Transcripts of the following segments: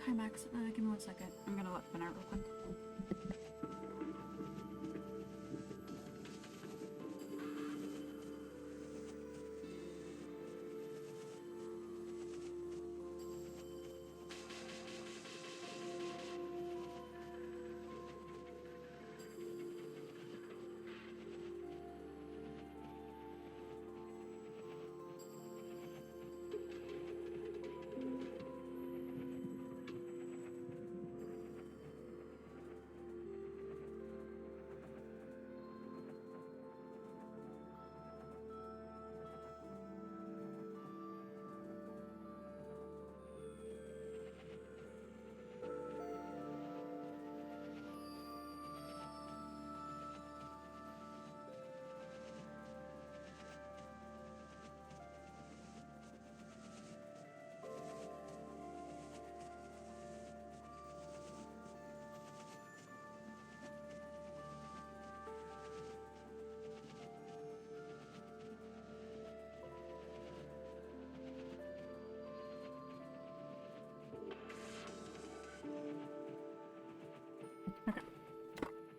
Hi Max, give me 1 second. I'm gonna let them out real quick. Okay.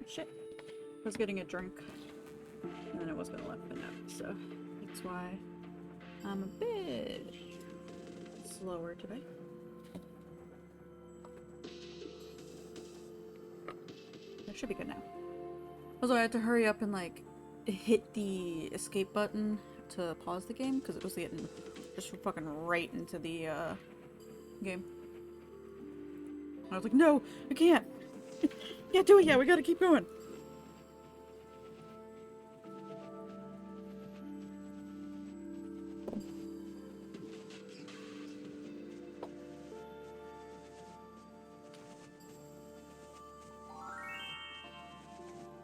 Shit. I was getting a drink. And then it was gonna let me out, so that's why I'm a bit slower today. That should be good now. Also, I had to hurry up and like hit the escape button to pause the game because it was getting just fucking right into the game. I was like, no, I can't. Can't do it yet. We gotta keep going.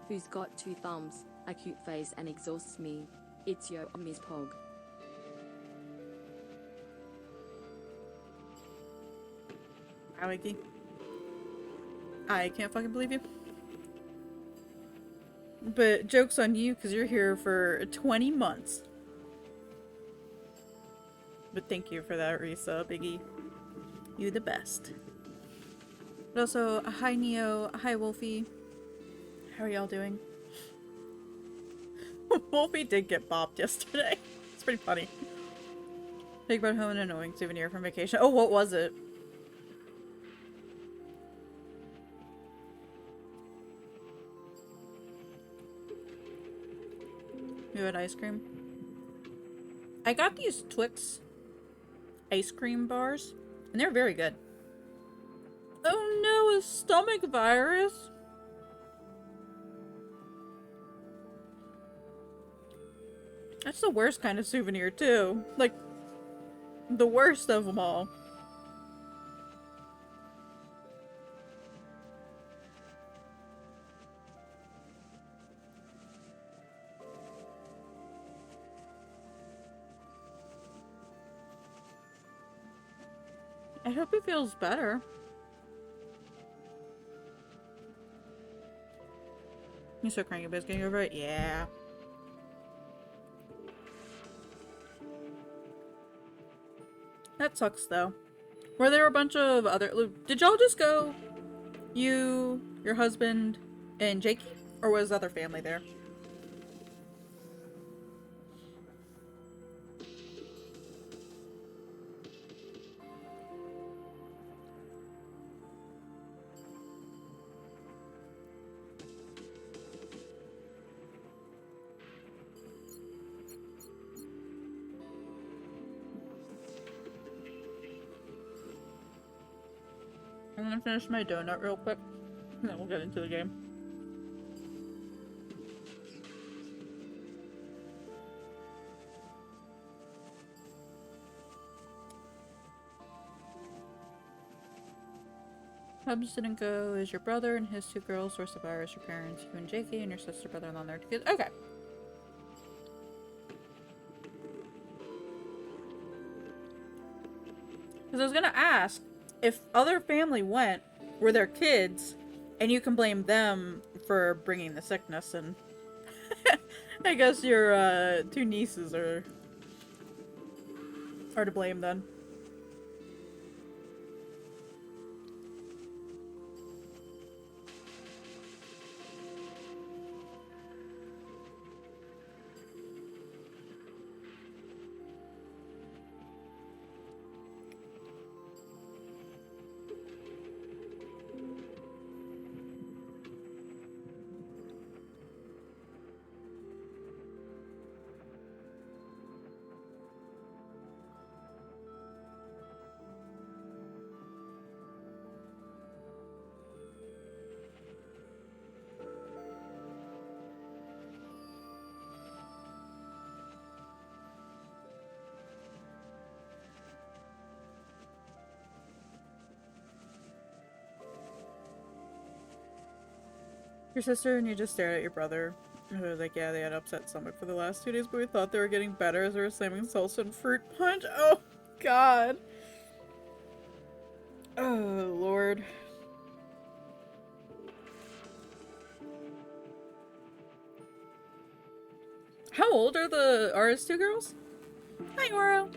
Who's got 2 thumbs, a cute face and exhausts me? It's yo, Miss Pog. Hi, Wiki. I can't fucking believe you. But joke's on you because you're here for 20 months. But thank you for that resub, Biggie. You the best. But also, hi Neo, hi Wolfie. How are y'all doing? Wolfie did get bopped yesterday. It's pretty funny. Take about home an annoying souvenir from vacation. Oh, what was it? You had ice cream? I got these Twix ice cream bars, and they're very good. Oh no, a stomach virus! That's the worst kind of souvenir, too. Like, the worst of them all. I hope he feels better. He's so cranky, but he's getting over it? Yeah. That sucks, though. Were there a bunch of other... Did y'all just go? You, your husband, and Jakey? Or was other family there? I'm gonna finish my donut real quick, and then we'll get into the game. Hubs didn't go. Is your brother and his 2 girls source of virus? Your parents, you and JK, and your sister, brother-in-law, and their kids. Okay. Because I was gonna ask if other family went, were their kids, and you can blame them for bringing the sickness, and I guess your 2 nieces are to blame then. Your sister and you just stared at your brother. Who was like, yeah, they had upset stomach for the last 2 days, but we thought they were getting better as they were slamming salsa and fruit punch. Oh, God. Oh, Lord. How old are the RS2 girls? Hi, Oro.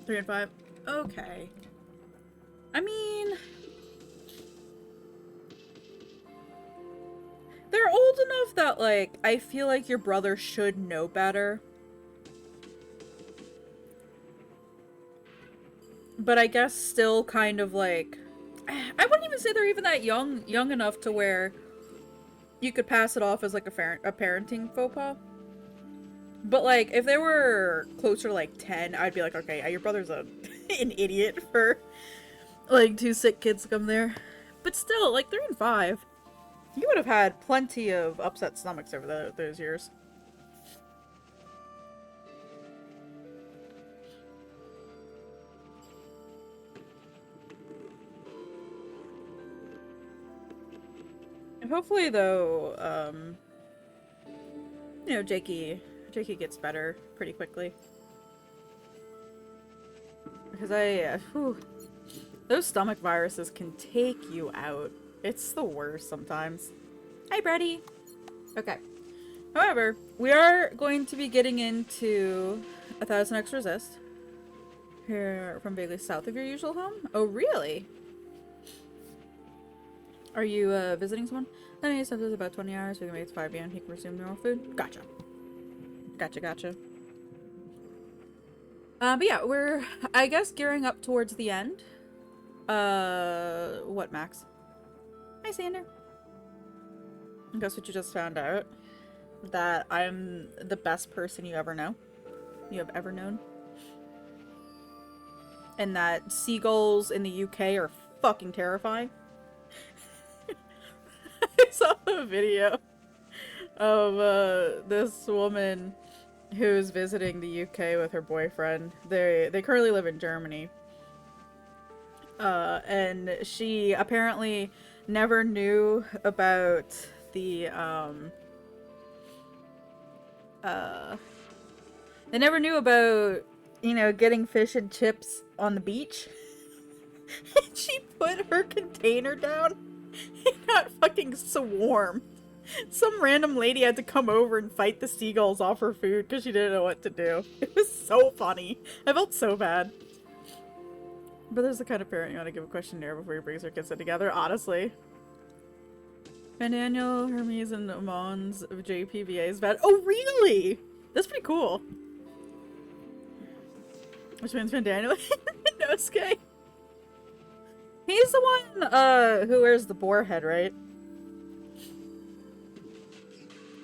3 and 5. Okay. I mean, they're old enough that, like, I feel like your brother should know better. But I guess still kind of like, I wouldn't even say they're even that young enough to where you could pass it off as like a parenting faux pas. But like, if they were closer to like 10, I'd be like, okay, yeah, your brother's an idiot for like 2 sick kids to come there. But still, like 3 and 5, you would have had plenty of upset stomachs over those years. Hopefully, though, you know, Jakey gets better pretty quickly. Because those stomach viruses can take you out. It's the worst sometimes. Hi, Brady. Okay. However, we are going to be getting into 1000XResist. Here from vaguely south of your usual home. Oh, really? Are you visiting someone? Then he said it's about 20 hours. We can make it to 5 p.m. He can resume normal food. Gotcha. Gotcha. But yeah, we're, I guess, gearing up towards the end. What, Max? Hi, Sander. Guess what you just found out? That I'm the best person you ever know. You have ever known. And that seagulls in the UK are fucking terrifying. I saw a video of this woman who's visiting the UK with her boyfriend. They currently live in Germany. And she apparently never knew about the they never knew about, you know, getting fish and chips on the beach. And she put her container down and got fucking swarmed. Some random lady had to come over and fight the seagulls off her food because she didn't know what to do. It was so funny. I felt so bad. But there's the kind of parent you want to give a questionnaire before you bring your kids together, honestly. And Daniel, Hermes, and Mons of JPVA is bad. Oh, really? That's pretty cool. Which means Van Daniel and Nosuke. He's the one who wears the boar head, right?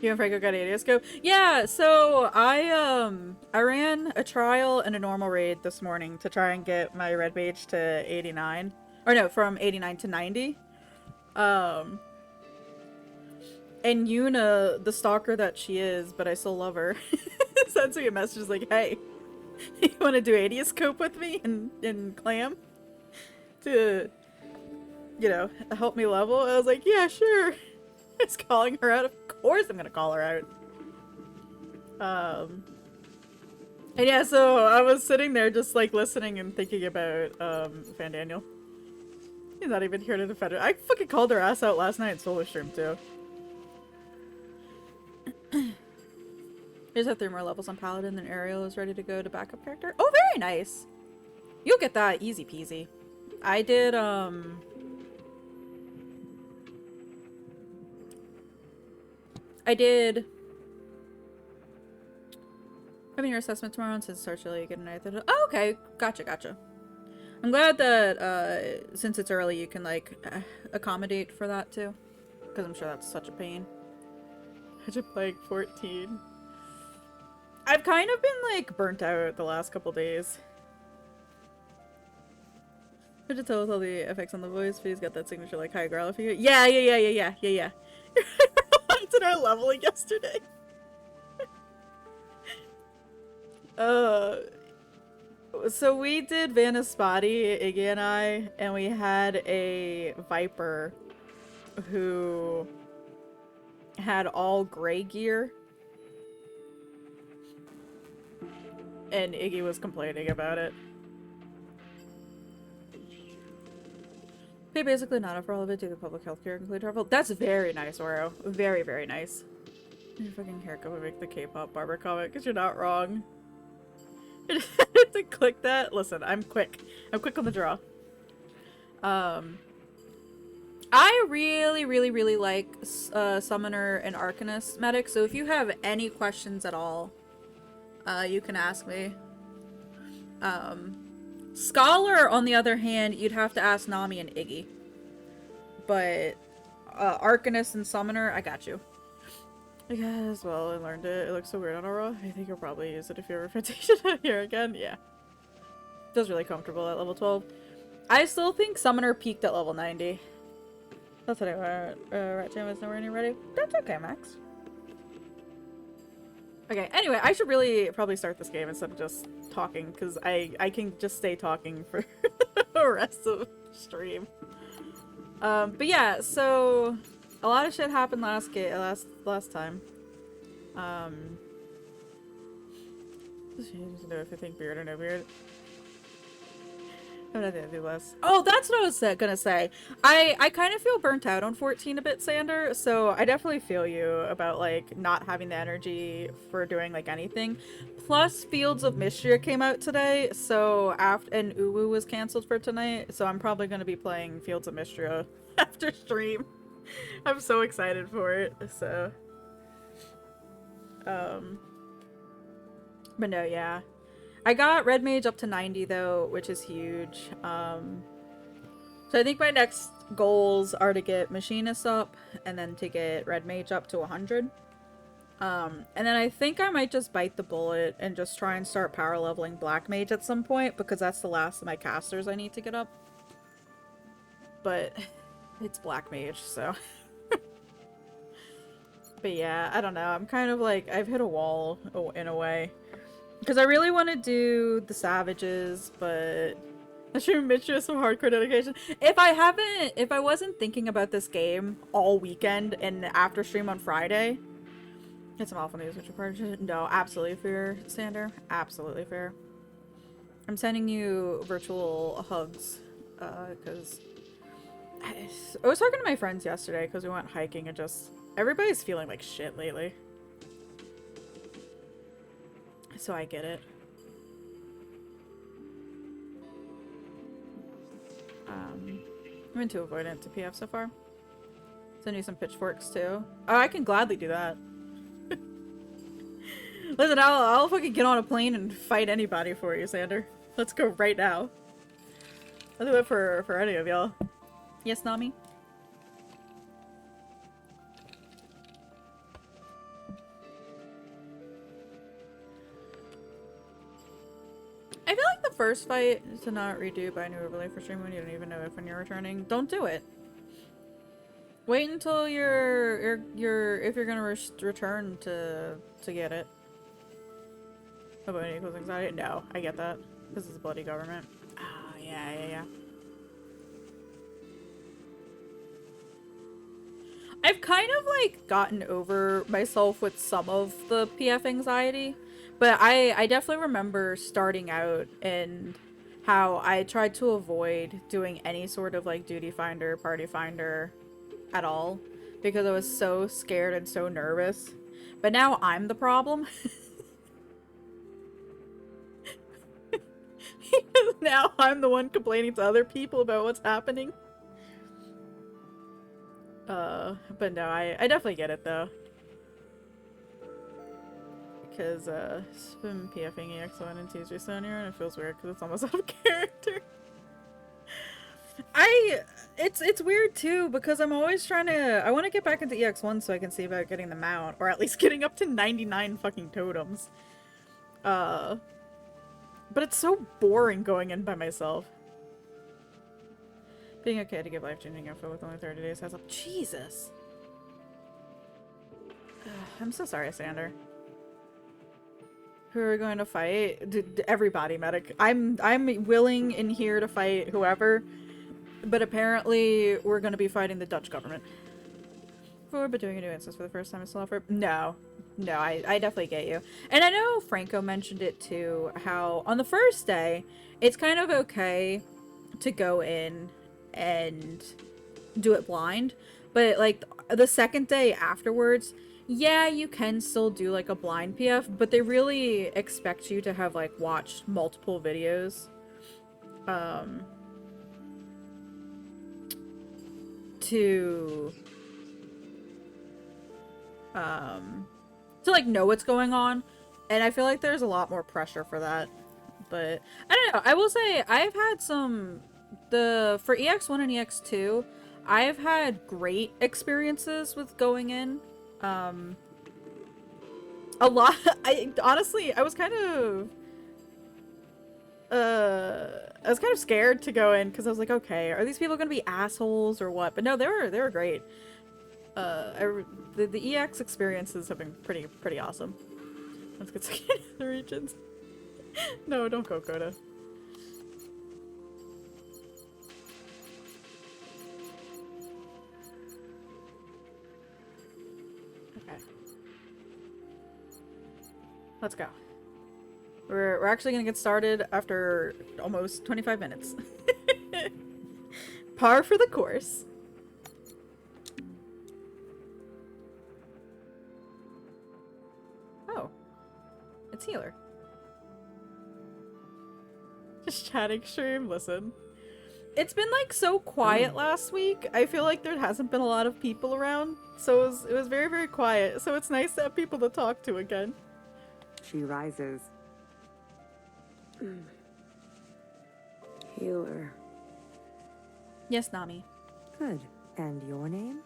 You and Franco got ADSCO? Yeah, so I ran a trial and a normal raid this morning to try and get my red mage to 89. Or no, from 89 to 90. And Yuna, the stalker that she is, but I still love her, sends me a message like, hey, you want to do ADScope with me and Clam? To, you know, help me level? I was like, yeah, sure. It's calling her out. Of course I'm gonna call her out. And yeah, so I was sitting there just like listening and thinking about Van Daniel. He's not even here to defend her. I fucking called her ass out last night in solo stream too. Here's have 3 more levels on Paladin, and Ariel is ready to go to backup character. Oh, very nice. You'll get that easy peasy. I did having your assessment tomorrow, and since it starts early, you get a night. Oh, okay. Gotcha. I'm glad that, since it's early, you can, like, accommodate for that, too. Because I'm sure that's such a pain. Imagine playing 14. I've kind of been, like, burnt out the last couple days. I had to tell with all the effects on the voice, but he's got that signature, like, high growl if you... Yeah. I did our leveling yesterday. So we did Vanaspati, Iggy and I, and we had a Viper who had all gray gear. And Iggy was complaining about it. Pay basically not for all of it due to public health care include travel. That's very nice, Oro. Very, very nice. Your fucking haircut would make the K-pop barber comment, because you're not wrong. To click that. Listen, I'm quick. I'm quick on the draw. I really, really, really like Summoner and Arcanist medic, so if you have any questions at all, you can ask me. Scholar, on the other hand, you'd have to ask Nami and Iggy. But Arcanist and Summoner, I got you. Yeah, as well, I learned it. It looks so weird on Aura. I think you'll probably use it if you ever fantation out here again. Yeah. Feels really comfortable at level 12. I still think Summoner peaked at level 90. That's what I want. Rat Jam is nowhere near ready. That's okay, Max. Okay, anyway, I should really probably start this game instead of just talking, because I can just stay talking for the rest of the stream. But yeah, so a lot of shit happened last time. Just know if you think beard or no beard. I'm not gonna do less. Oh, that's what I was gonna say. I kind of feel burnt out on 14 a bit, Sander, so I definitely feel you about, like, not having the energy for doing, like, anything. Plus, Fields of Mystria came out today, so and Uwu was canceled for tonight, so I'm probably gonna be playing Fields of Mystria after stream. I'm so excited for it, so... But no, yeah. I got Red Mage up to 90 though, which is huge. So I think my next goals are to get Machinist up and then to get Red Mage up to 100. And then I think I might just bite the bullet and just try and start power leveling Black Mage at some point, because that's the last of my casters I need to get up. But it's Black Mage, so... But yeah, I don't know. I'm kind of like, I've hit a wall in a way. Because I really want to do the Savages, but I should admit you some hardcore dedication. If I wasn't thinking about this game all weekend and after stream on Friday, get some awful news, which requires no, absolutely fair, Sander. Absolutely fair. I'm sending you virtual hugs, because I was talking to my friends yesterday because we went hiking and just everybody's feeling like shit lately. So I get it. I've been too avoidant to PF so far. Send you some pitchforks too. Oh, I can gladly do that. Listen, I'll fucking get on a plane and fight anybody for you, Sander. Let's go right now. I'll do it for any of y'all. Yes, Nami? I feel like the first fight to not redo by new overlay for stream when you don't even know if when you're returning. Don't do it. Wait until if you're gonna return to get it. About equals anxiety? No, I get that. This is a bloody government. Ah, yeah. I've kind of like gotten over myself with some of the PF anxiety. But I definitely remember starting out and how I tried to avoid doing any sort of like duty finder, party finder at all because I was so scared and so nervous. But now I'm the problem. Now I'm the one complaining to other people about what's happening. But no, I definitely get it though. Because it's been PFing EX1 and 2's recently, and it feels weird because it's almost out of character. It's weird too because I'm always trying to. I want to get back into EX1 so I can see about getting the mount, or at least getting up to 99 fucking totems. But it's so boring going in by myself. Being okay to give life-changing info with only 30 days has up. Jesus. I'm so sorry, Sander. who are going to fight. Everybody, medic. I'm willing in here to fight whoever, but apparently we're going to be fighting the Dutch government. But doing a new instance for the first time is still offer. No, I definitely get you. And I know Franco mentioned it too, how on the first day, it's kind of okay to go in and do it blind, but like the second day afterwards, yeah, you can still do like a blind PF, but they really expect you to have like watched multiple videos to like know what's going on, and I feel like there's a lot more pressure for that. But I don't know, I will say I've had some for EX1 and EX2, I've had great experiences with going in. A lot. I honestly, I was kind of scared to go in because I was like, okay, are these people gonna be assholes or what? But no, they were great. The EX experiences have been pretty awesome. Let's get to the regions. No, don't go, Coda. Okay. Let's go. We're actually gonna get started after almost 25 minutes. Par for the course. Oh. It's healer. Just chatting stream, listen. It's been like so quiet last week. I feel like there hasn't been a lot of people around. So it was very, very quiet. So it's nice to have people to talk to again. She rises. Healer. Yes, Nami. Good. And your name?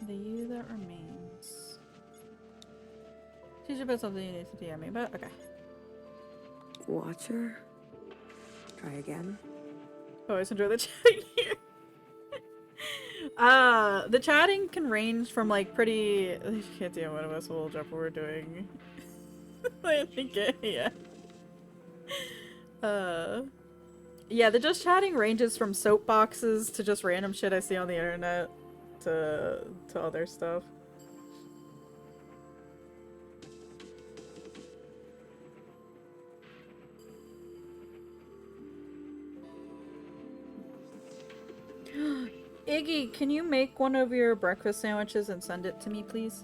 The you that remains. Teach about something you need to DM me about? Okay. Watcher? Try again. Always enjoy the chatting here. The chatting can range from like pretty. I can't see one of us will jump what we're doing. I think yeah. Yeah, the just chatting ranges from soapboxes to just random shit I see on the internet to other stuff. Iggy, can you make one of your breakfast sandwiches and send it to me, please?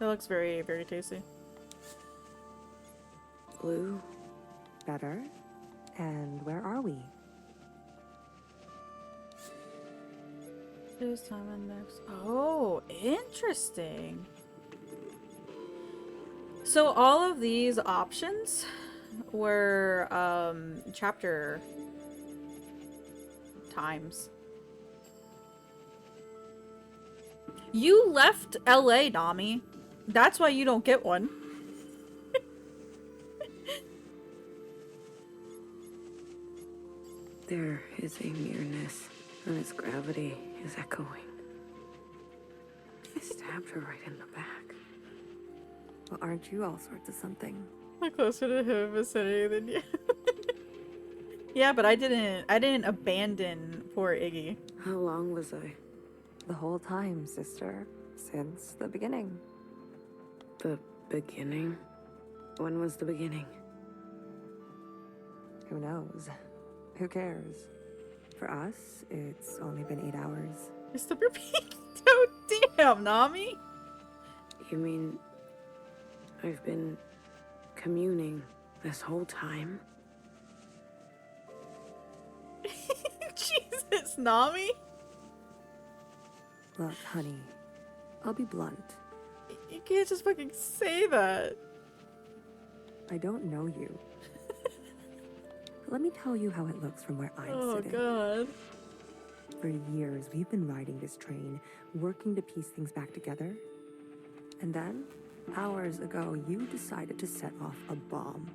That looks very, very tasty. Blue. Better. And where are we? This time index. Oh, interesting. So all of these options were chapter times. You left LA, Nami. That's why you don't get one. There is a nearness, and its gravity is echoing. I stabbed her right in the back. Well, aren't you all sorts of something? I'm closer to him vicinity than you. Yeah, but I didn't abandon poor Iggy. How long was I? The whole time, sister. Since the beginning. The beginning? When was the beginning? Who knows? Who cares? For us, it's only been 8 hours. You're still repeating. Oh, damn, Nami. You mean I've been communing this whole time? Jesus, Nami. Look, honey, I'll be blunt. You can't just fucking say that. I don't know you. Let me tell you how it looks from where I'm sitting. Oh, God. For years, we've been riding this train, working to piece things back together. And then, hours ago, you decided to set off a bomb.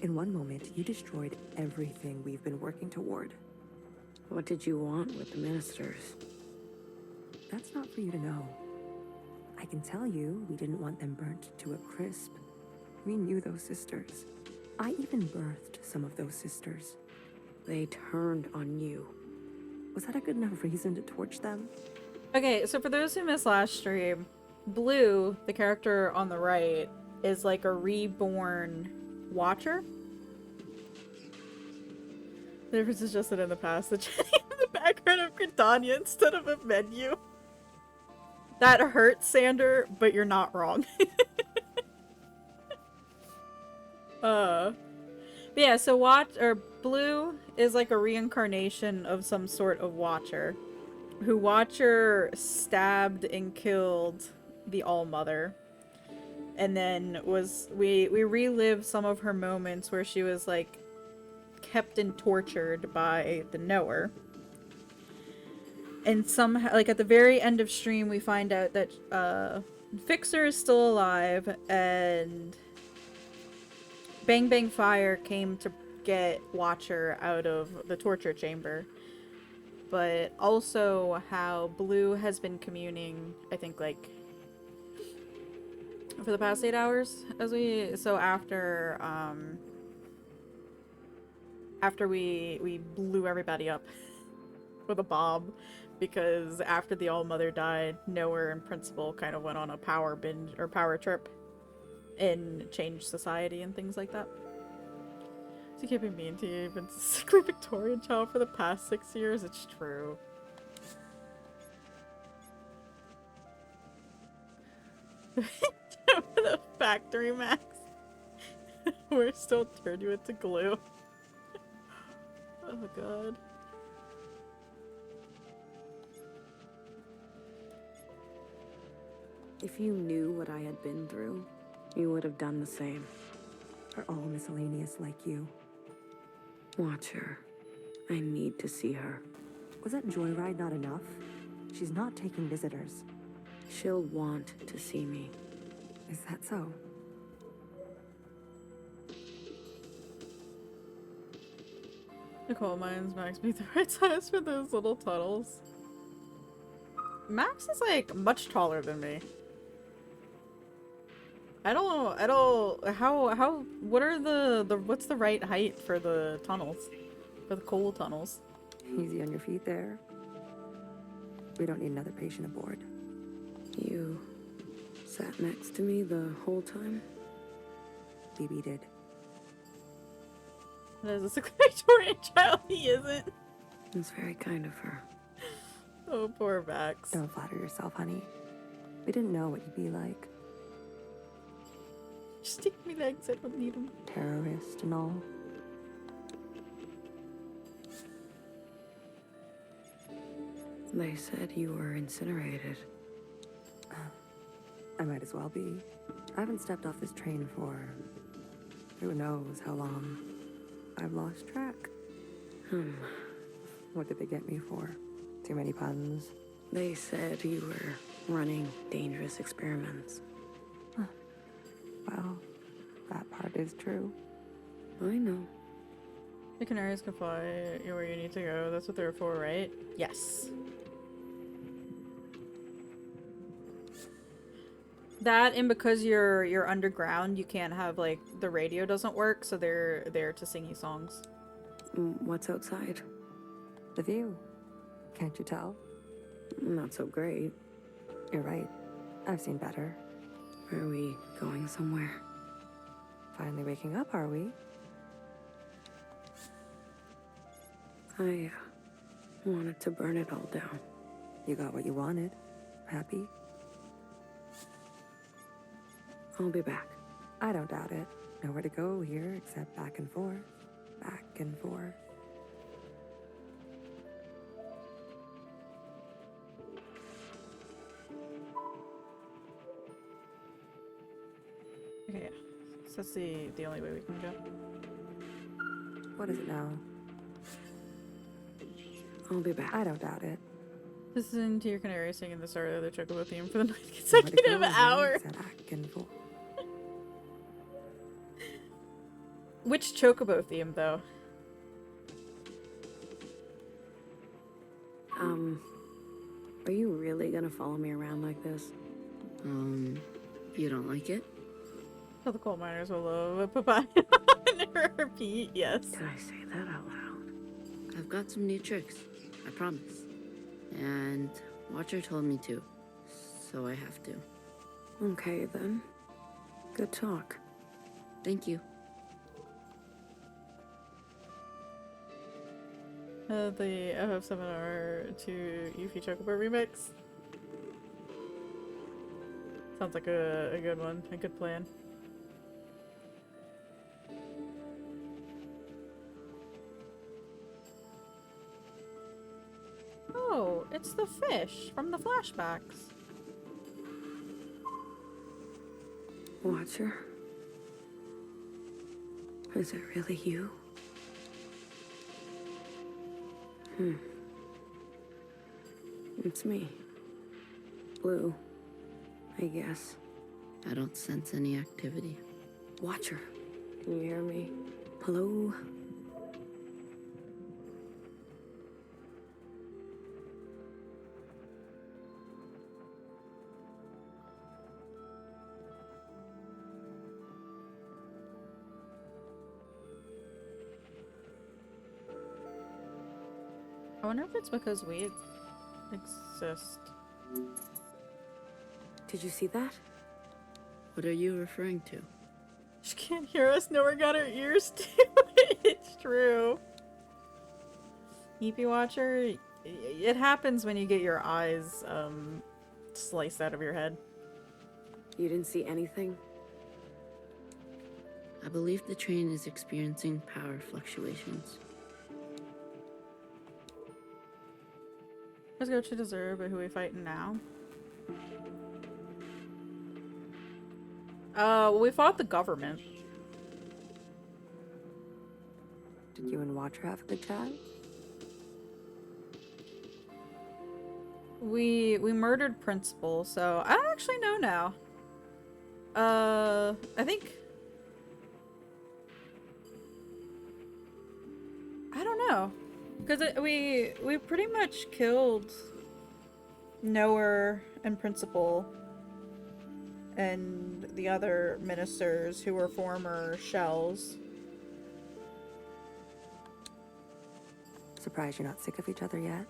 In one moment, you destroyed everything we've been working toward. What did you want with the ministers? That's not for you to know. I can tell you we didn't want them burnt to a crisp. We knew those sisters. I even birthed some of those sisters. They turned on you. Was that a good enough reason to torch them? Okay, so for those who missed last stream, Blue, the character on the right, is like a reborn Watcher. The difference is just that in the past, the in the background of Gridania instead of a menu. That hurts, Sander, but you're not wrong. But yeah, so Blue is like a reincarnation of some sort of Watcher. Who Watcher stabbed and killed the All-Mother. And then we relived some of her moments where she was like kept and tortured by the Knower. And somehow, like at the very end of stream, we find out that Fixer is still alive, and Bang Bang Fire came to get Watcher out of the torture chamber. But also how Blue has been communing, I think, like, for the past 8 hours, so after we blew everybody up with a bomb, because after the All-Mother died, Knower and Principal kind of went on a power binge, or power trip, and changed society and things like that. So keeping mean to you, you've been a sickly Victorian child for the past 6 years, it's true. The factory Max. We're still turned you into glue. Oh god. If you knew what I had been through, you would have done the same. Are all miscellaneous like you? Watch her. I need to see her. Was that joyride not enough? She's not taking visitors. She'll want to see me. Is that so? The coal mines Max be the right size for those little tunnels. Max is like much taller than me. I don't how what are what's the right height for the tunnels? For the coal tunnels? Easy on your feet there. We don't need another patient aboard. You sat next to me the whole time? BB did. There's a sick Victorian child, he isn't. It's very kind of her. Oh, poor Max. Don't flatter yourself, honey. We didn't know what you'd be like. Just take me legs, I don't need them. Terrorist and all. They said you were incinerated. I might as well be. I haven't stepped off this train for who knows how long. I've lost track. What did they get me for? Too many puns? They said you were running dangerous experiments. Well, that part is true. I know. The canaries can fly you where you need to go. That's what they're for, right? Yes. That, and because you're underground, you can't have, like, the radio doesn't work, so they're there to sing you songs. What's outside? The view. Can't you tell? Not so great. You're right. I've seen better. Are we going somewhere? Finally waking up, are we? I wanted to burn it all down. You got what you wanted. Happy? I'll be back. I don't doubt it. Nowhere to go here except back and forth. Back and forth. Okay, yeah. So that's the only way we can go. What is it now? I'll be back. I don't doubt it. Listen to your canary singing the start of the Chocobo theme for the 9th Nowhere to consecutive go here hour. except back and forth. Which Chocobo theme, though? Are you really gonna follow me around like this? You don't like it? So the coal miners will love a papaya. Never repeat, yes. Did I say that out loud? I've got some new tricks, I promise. And Watcher told me to, so I have to. Okay, then. Good talk. Thank you. The FF7R2 Yuffie Chocobo remix. Sounds like a good one, a good plan. Oh, it's the fish from the flashbacks. Watcher? Is it really you? It's me. Blue, I guess. I don't sense any activity. Watcher, can you hear me? Hello? I wonder if it's because we exist. Did you see that? What are you referring to? She can't hear us, nowhere got her ears to it. It's true. EP Watcher, it happens when you get your eyes sliced out of your head. You didn't see anything? I believe the train is experiencing power fluctuations. Let's go to Deserve, but who are we fighting now? Well, we fought the government. Did you and Watcher have a good chat? We murdered Principal, so I don't actually know now. I think... I don't know. Because we pretty much killed Knower and Principal and the other ministers who were former shells. Surprised you're not sick of each other yet?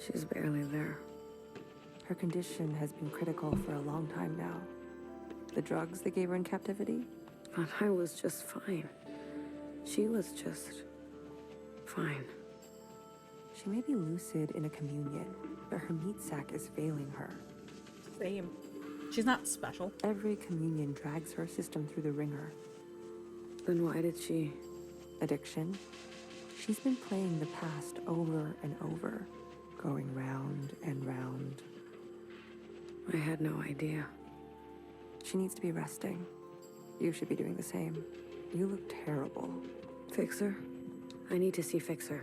She's barely there. Her condition has been critical for a long time now. The drugs they gave her in captivity? But I was just fine. She was just... fine. She may be lucid in a communion, but her meat sack is failing her. Same. She's not special. Every communion drags her system through the ringer. Then why did she... Addiction? She's been playing the past over and over, going round and round. I had no idea. She needs to be resting. You should be doing the same. You look terrible. Fixer? I need to see Fixer.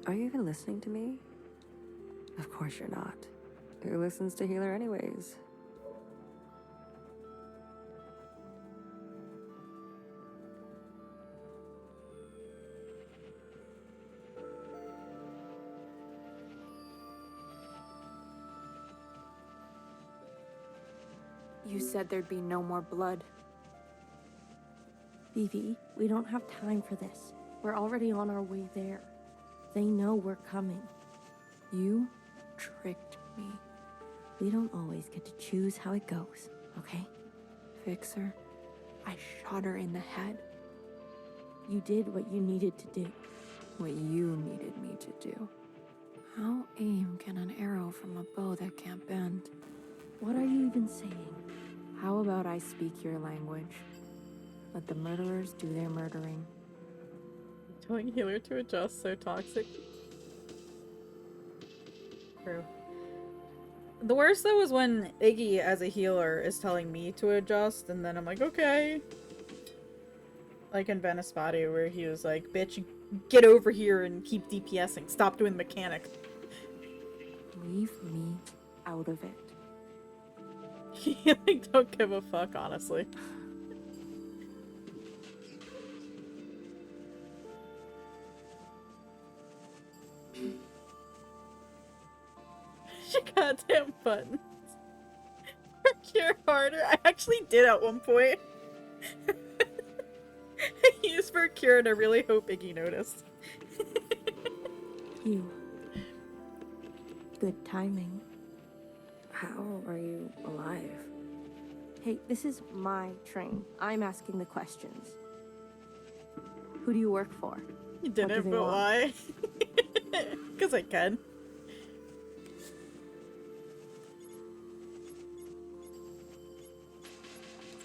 Are you even listening to me? Of course you're not. Who listens to Healer anyways? You said there'd be no more blood. Vivi, we don't have time for this. We're already on our way there. They know we're coming. You tricked me. We don't always get to choose how it goes, okay? Fixer, I shot her in the head. You did what you needed to do. What you needed me to do. How aim can an arrow from a bow that can't bend? What are you even saying? How about I speak your language? Let the murderers do their murdering. Telling Healer to adjust, so toxic. True. The worst though is when Iggy as a healer is telling me to adjust, and then I'm like, okay. Like in Venispati, where he was like, bitch, get over here and keep DPSing. Stop doing the mechanics. Leave me out of it. He like don't give a fuck, honestly. goddamn buttons. Cure harder. I actually did at one point. I used for cure and I really hope Iggy noticed. You. Good timing. How are you alive? Hey, this is my train. I'm asking the questions. Who do you work for? You What do didn't, they but want? why? Because I can.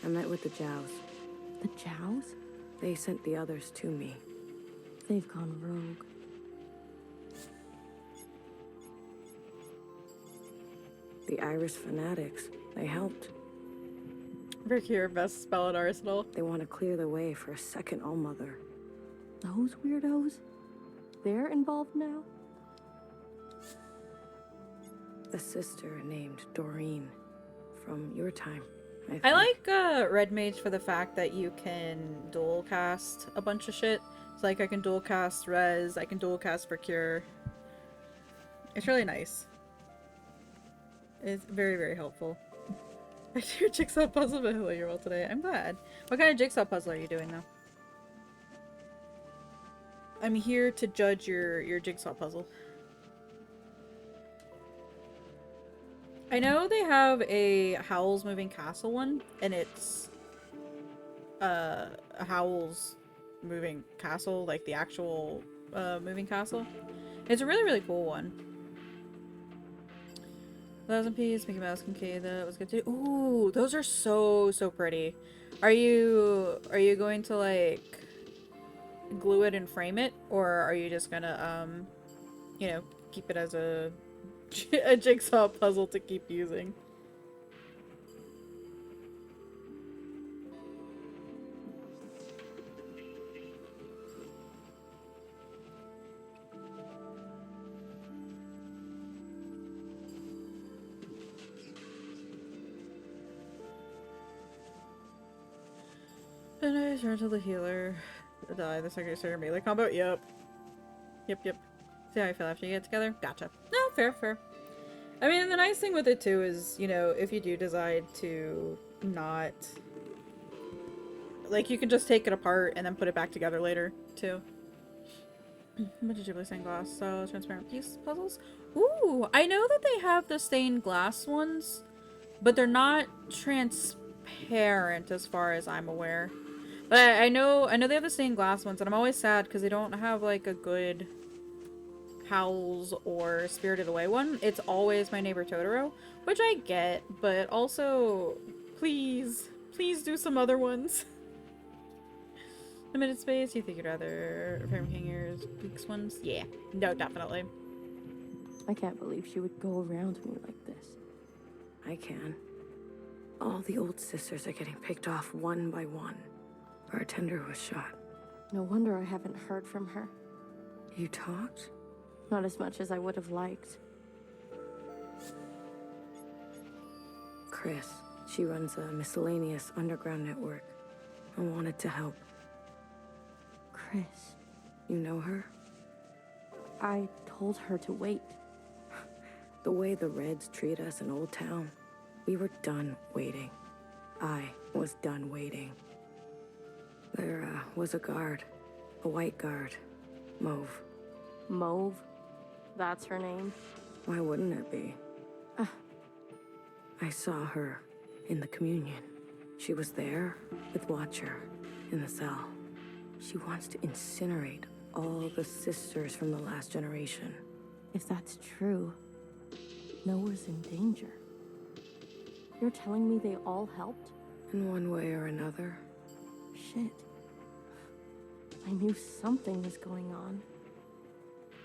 I met with the Jows. The Jows? They sent the others to me. They've gone rogue. The Iris fanatics. They helped. Procure best spell at Arsenal. They want to clear the way for a second Allmother. Those weirdos? They're involved now? A sister named Doreen. From your time, I think. I like Red Mage for the fact that you can dual cast a bunch of shit. So like I can dual cast Res, I can dual cast Procure. It's really nice. It's very, very helpful. I do a jigsaw puzzle with Hilly roll today. I'm glad. What kind of jigsaw puzzle are you doing though? I'm here to judge your jigsaw puzzle. I know they have a Howl's Moving Castle one, and it's a Howl's Moving Castle, like the actual moving castle. It's a really, really cool one. 1000 piece, Mickey Mouse, Kincaid, that was good too. Ooh, those are so, so pretty. Are you going to like glue it and frame it, or are you just gonna you know, keep it as a jigsaw puzzle to keep using? And I turn to the healer. Die the second you start your melee combo. Yep. Yep. See how I feel after you get together? Gotcha. No, fair. I mean, the nice thing with it too is, you know, if you do decide to not... Like, you can just take it apart and then put it back together later, too. What did you play? Stained glass? So, transparent piece puzzles? Ooh, I know that they have the stained glass ones, but they're not transparent as far as I'm aware. But I know they have the stained glass ones, and I'm always sad because they don't have, like, a good Howls or Spirited Away one. It's always My Neighbor Totoro, which I get, but also, please do some other ones. Limited space, you think you'd rather Frame Hangers, Peaks ones? Yeah, no, definitely. I can't believe she would go around me like this. I can. All the old sisters are getting picked off one by one. Bartender was shot. No wonder I haven't heard from her. You talked? Not as much as I would have liked. Chris. She runs a miscellaneous underground network. I wanted to help. Chris. You know her? I told her to wait. The way the Reds treat us in Old Town, we were done waiting. I was done waiting. There was a guard. A white guard. Mauve. Mauve? That's her name? Why wouldn't it be? I saw her in the communion. She was there with Watcher in the cell. She wants to incinerate all the sisters from the last generation. If that's true, Noah's in danger. You're telling me they all helped? In one way or another. Shit. I knew something was going on.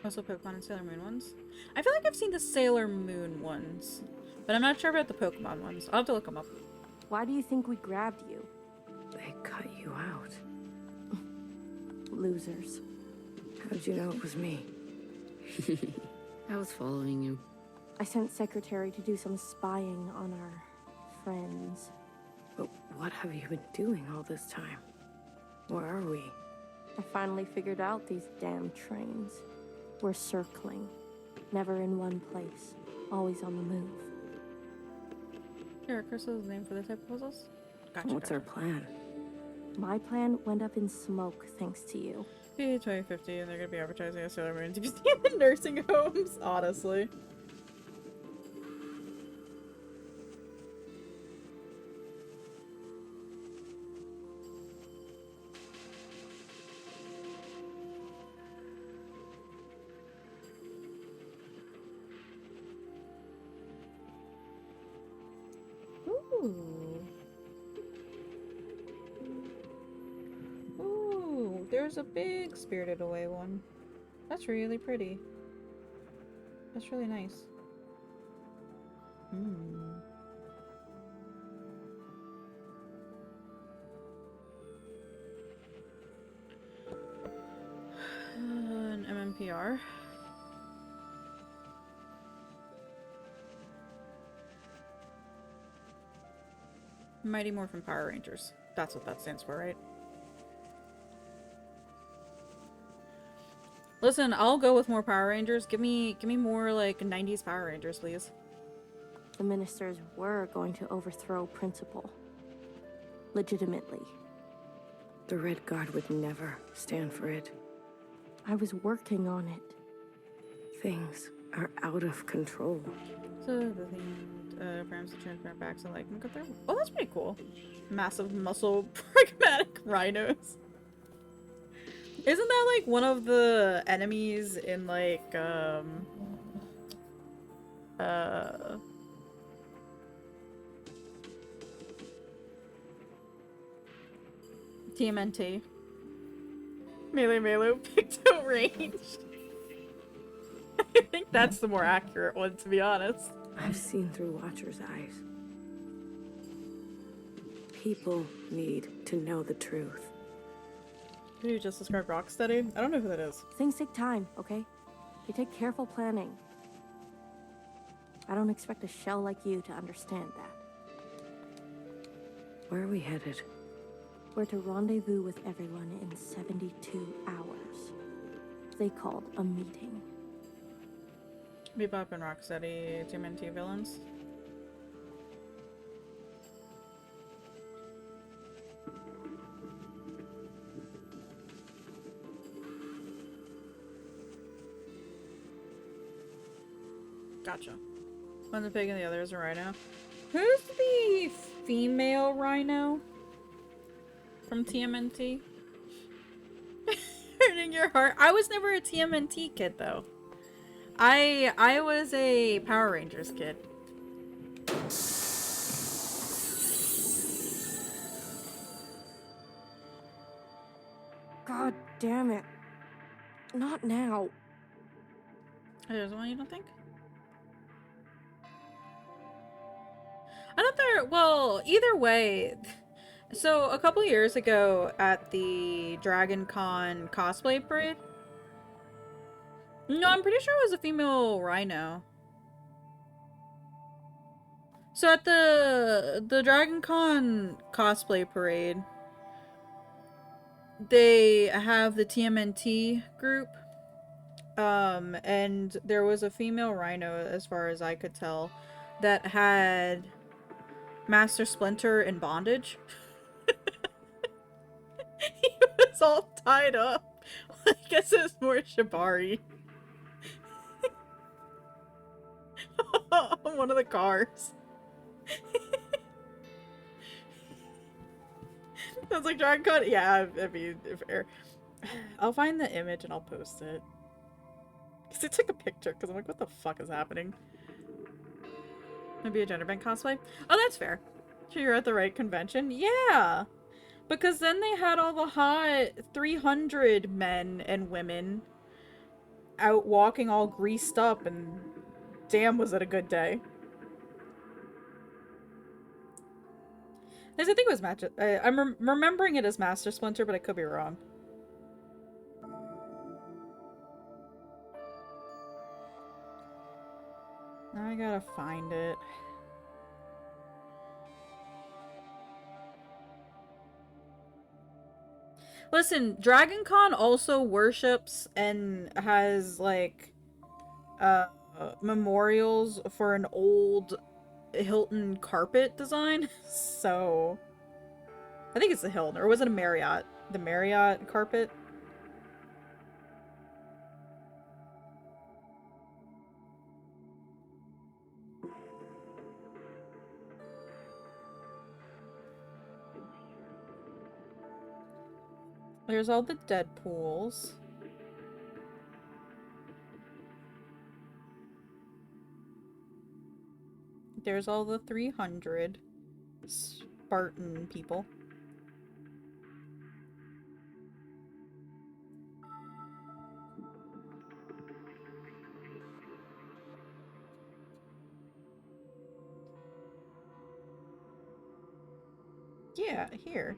Also Pokemon and Sailor Moon ones. I feel like I've seen the Sailor Moon ones, but I'm not sure about the Pokemon ones. I'll have to look them up. Why do you think we grabbed you? They cut you out. Losers. How'd you know it was me? I was following you. I sent Secretary to do some spying on our friends. But what have you been doing all this time? Where are we? I finally figured out these damn trains. We're circling, never in one place. always on the move. Here, Crystal is the name for the type of puzzles? Gotcha, What's our plan? My plan went up in smoke thanks to you. Hey, 2050, and they're gonna be advertising a Sailor Moon to be seen in nursing homes, honestly. Ooh. Ooh, there's a big Spirited Away one. That's really pretty. That's really nice. Hmm. An MMPR. Mighty Morphin Power Rangers. That's what that stands for, right? Listen, I'll go with more Power Rangers. Give me more like 90s Power Rangers, please. The ministers were going to overthrow principle. Legitimately. The Red Guard would never stand for it. I was working on it. Things are out of control. So the thing frames the transparent backs and like look up there. Oh, that's pretty cool. Massive muscle pragmatic rhinos. Isn't that like one of the enemies in like TMNT? Melee Picto ranged. I think that's the more accurate one, to be honest. I've seen through Watcher's eyes. People need to know the truth. Did you just describe Rocksteady? I don't know who that is. Things take time, okay? They take careful planning. I don't expect a shell like you to understand that. Where are we headed? We're to rendezvous with everyone in 72 hours. They called a meeting. Bebop and Rocksteady, TMNT villains. Gotcha. One's a pig and the other is a rhino. Who's the female rhino from TMNT? Hurting your heart. I was never a TMNT kid though. I was a Power Rangers kid. God damn it. Not now. There's one you don't think? I thought there, well, either way. So a couple years ago at the Dragon Con cosplay parade. No, I'm pretty sure it was a female rhino. So at the Dragon Con cosplay parade, they have the TMNT group. And there was a female rhino, as far as I could tell, that had Master Splinter in bondage. He was all tied up. I guess it was more shibari. On one of the cars. I was like, Dragon Con? Yeah, I mean, I'll find the image and I'll post it. Because I took a picture, because I'm like, what the fuck is happening? Maybe a gender bent cosplay? Oh, that's fair. Sure you're at the right convention? Yeah! Because then they had all the hot 300 men and women out walking all greased up, and damn was it a good day. I think it was I'm remembering it as Master Splinter, but I could be wrong. Now I gotta find it. Listen, Dragon Con also worships and has like memorials for an old Hilton carpet design. So I think it's the Hilton, or was it a Marriott? The Marriott carpet. There's all the Deadpools. There's all the 300 Spartan people. Yeah, here.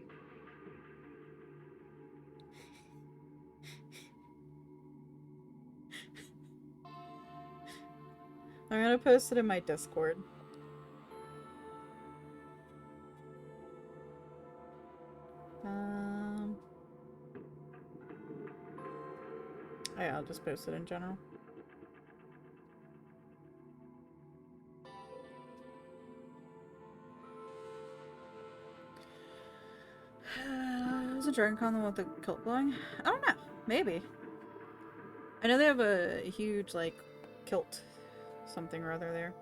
I'm gonna post it in my Discord. Oh yeah, I'll just post it in general. Is it Dragon Con the one with the kilt blowing? I don't know. Maybe. I know they have a huge, like, kilt something or other there.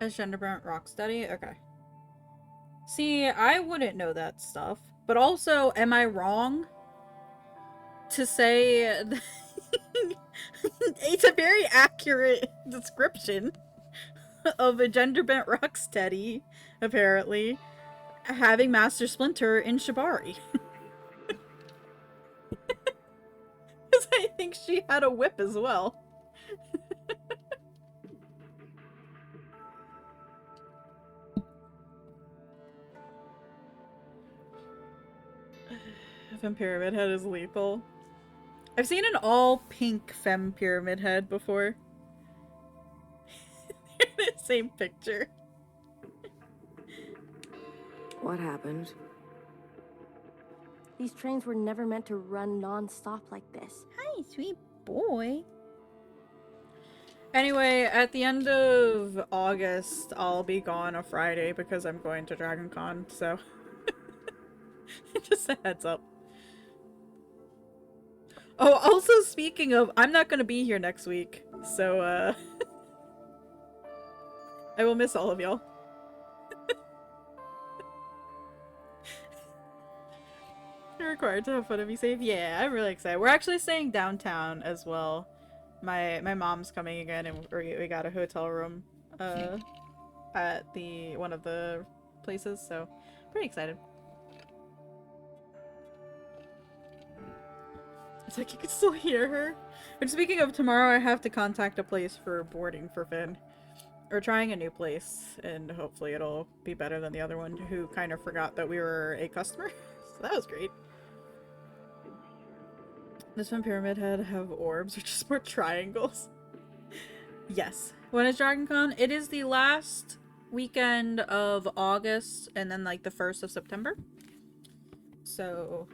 Is Genderbrand Rocksteady? Okay. See, I wouldn't know that stuff. But also, am I wrong to say that it's a very accurate description of a gender-bent Rocksteady, apparently, having Master Splinter in Shibari. Because I think she had a whip as well. Femme Pyramid Head is lethal. I've seen an all-pink Femme Pyramid Head before. Same picture. What happened? These trains were never meant to run non-stop like this. Hi, sweet boy. Anyway, at the end of August, I'll be gone a Friday because I'm going to Dragon Con, so just a heads up. Oh, also speaking of, I'm not gonna be here next week, so I will miss all of y'all. You're required to have fun and be safe. Yeah, I'm really excited. We're actually staying downtown as well. My mom's coming again, and we got a hotel room at one of the places, so pretty excited. It's like you can still hear her. But speaking of, tomorrow I have to contact a place for boarding for Finn. We're trying a new place, and hopefully it'll be better than the other one, who kind of forgot that we were a customer. So that was great. Does Femme Pyramid Head have orbs or just more triangles? Yes. When is Dragon Con? It is the last weekend of August, and then like the 1st of September. So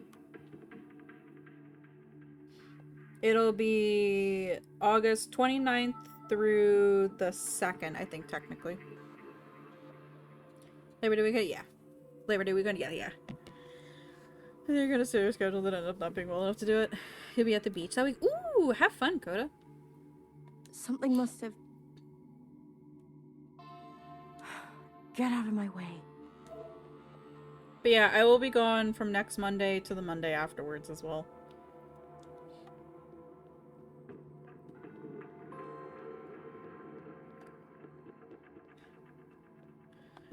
it'll be August 29th through the 2nd, I think, technically. Labor Day weekend? Yeah. Labor Day weekend? Yeah. And you're gonna stay your schedule that ended up not being well enough to do it. You'll be at the beach that week. Ooh, have fun, Coda. Something must have... Get out of my way. But yeah, I will be gone from next Monday to the Monday afterwards as well.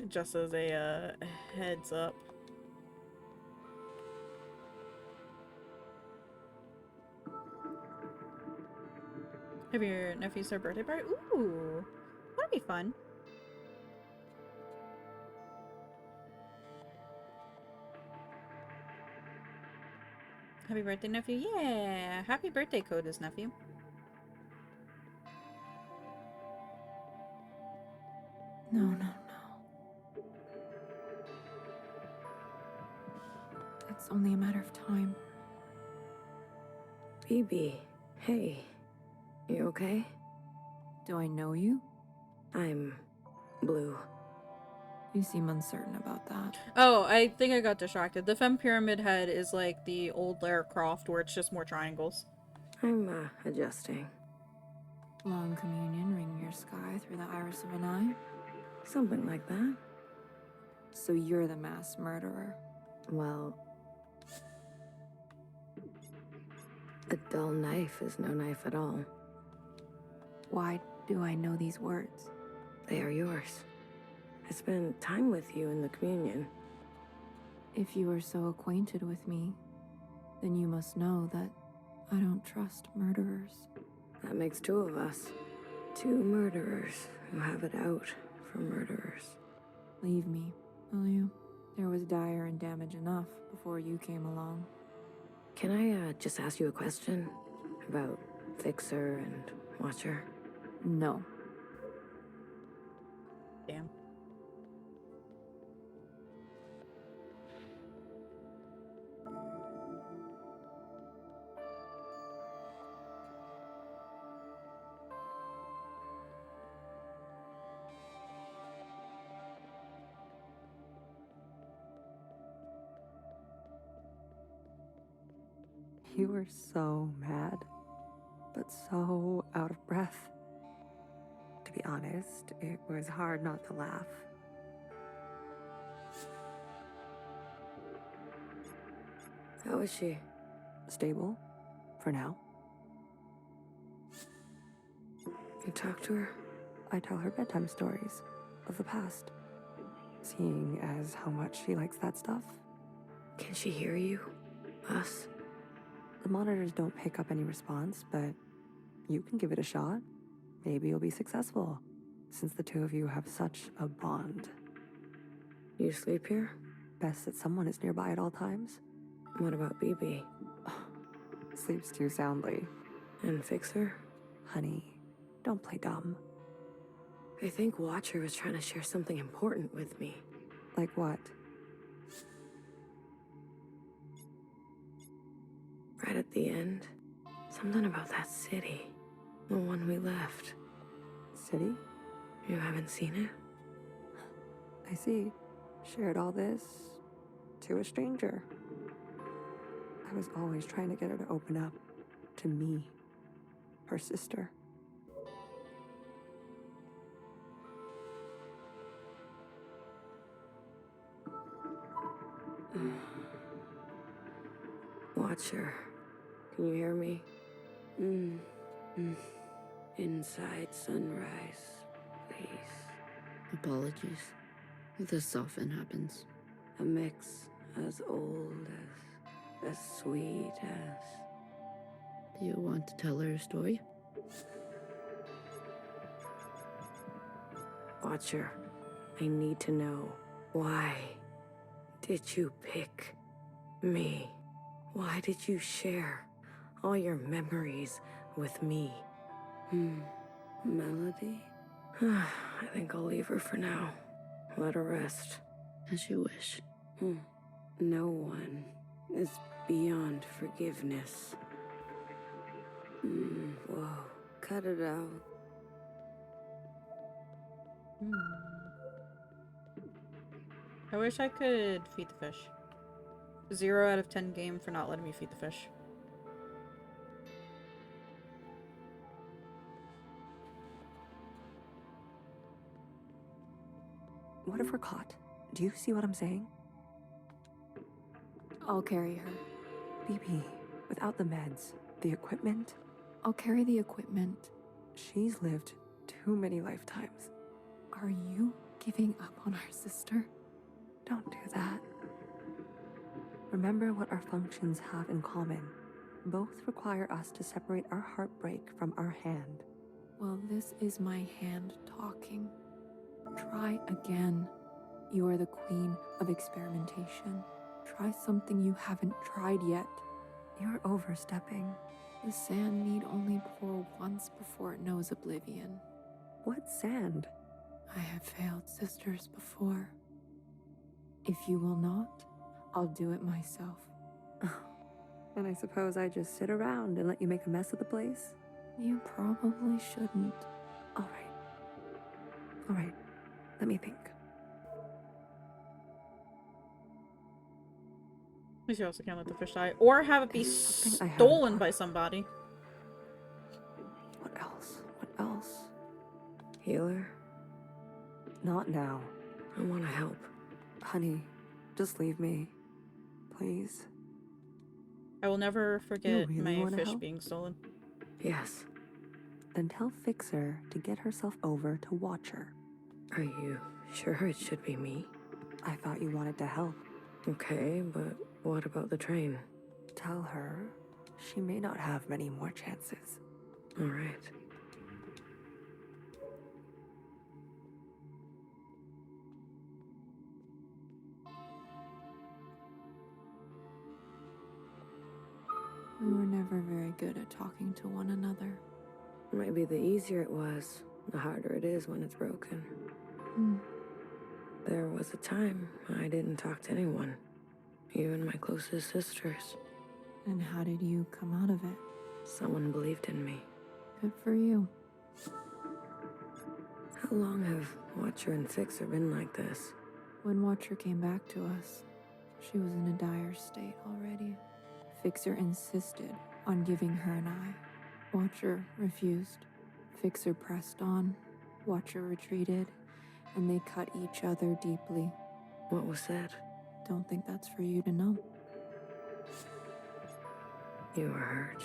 Just as a heads up. Have your nephew's their birthday party? Ooh, that'd be fun. Happy birthday, nephew. Yeah. Happy birthday, Coda's nephew. No, no, no. It's only a matter of time. BB, hey. You okay? Do I know you? I'm blue. You seem uncertain about that. Oh, I think I got distracted. The Femme Pyramid head is like the old Lara Croft where it's just more triangles. I'm, adjusting. Long communion ring your sky through the iris of an eye? Something like that. So you're the mass murderer. Well, a dull knife is no knife at all. Why do I know these words? They are yours. I spent time with you in the communion. If you are so acquainted with me, then you must know that I don't trust murderers. That makes two of us. Two murderers who have it out for murderers. Leave me, will you? There was dire and damage enough before you came along. Can I, just ask you a question? About Fixer and Watcher? No. Damn. You were so mad, but so out of breath. To be honest, it was hard not to laugh. How is she? Stable, for now. You talk to her? I tell her bedtime stories of the past, seeing as how much she likes that stuff. Can she hear you? Us? The monitors don't pick up any response, but you can give it a shot. Maybe you'll be successful, since the two of you have such a bond. You sleep here? Best that someone is nearby at all times. What about BB? Sleeps too soundly. And Fixer? Honey, don't play dumb. I think Watcher was trying to share something important with me. Like what? Right at the end. Something about that city. The one we left. City? You haven't seen it? I see. Shared all this to a stranger. I was always trying to get her to open up to me, her sister. Watcher, can you hear me? Inside sunrise, please. Apologies. This often happens. A mix as old as sweet as... Do you want to tell her a story? Watcher, I need to know, why did you pick me? Why did you share all your memories with me? Melody? I think I'll leave her for now. Let her rest. As you wish. No one is beyond forgiveness. Whoa, cut it out. I wish I could feed the fish. 0 out of 10 game for not letting me feed the fish. What if we're caught? Do you see what I'm saying? I'll carry her. BB, without the meds, the equipment, I'll carry the equipment. she's lived too many lifetimes. Are you giving up on our sister? Don't do that. Remember what our functions have in common. Both require us to separate our heartbreak from our hand. Well, this is my hand talking. Try again. You are the queen of experimentation. Try something you haven't tried yet. You're overstepping. The sand need only pour once before it knows oblivion. What sand? I have failed sisters before. If you will not, I'll do it myself. And I suppose I just sit around and let you make a mess of the place? You probably shouldn't. All right. All right. Let me think. At least you also can't let the fish die. Or have it be There's something I haven't stolen thought by of. somebody. What else? What else? Healer, Not now. I want to help. Honey, just leave me. Please. I will never forget really my wanna fish help? being stolen. Yes. Then tell Fixer to get herself over to Watcher. Are you sure it should be me? I thought you wanted to help. Okay, but what about the train? Tell her she may not have many more chances. All right. We were never very good at talking to one another. Maybe the easier it was, the harder it is when it's broken. Hmm. There was a time I didn't talk to anyone, even my closest sisters. And how did you come out of it? Someone believed in me. Good for you. How long have Watcher and Fixer been like this? When Watcher came back to us, she was in a dire state already. Fixer insisted on giving her an eye. Watcher refused. Fixer pressed on. Watcher retreated, and they cut each other deeply. What was said? Don't think that's for you to know. You were hurt.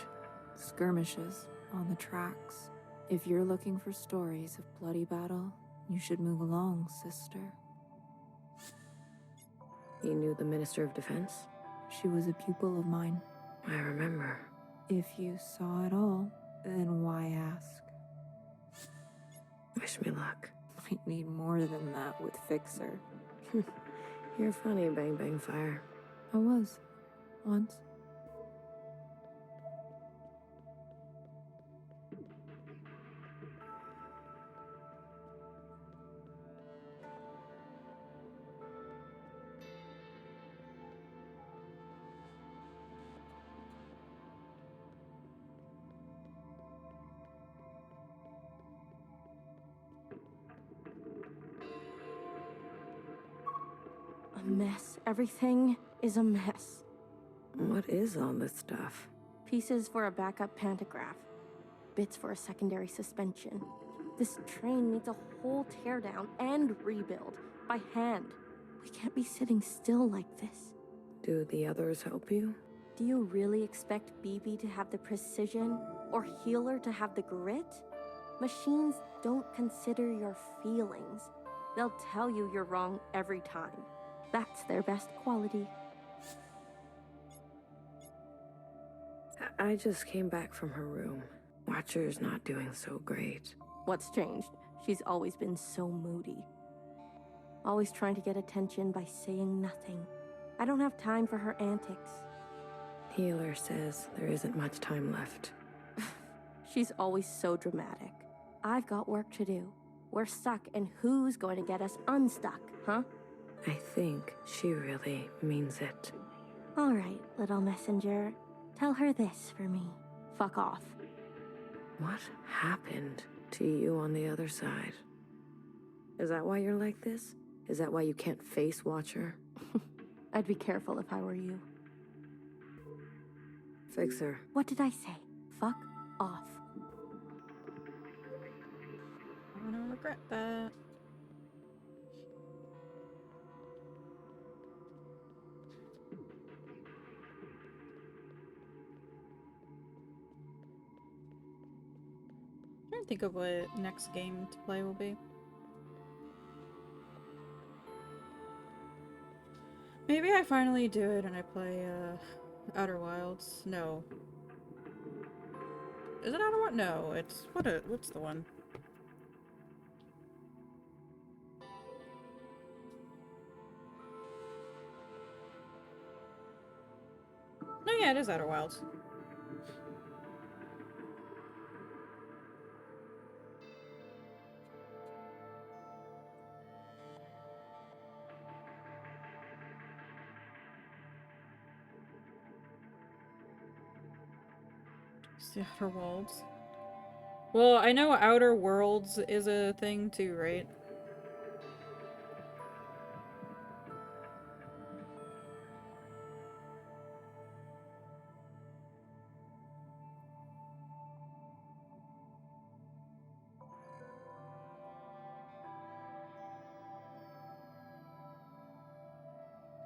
Skirmishes on the tracks. If you're looking for stories of bloody battle, you should move along, sister. You knew the Minister of Defense? She was a pupil of mine. I remember. If you saw it all, then why ask? Wish me luck. Might need more than that with Fixer. You're funny, Bang Bang Fire. I was. Once. A mess. Everything is a mess. What is all this stuff? Pieces for a backup pantograph. Bits for a secondary suspension. This train needs a whole teardown and rebuild. By hand. We can't be sitting still like this. Do the others help you? Do you really expect BB to have the precision? Or Healer to have the grit? Machines don't consider your feelings. They'll tell you you're wrong every time. That's their best quality. I just came back from her room. Watcher's not doing so great. What's changed? She's always been so moody. Always trying to get attention by saying nothing. I don't have time for her antics. Healer says there isn't much time left. She's always so dramatic. I've got work to do. We're stuck, and who's going to get us unstuck, huh? I think she really means it. All right, little messenger. Tell her this for me. Fuck off. What happened to you on the other side? Is that why you're like this? Is that why you can't face Watcher? I'd be careful if I were you. Fixer. What did I say? Fuck off. I'm gonna regret that. I'm trying to think of what next game to play will be. Maybe I finally do it and I play Outer Wilds. No. Is it Outer Wilds? No, it's what's the one? No, yeah, it is Outer Wilds. It's the Outer Worlds. Well, I know Outer Worlds is a thing too, right?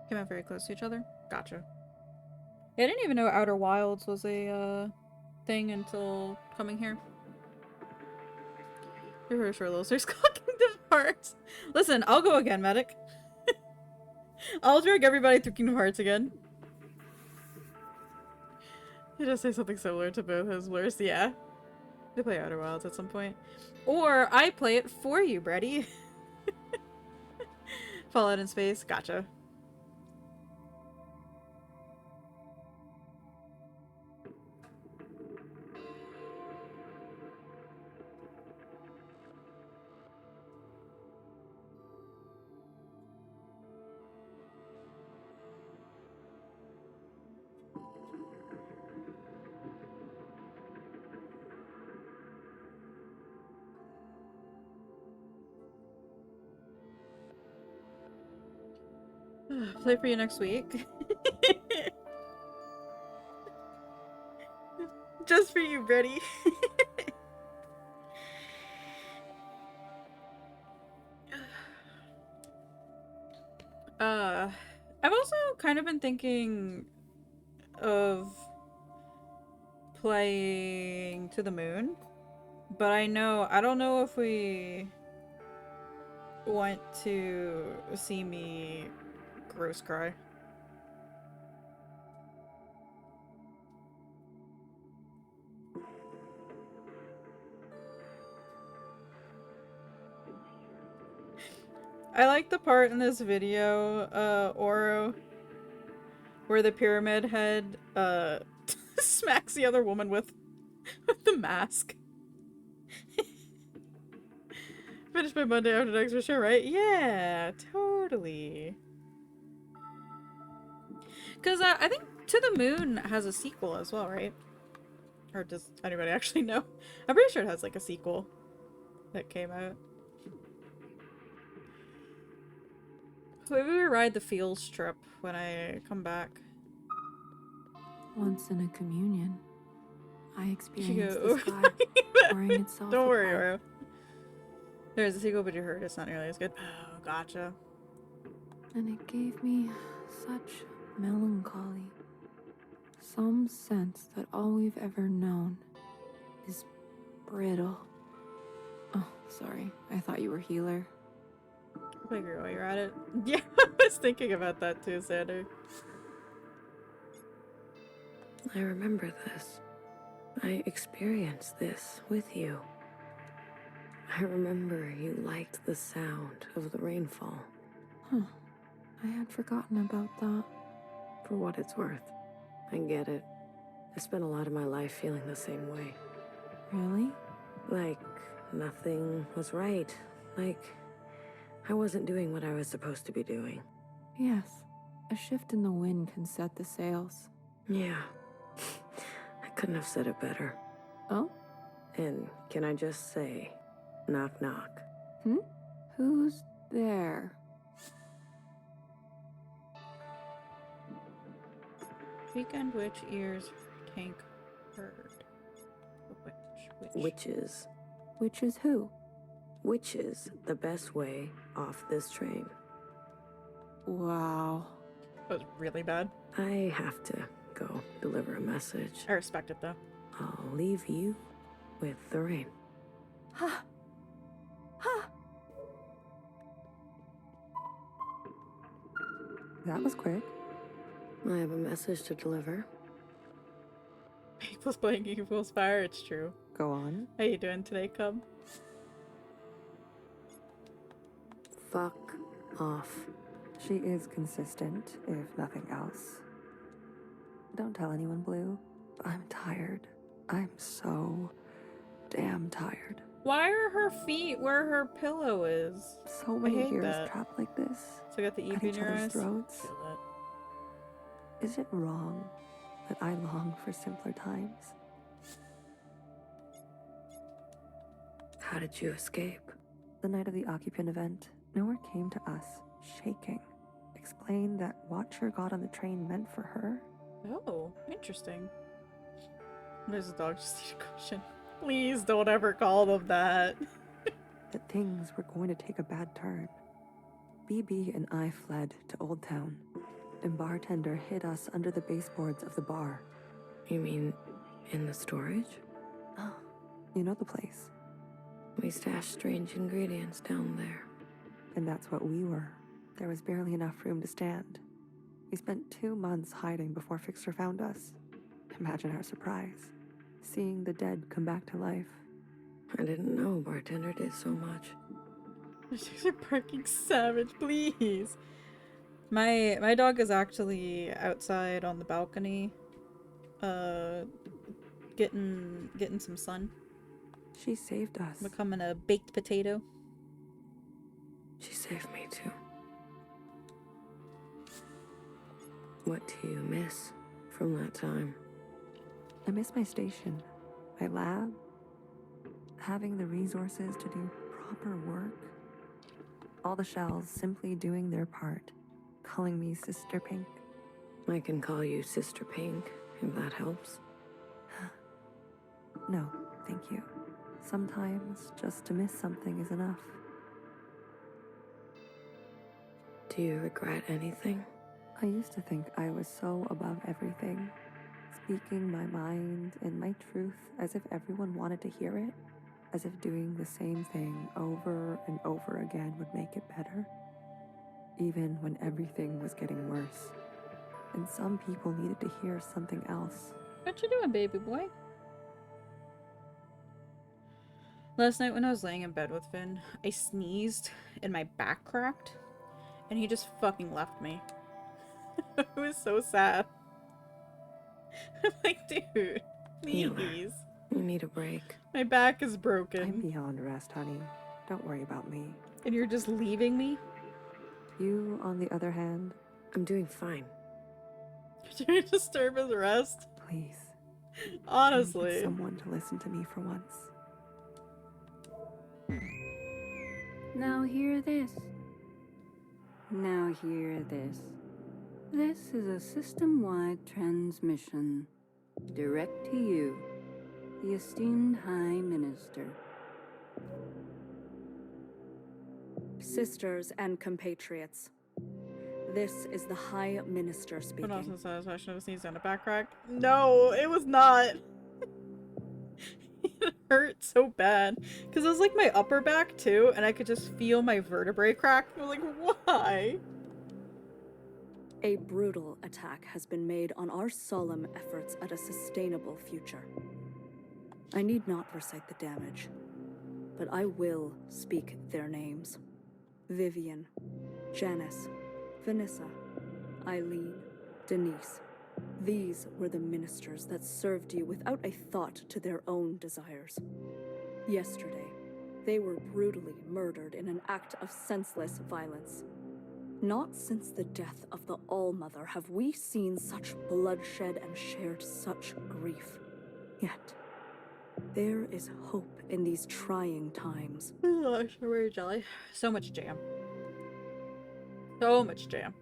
Came out very close to each other? Gotcha. Yeah, I didn't even know Outer Wilds was a thing until coming here. You're very sure those are Kingdom Hearts. Listen, I'll go again, medic. I'll drag everybody through Kingdom Hearts again. You just say something similar to both his worst. Yeah. They play Outer Wilds at some point. Or I play it for you, Brady. Fallout in Space. Gotcha. Play for you next week. Just for you, Brady. I've also kind of been thinking of playing To the Moon, but I don't know if we want to see me gross cry. I like the part in this video, Oro, where the pyramid head, smacks the other woman with the mask. Finish by Monday after next for sure, right? Yeah, totally. Because I think To the Moon has a sequel as well, right? Or does anybody actually know? I'm pretty sure it has like a sequel that came out. Maybe we ride the Fields trip when I come back. Once in a communion, I experienced Go. the sky pouring itself Don't worry, apart. Oro. There's a sequel, but you heard it's not nearly as good. Oh, gotcha. And it gave me such melancholy. Some sense that all we've ever known is brittle. Oh, sorry. I thought you were healer. I agree while you're at it. Yeah, I was thinking about that too, Sander. I remember this. I experienced this with you. I remember you liked the sound of the rainfall. Huh. I had forgotten about that. For what it's worth, I get it. I spent a lot of my life feeling the same way. Really? Like, nothing was right. Like, I wasn't doing what I was supposed to be doing. Yes. A shift in the wind can set the sails. Yeah. I couldn't have said it better. Oh? And can I just say, knock knock. Who's there? Weekend witch ears tank heard. Witch. Witches. Which is who? Which is the best way off this train. Wow. That was really bad. I have to go deliver a message. I respect it though. I'll leave you with the rain. Ha! Ha! That was quick. I have a message to deliver. Equals playing equals fire, it's true. Go on. How you doing today, Cub? Fuck off. She is consistent, if nothing else. Don't tell anyone, Blue. I'm tired. I'm so damn tired. Why are her feet where her pillow is? So I many hate years that. trapped like this. So I got the At eep in each your other's eyes. throats. Feel that. Is it wrong that I long for simpler times? How did you escape? The night of the occupant event, Nowhere came to us, shaking, explained that what Watcher got on the train meant for her. Oh, interesting. There's a dog just need a cushion. Please don't ever call them that. That things were going to take a bad turn. BB and I fled to Old Town, and bartender hid us under the baseboards of the bar. You mean in the storage? Oh, you know the place. We stashed strange ingredients down there. And that's what we were. There was barely enough room to stand. We spent 2 months hiding before Fixer found us. Imagine our surprise, seeing the dead come back to life. I didn't know bartender did so much. You're barking savage, please. My dog is actually outside on the balcony, getting some sun, She saved us. becoming a baked potato. She saved me too. What do you miss from that time? I miss my station, my lab, having the resources to do proper work. All the shells simply doing their part, calling me Sister Pink. I can call you Sister Pink, if that helps. No, thank you. Sometimes just to miss something is enough. Do you regret anything? I used to think I was so above everything, speaking my mind and my truth as if everyone wanted to hear it, as if doing the same thing over and over again would make it better, even when everything was getting worse. And some people needed to hear something else. What you doing, baby boy? Last night when I was laying in bed with Finn, I sneezed and my back cracked, and he just fucking left me. It was so sad. I'm like, dude, Healer. please. You need a break. My back is I'm broken, beyond rest, honey. Don't worry about me. and you're just leaving me? You, on the other hand, I'm doing fine. Did you disturb his rest? please. I need Honestly. someone to listen to me for once. Now hear this. Now hear this. This is a system-wide transmission. Direct to you, the esteemed High Minister. Sisters and compatriots, this is the High Minister But speaking. also satisfaction of a sneeze and a back crack. No, it was not. It hurt so bad. Because it was like my upper back too, and I could just feel my vertebrae crack. I was like, why? A brutal attack has been made on our solemn efforts at a sustainable future. I need not recite the damage, but I will speak their names. Vivian, Janice, Vanessa, Eileen, Denise. These were the ministers that served you without a thought to their own desires. Yesterday, they were brutally murdered in an act of senseless violence. Not since the death of the All-Mother have we seen such bloodshed and shared such grief. Yet, there is hope in these trying times. Oh, strawberry jelly. So much jam. So much jam.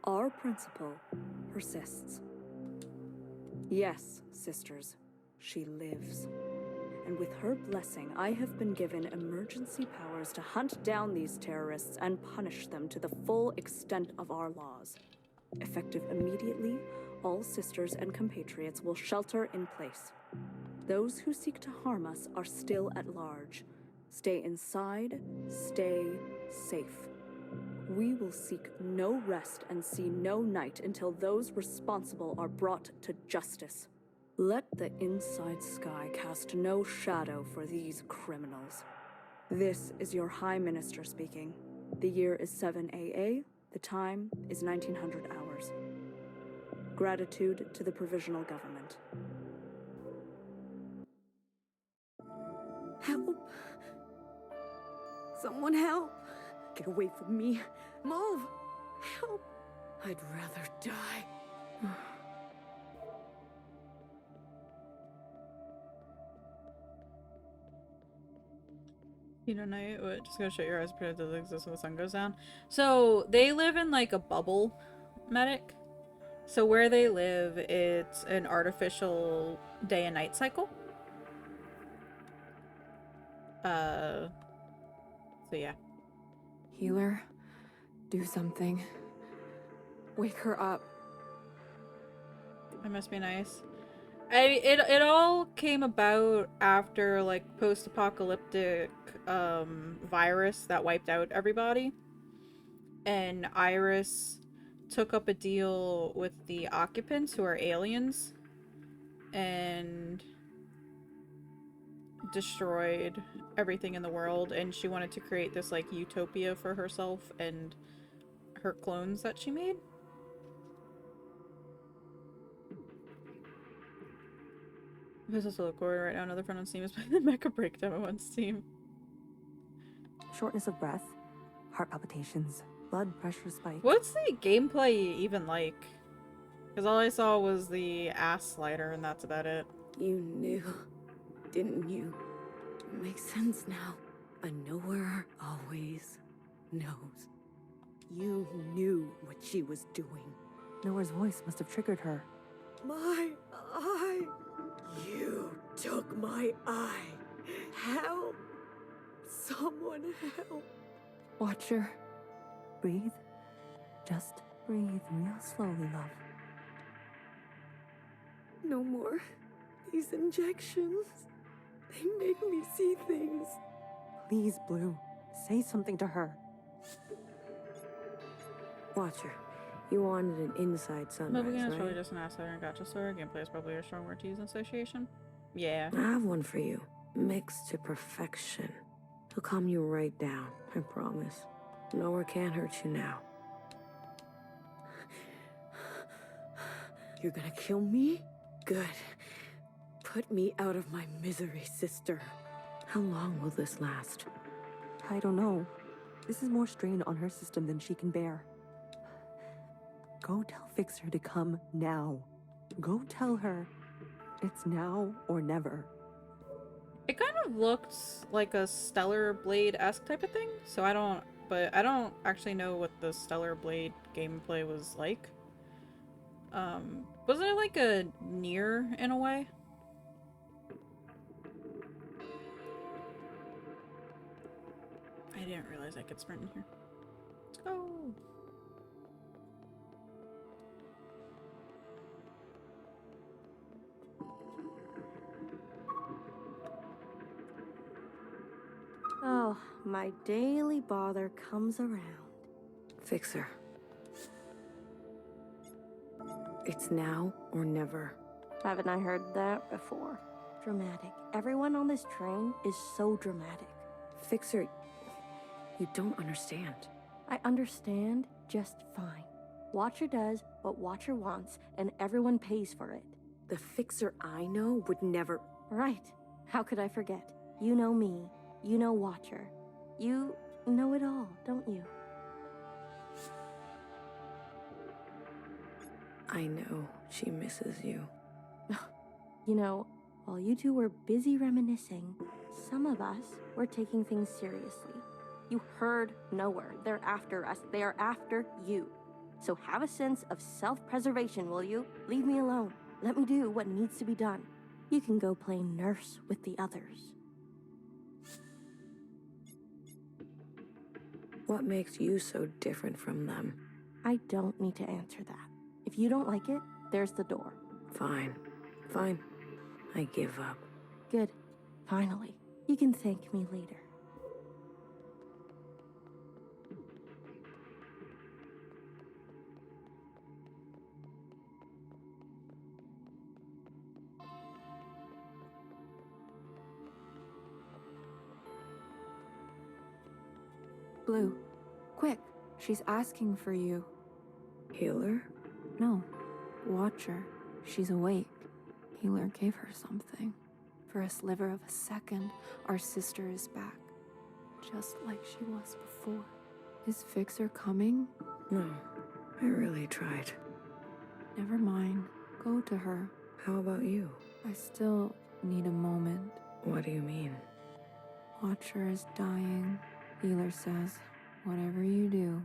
Our principle persists. Yes, sisters, she lives. And with her blessing, I have been given emergency powers to hunt down these terrorists and punish them to the full extent of our laws. Effective immediately, all sisters and compatriots will shelter in place. Those who seek to harm us are still at large. Stay inside, stay safe. We will seek no rest and see no night until those responsible are brought to justice. Let the inside sky cast no shadow for these criminals. This is your High Minister speaking. The year is 7 AA, the time is 1900 hours. Gratitude to the provisional government. Help! Someone help! Get away from me! Move! Help! I'd rather die. Peter Knight, what? Just gonna shut your eyes, pretend it doesn't exist when the sun goes down. So they live in like a bubble, medic. So where they live, it's an artificial day and night cycle. So yeah. Healer, do something. Wake her up. That must be nice. It all came about after like post-apocalyptic virus that wiped out everybody, and Iris took up a deal with the occupants, who are aliens, and destroyed everything in the world, and she wanted to create this like utopia for herself and her clones that she made. This is a recording right now. Another friend on Steam is playing the Mecha Break demo on Steam. Shortness of breath, heart palpitations, blood pressure spike. What's the gameplay even like? Because all I saw was the ass slider, and that's about it. You knew, didn't you? It makes sense now. A knower always knows. You knew what she was doing. Noah's voice must have triggered her. My eye! You took my eye! Help! Someone help! Watcher. Breathe. Just breathe real slowly, love. No more. These injections. They make me see things. Please, Blue. Say something to her. Watcher, you wanted an inside sunrise, Moving is right? probably just an ass slider and gotcha story. Gameplay is probably a strong word to use in association. Yeah. I have one for you. Mixed to perfection. It'll calm you right down, I promise. Nowhere can hurt you now. You're gonna kill me? Good. Put me out of my misery, sister. How long will this last? I don't know. This is more strain on her system than she can bear. Go tell Fixer to come now. Go tell her it's now or never. It kind of looked like a Stellar Blade-esque type of thing, so I don't actually know what the Stellar Blade gameplay was like. Wasn't it like a Nier in a way? I didn't realize I could sprint in here. Let's go! Oh, my daily bother comes around. Fixer. It's now or never. Haven't I heard that before? Dramatic. Everyone on this train is so dramatic. Fixer, you don't understand. I understand just fine. Watcher does what Watcher wants, and everyone pays for it. The Fixer I know would never... Right. How could I forget? You know me. You know Watcher. You know it all, don't you? I know she misses you. You know, while you two were busy reminiscing, some of us were taking things seriously. You heard nowhere. They're after us. They are after you. So have a sense of self-preservation, will you? Leave me alone. Let me do what needs to be done. You can go play nurse with the others. What makes you so different from them? I don't need to answer that. If you don't like it, there's the door. Fine. Fine. I give up. Good. Finally. You can thank me later. Blue, quick. She's asking for you. Healer? No, Watch her. She's awake. Healer gave her something. For a sliver of a second, our sister is back. Just like she was before. Is Fixer coming? No, I really tried. Never mind. Go to her. How about you? I still need a moment. What do you mean? Watcher is dying. Healer says, whatever you do,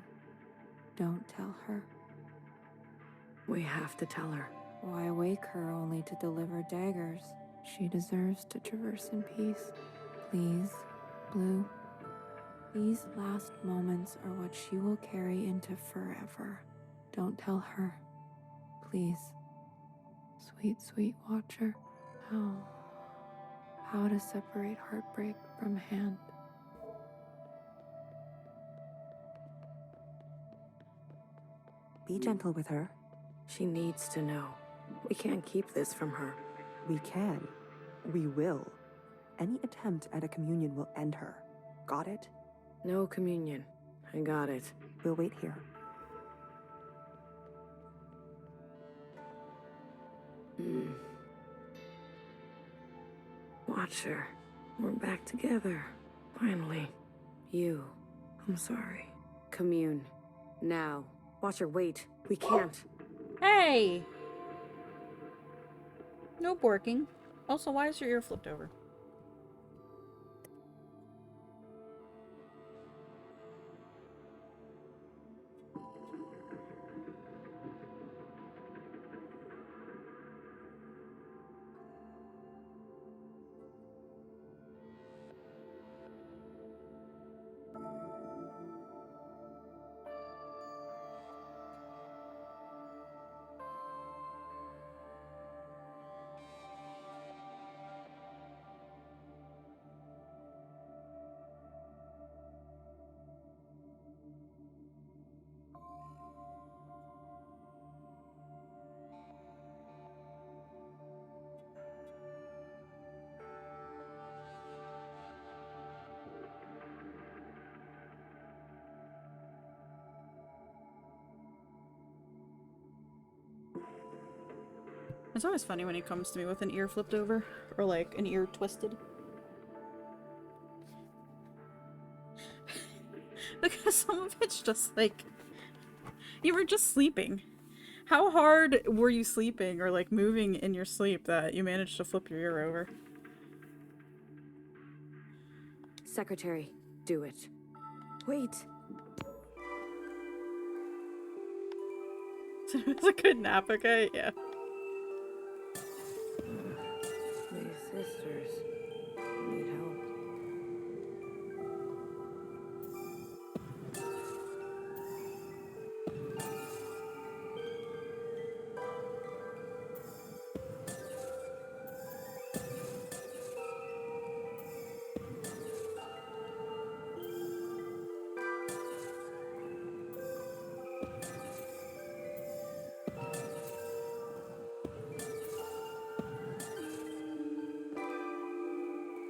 don't tell her. We have to tell her. Why wake her only to deliver daggers? She deserves to traverse in peace. Please, Blue. These last moments are what she will carry into forever. Don't tell her. Please. Sweet, sweet Watcher. How to separate heartbreak from hand. Be gentle with her. She needs to know. We can't keep this from her. We can. We will. Any attempt at a communion will end her. Got it? No communion. I got it. We'll wait here. Watcher, we're back together. Finally. You. I'm sorry. Commune. Now. Watcher, wait. We can't. Hey! No borking. Also, why is your ear flipped over? It's always funny when he comes to me with an ear flipped over, or like an ear twisted. Because some of it's just like, you were just sleeping. How hard were you sleeping or like moving in your sleep that you managed to flip your ear over? Secretary, do it. Wait. It's a good nap, okay? Yeah. These sisters need help.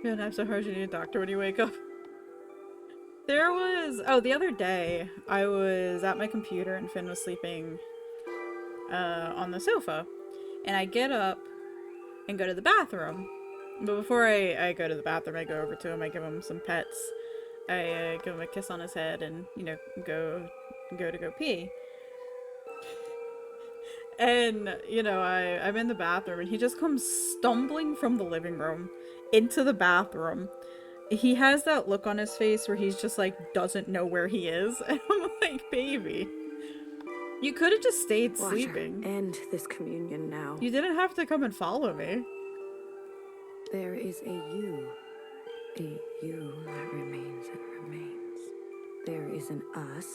Yeah, nap so hard you need a doctor when you wake up. There was, oh, the other day, I was at my computer and Finn was sleeping on the sofa. And I get up and go to the bathroom. But before I go to the bathroom, I go over to him, I give him some pets. I give him a kiss on his head and, you know, go pee. And, you know, I'm in the bathroom and he just comes stumbling from the living room into the bathroom. He has that look on his face where he's just like, doesn't know where he is. And I'm like, baby, you could have just stayed Watcher, sleeping. end this communion now. You didn't have to come and follow me. There is a you that remains and remains. There is an us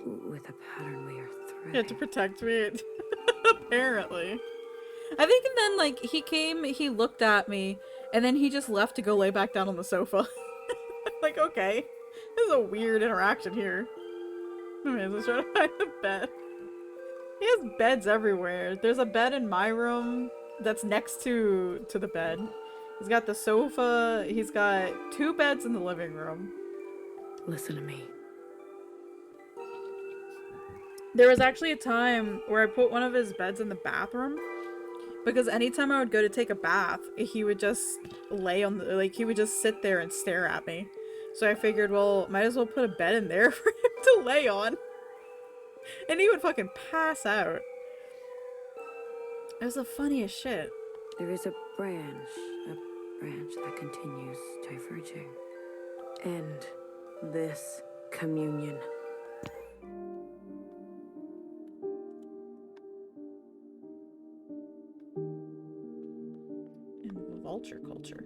with a pattern we are threading. You had to protect me. Apparently. I think, and then, like, he came, he looked at me, and then he just left to go lay back down on the sofa. Like, okay. This is a weird interaction here. Okay, let's try to find a bed. He has beds everywhere. There's a bed in my room that's next to the bed. He's got the sofa. He's got 2 beds in the living room. Listen to me. There was actually a time where I put one of his beds in the bathroom because anytime I would go to take a bath, he would just lay on the, like, he would just sit there and stare at me. So I figured, well, might as well put a bed in there for him to lay on. And he would fucking pass out. It was the funniest shit. There is a branch that continues diverging. End this communion. In vulture culture.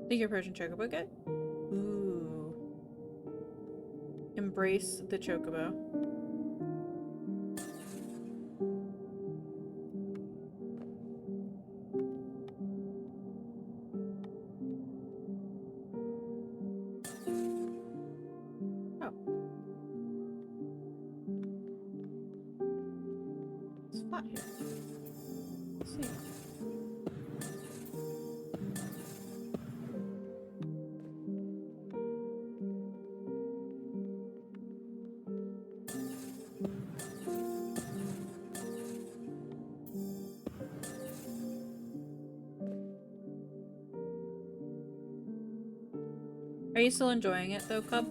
Think your Persian chocobo good? Ooh. Embrace the chocobo. Oh. It's flat here. Let's see. Are you still enjoying it though, Cub?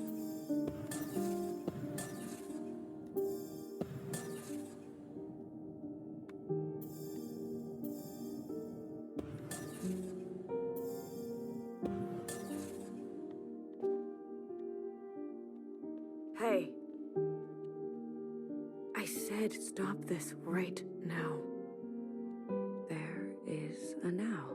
Hey. I said stop this right now. There is a now.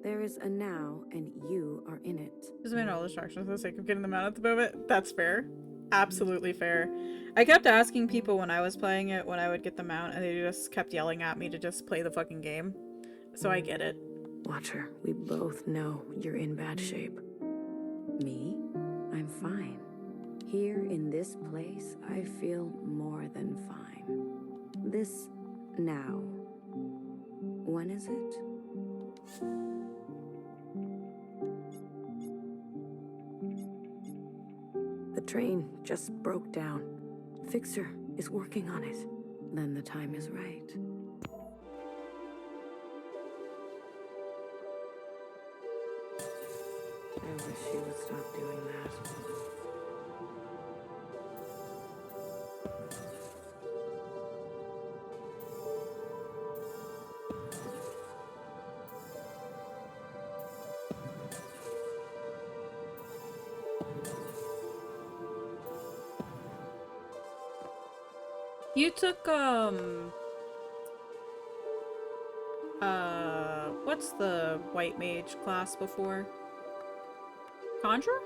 There is a now, and you are in it. Just made all distractions for the sake of getting them out at the moment. That's fair. Absolutely fair. I kept asking people when I was playing it when I would get them out, and they just kept yelling at me to just play the fucking game. So I get it. Watcher, we both know you're in bad shape. Me? I'm fine. Here in this place, I feel more than fine. This now. When is it? The train just broke down. Fixer is working on it. Then the time is right. I wish she would stop doing that. You took, what's the white mage class before? Conjure?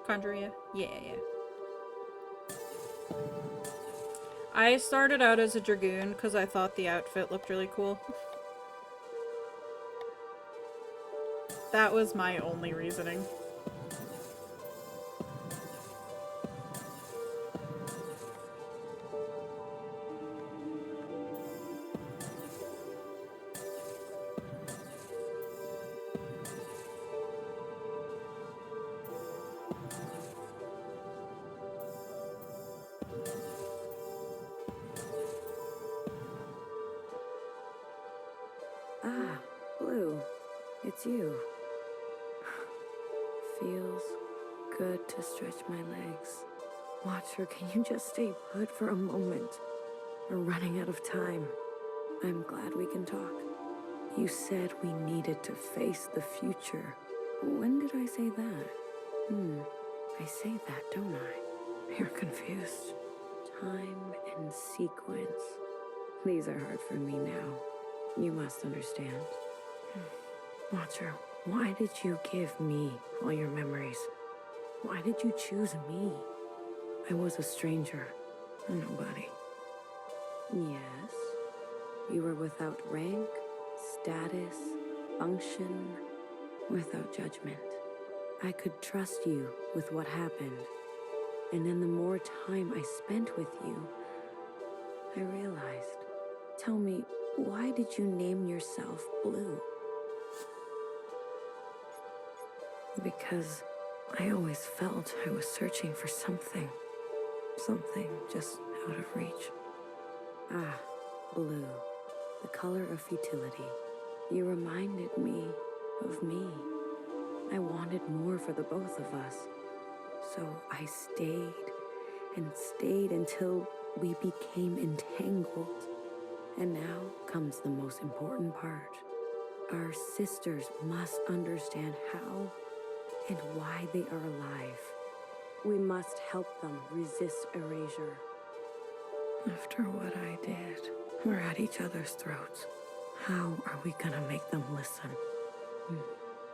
Conjure, yeah. Yeah. I started out as a dragoon because I thought the outfit looked really cool. That was my only reasoning. Ah, Blue. It's you. Feels good to stretch my legs. Watcher, can you just stay put for a moment? We're running out of time. I'm glad we can talk. You said we needed to face the future. When did I say that? I say that, don't I? You're confused. Time and sequence. These are hard for me now. You must understand. Watcher, why did you give me all your memories? Why did you choose me? I was a stranger, a nobody. Yes, you were without rank, status, function, without judgment. I could trust you with what happened. And then the more time I spent with you, I realized. Tell me, why did you name yourself Blue? Because I always felt I was searching for something. Something just out of reach. Ah, blue. The color of futility. You reminded me of me. I wanted more for the both of us. So I stayed and stayed until we became entangled. And now comes the most important part. Our sisters must understand how and why they are alive. We must help them resist erasure. After what I did, we're at each other's throats. How are we gonna make them listen?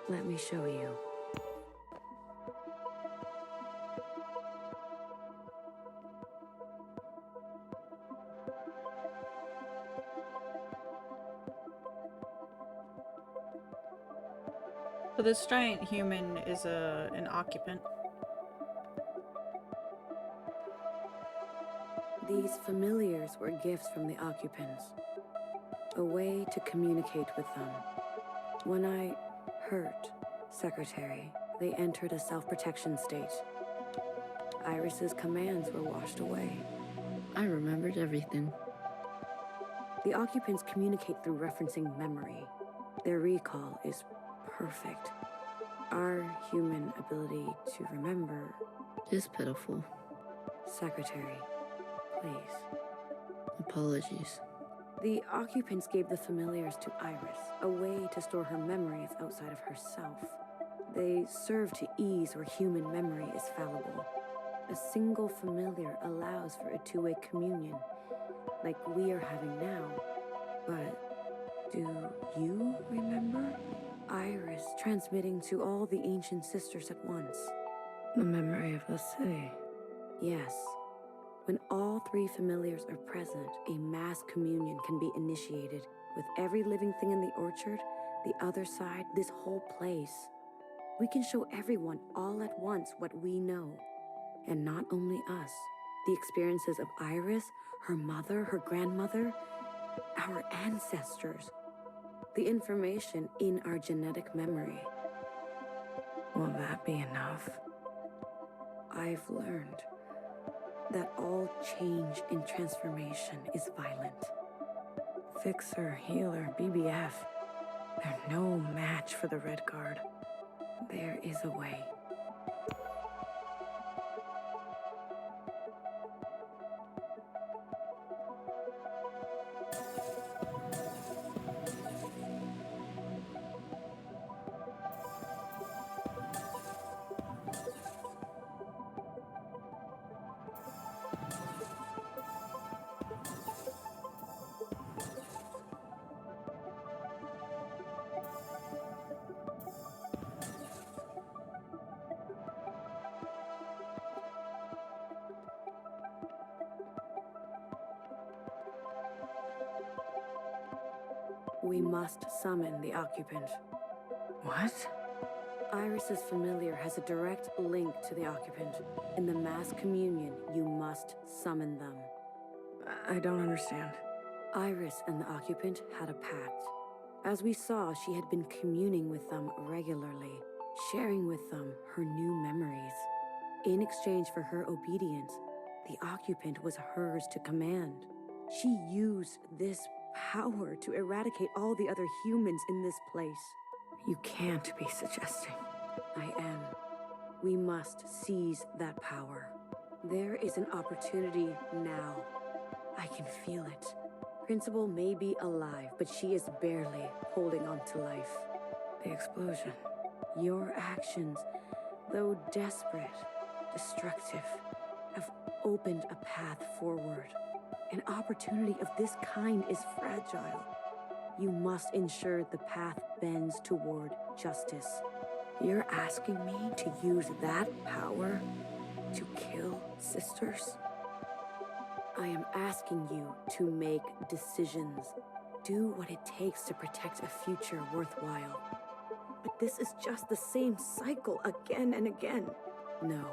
Let me show you. So this giant human is an occupant. These familiars were gifts from the occupants. A way to communicate with them. When I hurt Secretary, they entered a self-protection state. Iris's commands were washed away. I remembered everything. The occupants communicate through referencing memory. Their recall is perfect. Our human ability to remember... Is pitiful. Secretary, please. Apologies. The occupants gave the familiars to Iris, a way to store her memories outside of herself. They serve to ease where human memory is fallible. A single familiar allows for a two-way communion, like we are having now. But do you remember? Iris transmitting to all the ancient sisters at once. The memory of the city. Yes. When all three familiars are present, a mass communion can be initiated with every living thing in the orchard, the other side, this whole place. We can show everyone all at once what we know. And not only us, the experiences of Iris, her mother, her grandmother, our ancestors. The information in our genetic memory. Will that be enough? I've learned that all change and transformation is violent. Fixer, healer, BBF, they're no match for the Red Guard. There is a way. We must summon the occupant. What? Iris's familiar has a direct link to the occupant. In the mass communion, you must summon them. I don't understand. Iris and the occupant had a pact. As we saw, she had been communing with them regularly, sharing with them her new memories. In exchange for her obedience, the occupant was hers to command. She used this power to eradicate all the other humans in this place. You can't be suggesting. I am. We must seize that power. There is an opportunity now. I can feel it. Principal may be alive, but she is barely holding on to life. The explosion. Your actions, though desperate, destructive, have opened a path forward. An opportunity of this kind is fragile. You must ensure the path bends toward justice. You're asking me to use that power to kill sisters? I am asking you to make decisions. Do what it takes to protect a future worthwhile. But this is just the same cycle again and again. No.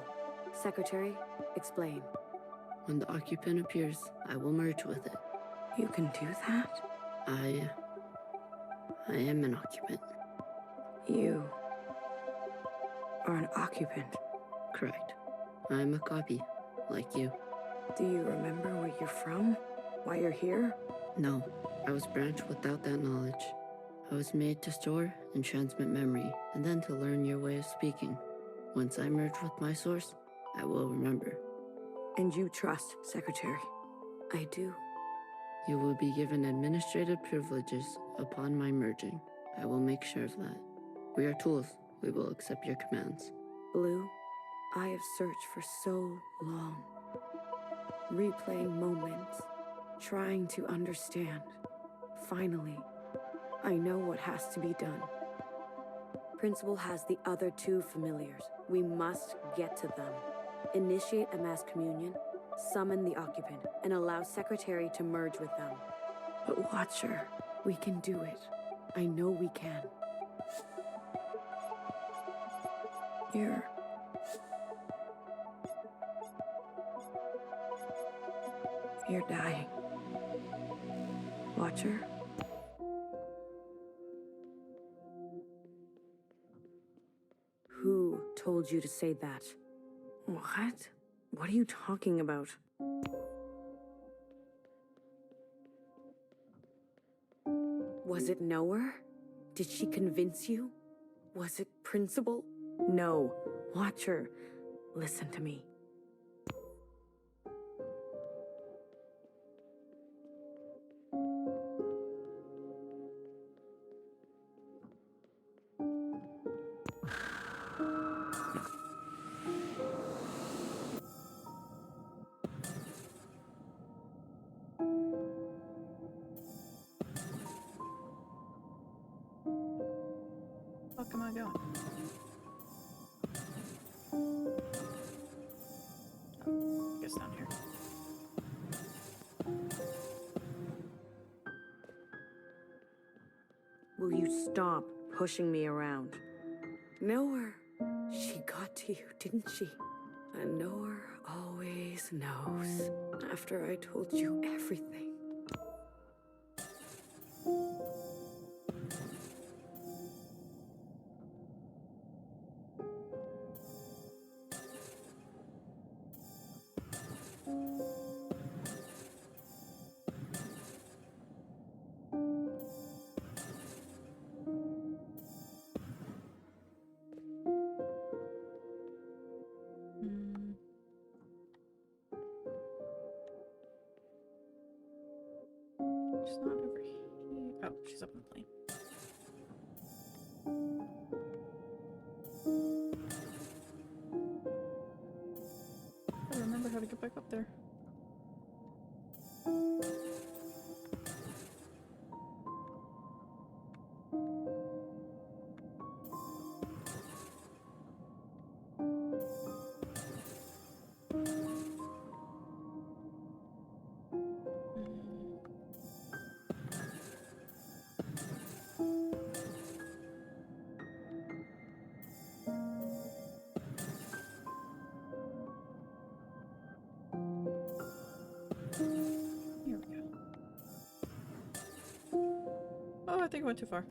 Secretary, explain. When the occupant appears, I will merge with it. You can do that? I am an occupant. You are an occupant. Correct. I am a copy, like you. Do you remember where you're from? Why you're here? No, I was branched without that knowledge. I was made to store and transmit memory, and then to learn your way of speaking. Once I merge with my source, I will remember. And you trust, Secretary? I do. You will be given administrative privileges upon my merging. I will make sure of that. We are tools. We will accept your commands. Blue, I have searched for so long. Replaying moments, trying to understand. Finally, I know what has to be done. Principal has the other two familiars. We must get to them. Initiate a mass communion, summon the occupant, and allow Secretary to merge with them. But Watcher, we can do it. I know we can. You're dying. Watcher? Who told you to say that? What? What are you talking about? Was it Noah? Did she convince you? Was it Principal? No. Watcher, listen to me. Fuck am I going? I guess down here. Will you stop pushing me around? Noah, she got to you, didn't she? And Noah always knows. After I told you everything. She's not over here. Oh, she's up in the plane. I remember how to get back up there. Here we go. Oh, I think I went too far.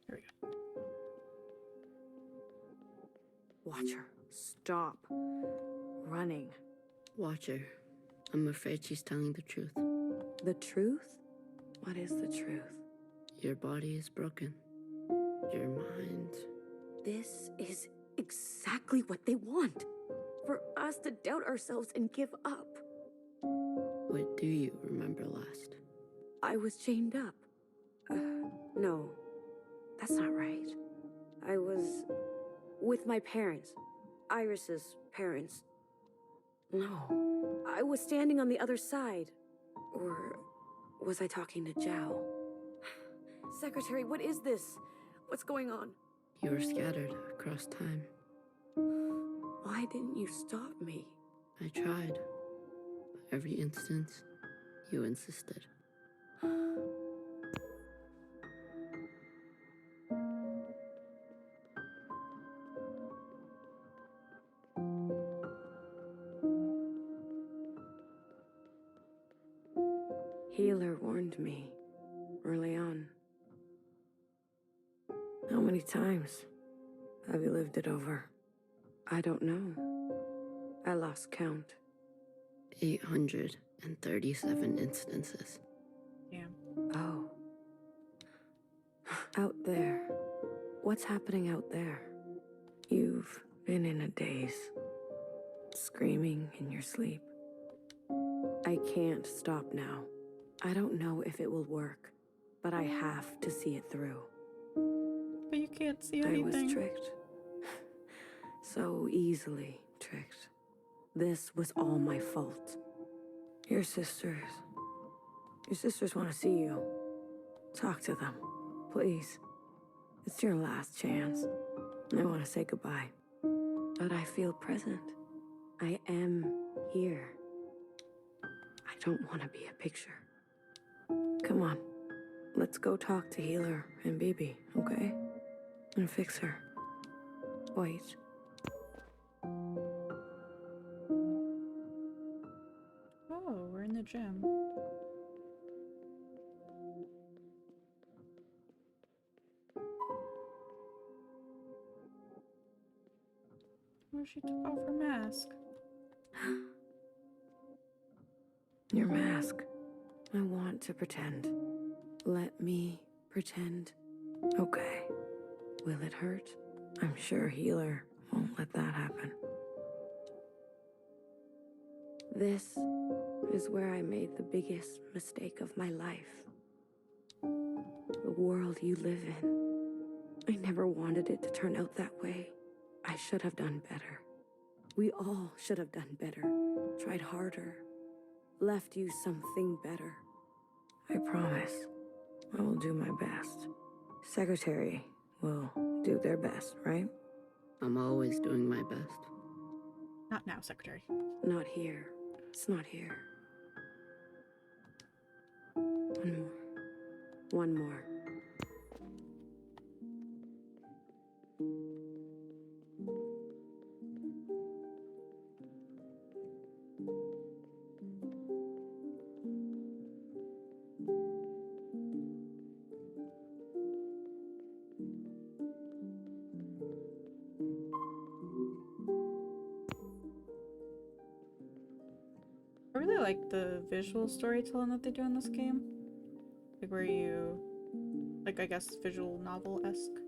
Here we go. Watcher, stop running. Watcher, I'm afraid she's telling the truth. The truth? What is the truth? Your body is broken. Your mind... This is exactly what they want. For us to doubt ourselves and give up. What do you remember last? I was chained up. No. That's not right. I was with my parents. Iris's parents. No. I was standing on the other side. Or was I talking to Zhao? Secretary, what is this? What's going on? You were scattered across time. Why didn't you stop me? I tried, but every instance, you insisted. Healer warned me early on. How many times have you lived it over? I don't know. I lost count. 837 instances. Damn. Oh. Out there. What's happening out there? You've been in a daze. Screaming in your sleep. I can't stop now. I don't know if it will work, but I have to see it through. But you can't see anything. I was tricked. So easily tricked. This was all my fault. Your sisters want to see you. Talk to them, please. It's your last chance. I want to say goodbye. But I feel present. I am here. I don't want to be a picture. Come on. Let's go talk to Healer and Bibi, okay? And fix her. Wait. Oh, we're in the gym. Oh, she took off her mask. Your mask. I want to pretend. Let me pretend. Okay. Will it hurt? I'm sure Healer won't let that happen. This is where I made the biggest mistake of my life. The world you live in. I never wanted it to turn out that way. I should have done better. We all should have done better. Tried harder. Left you something better. I promise. I will do my best. Secretary will do their best, right? I'm always doing my best. Not now, Secretary. Not here. It's not here. One more. One more. I really like the visual storytelling that they do in this game. Like where you, like I guess visual novel-esque.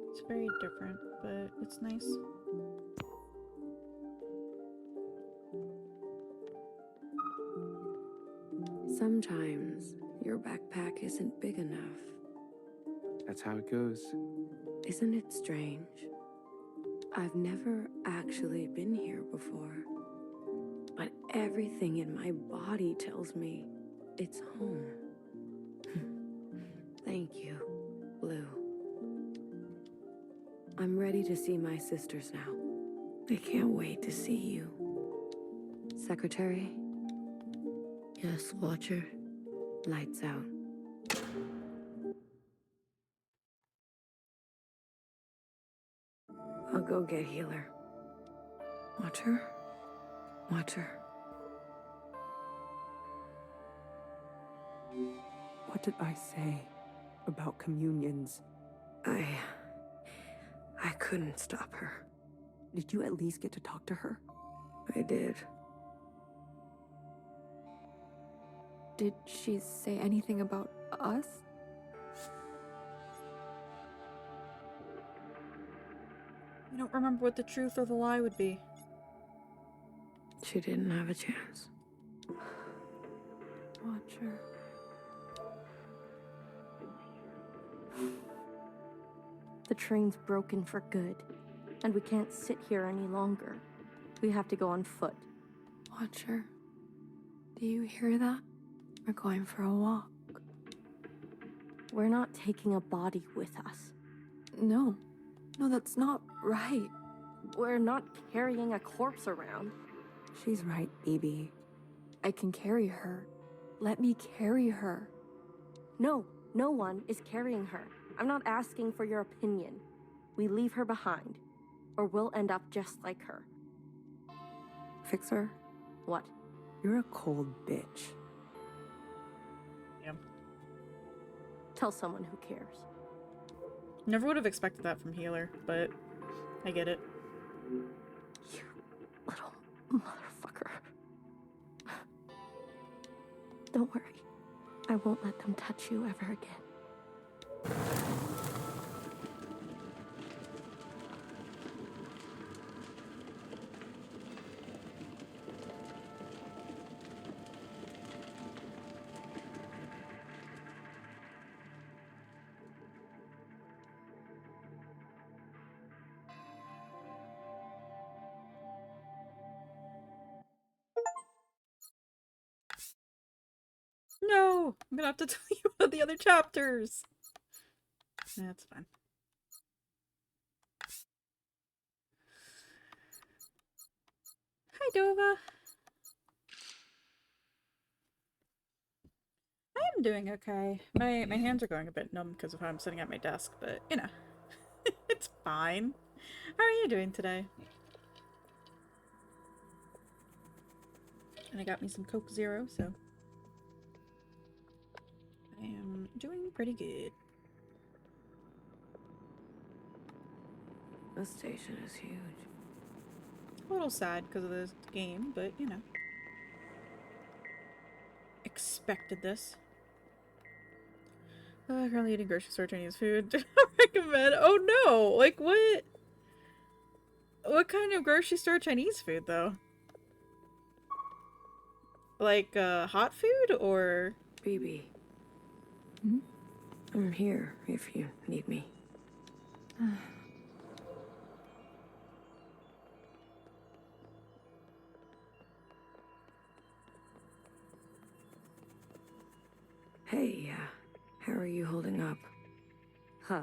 It's very different, but it's nice. Sometimes your backpack isn't big enough. That's how it goes. Isn't it strange? I've never actually been here before. But everything in my body tells me it's home. Thank you, Blue. I'm ready to see my sisters now. I can't wait to see you. Secretary? Yes, Watcher. Lights out. I'll go get Healer. Watcher? Watcher. What did I say about communions? I couldn't stop her. Did you at least get to talk to her? I did. Did she say anything about us? I don't remember what the truth or the lie would be. She didn't have a chance. Watcher. The train's broken for good, and we can't sit here any longer. We have to go on foot. Watcher. Do you hear that? We're going for a walk. We're not taking a body with us. No. No, that's not right. We're not carrying a corpse around. She's right, BB. I can carry her. Let me carry her. No, no one is carrying her. I'm not asking for your opinion. We leave her behind, or we'll end up just like her. Fixer, What? you're a cold bitch. Yeah. Tell someone who cares. Never would have expected that from Healer, but I get it. You little motherfucker. Don't worry. I won't let them touch you ever again. No! I'm gonna have to tell you about the other chapters! That's fine. Hi, Dova! I'm doing okay. My hands are going a bit numb because of how I'm sitting at my desk, but, you know. It's fine. How are you doing today? And I got me some Coke Zero, so I am doing pretty good. This station is huge. A little sad because of this game, but you know. Expected this. Currently eating grocery store Chinese food. Do not recommend. Oh no! Like what? What kind of grocery store Chinese food though? Like hot food or? BB. Hmm? I'm here if you need me. Hey, how are you holding up? Huh.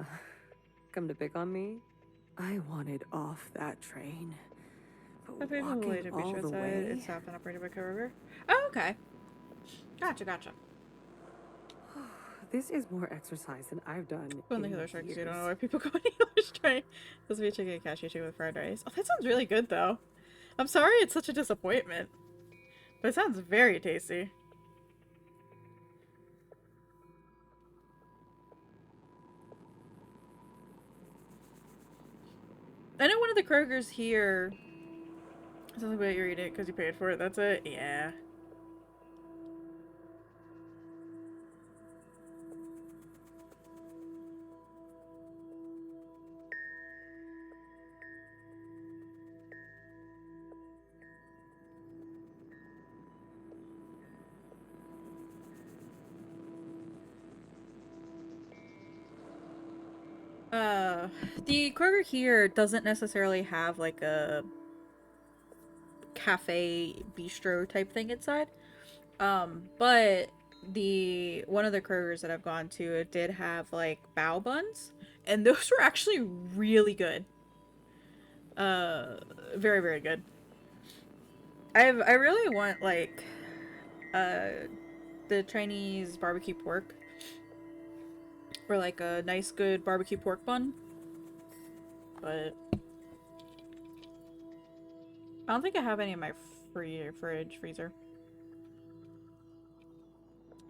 Come to pick on me? I wanted off that train. My But favorite walking related all beach the outside. way... It's staffed and operated by coworker. Oh, okay. Gotcha. This is more exercise than I've done Go on the in Healer Shark because you don't know years. why people go on Healer Strike. This will be a chicken cashew chicken with fried rice. Oh, that sounds really good though. I'm sorry it's such a disappointment. But it sounds very tasty. I know one of the Krogers here. Something about you eat it because you paid for it. That's it? Yeah. The Kroger here doesn't necessarily have like a cafe bistro type thing inside. But one of the Krogers that I've gone to, it did have like bao buns, and those were actually really good. Very, very good. I really want like the Chinese barbecue pork, or like a nice good barbecue pork bun, but I don't think I have any in my freezer.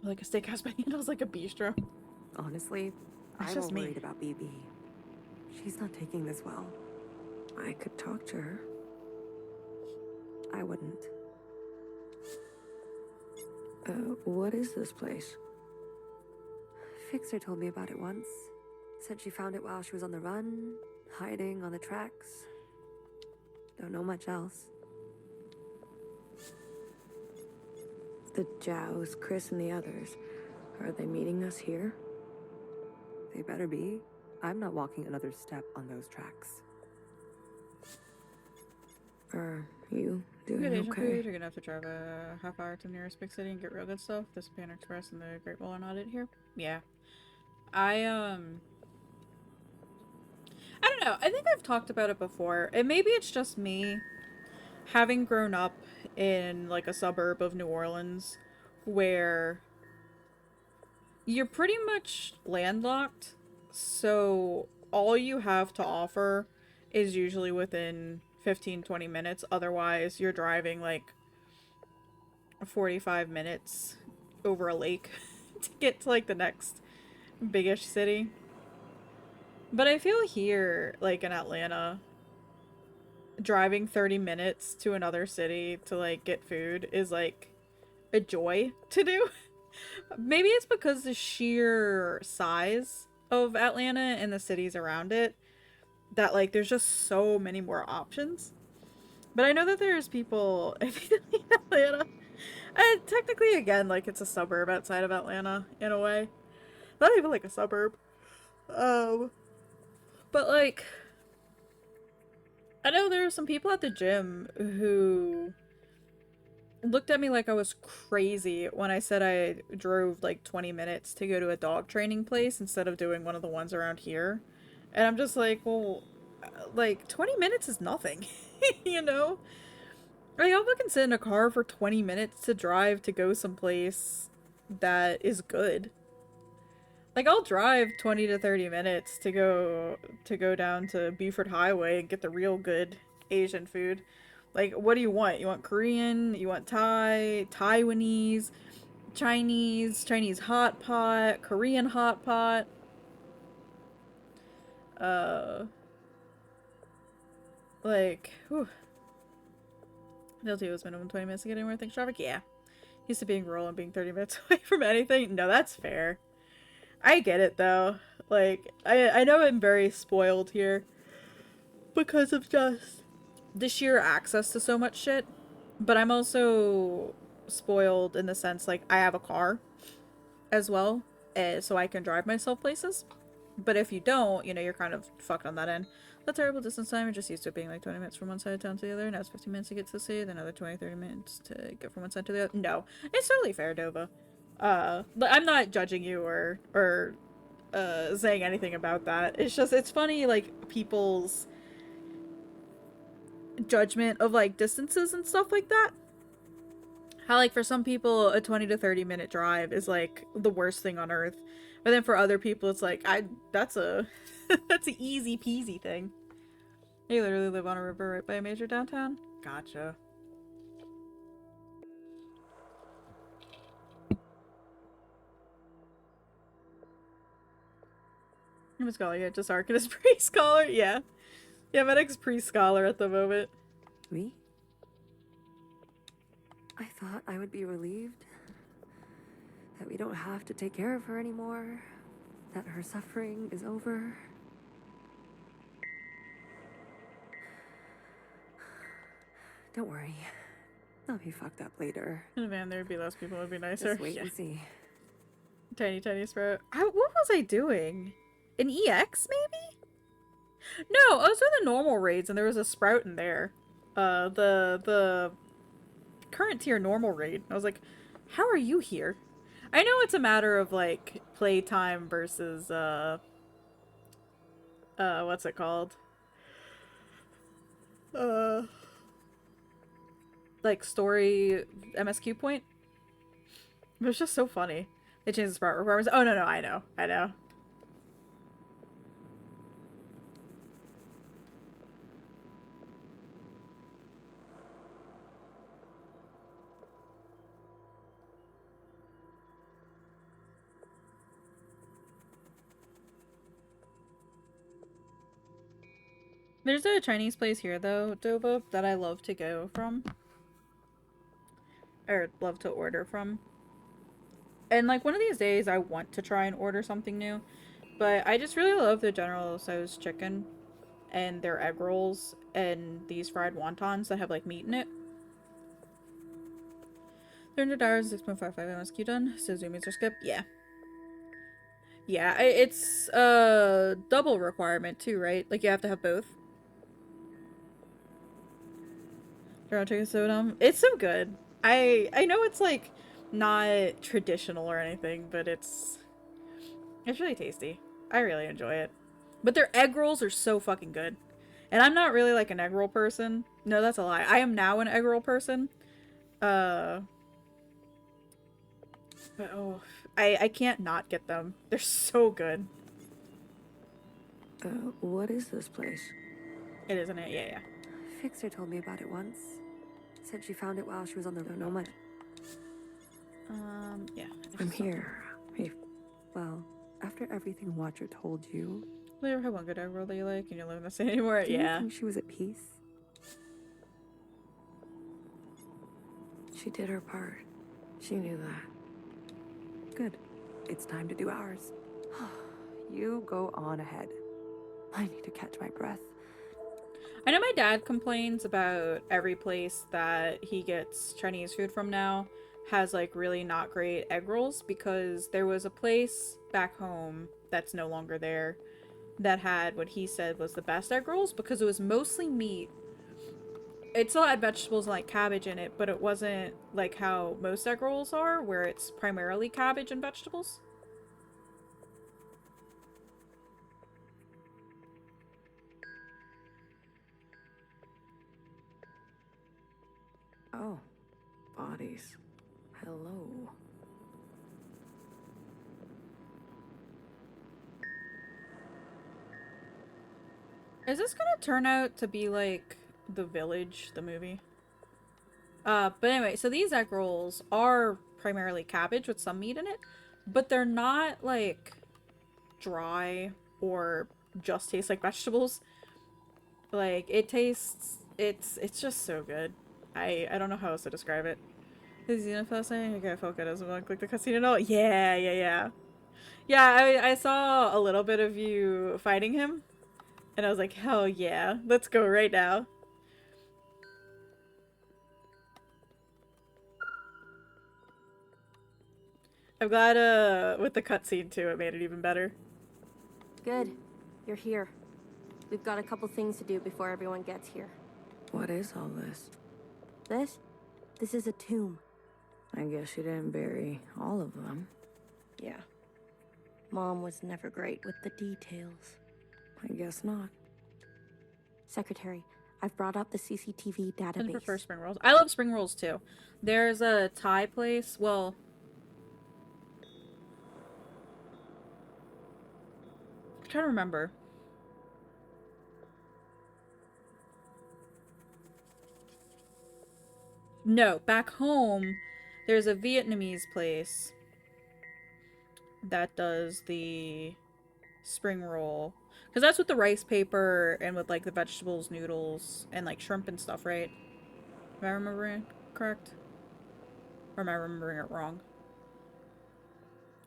Like a steakhouse, but it was like a bistro. Honestly, That's I'm just more me. worried about BB. She's not taking this well. I could talk to her. I wouldn't. What is this place? Fixer told me about it once. Said she found it while she was on the run, hiding on the tracks. Don't know much else. The Jows, Chris, and the others. Are they meeting us here? They better be. I'm not walking another step on those tracks. Are you Good doing Asian okay? food. You're gonna have to drive a half hour to the nearest big city and get real good stuff. This 1000XResist and the Great Wall are not it here. Yeah. I don't know. I think I've talked about it before. And maybe it's just me having grown up in like a suburb of New Orleans where you're pretty much landlocked. So all you have to offer is usually within 15-20 minutes. Otherwise, you're driving like 45 minutes over a lake to get to like the next biggish city. But I feel here, like in Atlanta, driving 30 minutes to another city to like get food is like a joy to do. Maybe it's because the sheer size of Atlanta and the cities around it that like there's just so many more options. But I know that there's people in Atlanta. And technically, again, like it's a suburb outside of Atlanta in a way. Not even like a suburb. But like, I know there are some people at the gym who looked at me like I was crazy when I said I drove like 20 minutes to go to a dog training place instead of doing one of the ones around here. And I'm just like, well, like 20 minutes is nothing, you know? Like, I'll fucking sit in a car for 20 minutes to drive to go someplace that is good. Like, I'll drive 20 to 30 minutes to go down to Buford Highway and get the real good Asian food. Like, what do you want? You want Korean? You want Thai? Taiwanese? Chinese? Chinese hot pot? Korean hot pot? Like, whew. Guilty was minimum 20 minutes to get anywhere. Thanks, traffic? Yeah. Used to being rural and being 30 minutes away from anything. No, that's fair. I get it, though. Like, I know I'm very spoiled here because of just the sheer access to so much shit. But I'm also spoiled in the sense, like, I have a car as well, so I can drive myself places. But if you don't, you know, you're kind of fucked on that end. The terrible distance time, you're just used to it being like 20 minutes from one side of town to the other. Now it's 15 minutes to get to the city, then another 20-30 minutes to get from one side to the other. No, it's totally fair, Dova. But I'm not judging you or saying anything about that. It's just, it's funny, like, people's judgment of, like, distances and stuff like that. How, like, for some people, a 20 to 30 minute drive is, like, the worst thing on earth. But then for other people, it's like, that's a, that's an easy peasy thing. You literally live on a river right by a major downtown? Gotcha. I'm a scholar, yeah, just Arcanist pre-scholar, yeah. Yeah, Medic's pre-scholar at the moment. Me? I thought I would be relieved that we don't have to take care of her anymore, that her suffering is over. Don't worry. I'll be fucked up later. Oh man, there'd be less people, it would be nicer. Just wait and see. Tiny sprout. What was I doing? An EX, maybe? No, I was doing the normal raids and there was a sprout in there. The current tier normal raid. I was like, how are you here? I know it's a matter of, like, playtime versus, what's it called? Like, story MSQ point? It was just so funny. They changed the sprout requirements. Oh, no, I know. There's a Chinese place here, though, Dova, that I love to go from. Or love to order from. And, like, one of these days I want to try and order something new. But I just really love the General Tso's chicken. And their egg rolls. And these fried wontons that have, like, meat in it. $300, 6.55 MSQ done. So zoomies are skipped. Yeah. Yeah, it's a double requirement too, right? Like you have to have both. Chicken soda. It's so good. I know it's like not traditional or anything, but it's really tasty. I really enjoy it. But their egg rolls are so fucking good. And I'm not really like an egg roll person. No, that's a lie. I am now an egg roll person. But oh, I can't not get them. They're so good. What is this place? It isn't it? Yeah, yeah. Fixer told me about it once. Said she found it while she was on the nomad. Yeah. I'm here. Hey. Well, after everything Watcher told you, Have you ever had one good egg roll that you like and you live in the city anymore? do you Yeah. think she was at peace? She did her part. She knew that. Good. It's time to do ours. You go on ahead. I need to catch my breath. I know my dad complains about every place that he gets Chinese food from now has like really not great egg rolls, because there was a place back home that's no longer there that had what he said was the best egg rolls, because it was mostly meat. It still had vegetables and like cabbage in it, but it wasn't like how most egg rolls are, where it's primarily cabbage and vegetables. Oh. Bodies. Hello. Is this gonna turn out to be like The Village, the movie? But anyway, so these egg rolls are primarily cabbage with some meat in it, but they're not like dry or just taste like vegetables. Like it tastes, it's just so good. I don't know how else to describe it. The Xenophil saying, okay, I felt good as well. Click the cutscene and all. Yeah, yeah, yeah. Yeah, I saw a little bit of you fighting him, and I was like, hell yeah, let's go right now. I'm glad, with the cutscene too, it made it even better. Good. You're here. We've got a couple things to do before everyone gets here. What is all this? This? This is a tomb. I guess you didn't bury all of them. Yeah. Mom was never great with the details. I guess not. Secretary, I've brought up the CCTV I database. prefer spring rolls. I love spring rolls too. There's a Thai place. Well, I'm trying to remember. No, back home, there's a Vietnamese place that does the spring roll. Because that's with the rice paper and with like the vegetables, noodles, and like shrimp and stuff, right? Am I remembering correct? Or am I remembering it wrong?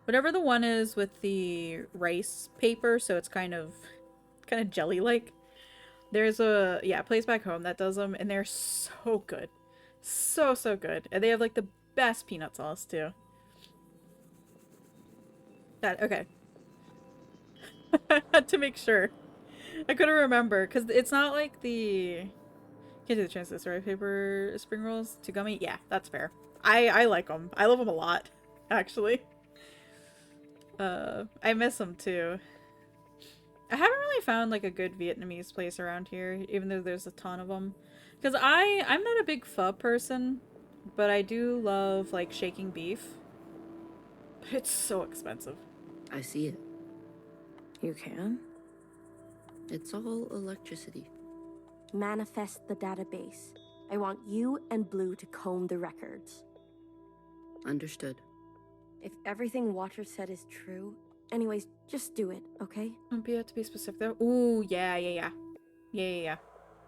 Whatever the one is with the rice paper, so it's kind of jelly-like. There's a, yeah, place back home that does them, and they're so good. So, so good. And they have like the best peanut sauce too. That, okay. I had to make sure. I couldn't remember, because it's not like the... Can't do the chances, right? Paper spring rolls to gummy? Yeah, that's fair. I like them. I love them a lot, actually. I miss them too. I haven't really found like a good Vietnamese place around here, even though there's a ton of them. Because I'm not a big pho person, but I do love like shaking beef. But it's so expensive. I see it. You can? It's all electricity. Manifest the database. I want you and Blue to comb the records. Understood. If everything Watcher said is true, anyways, just do it, okay? Don't be to be specific though. Ooh, yeah.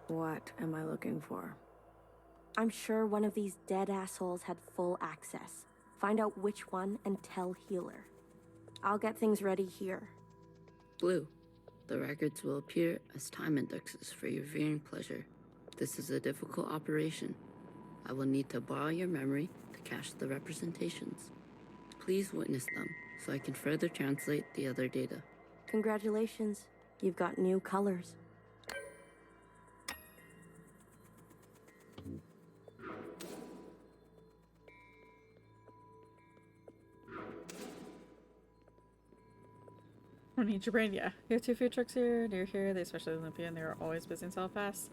What am I looking for? I'm sure one of these dead assholes had full access. Find out which one and tell Healer. I'll get things ready here. Blue, the records will appear as time indexes for your viewing pleasure. This is a difficult operation. I will need to borrow your memory to cache the representations. Please witness them so I can further translate the other data. Congratulations, you've got new colors. I need your brain, yeah. We have 2 food trucks here, near here. They especially Olympia, and they're always busy and sell fast.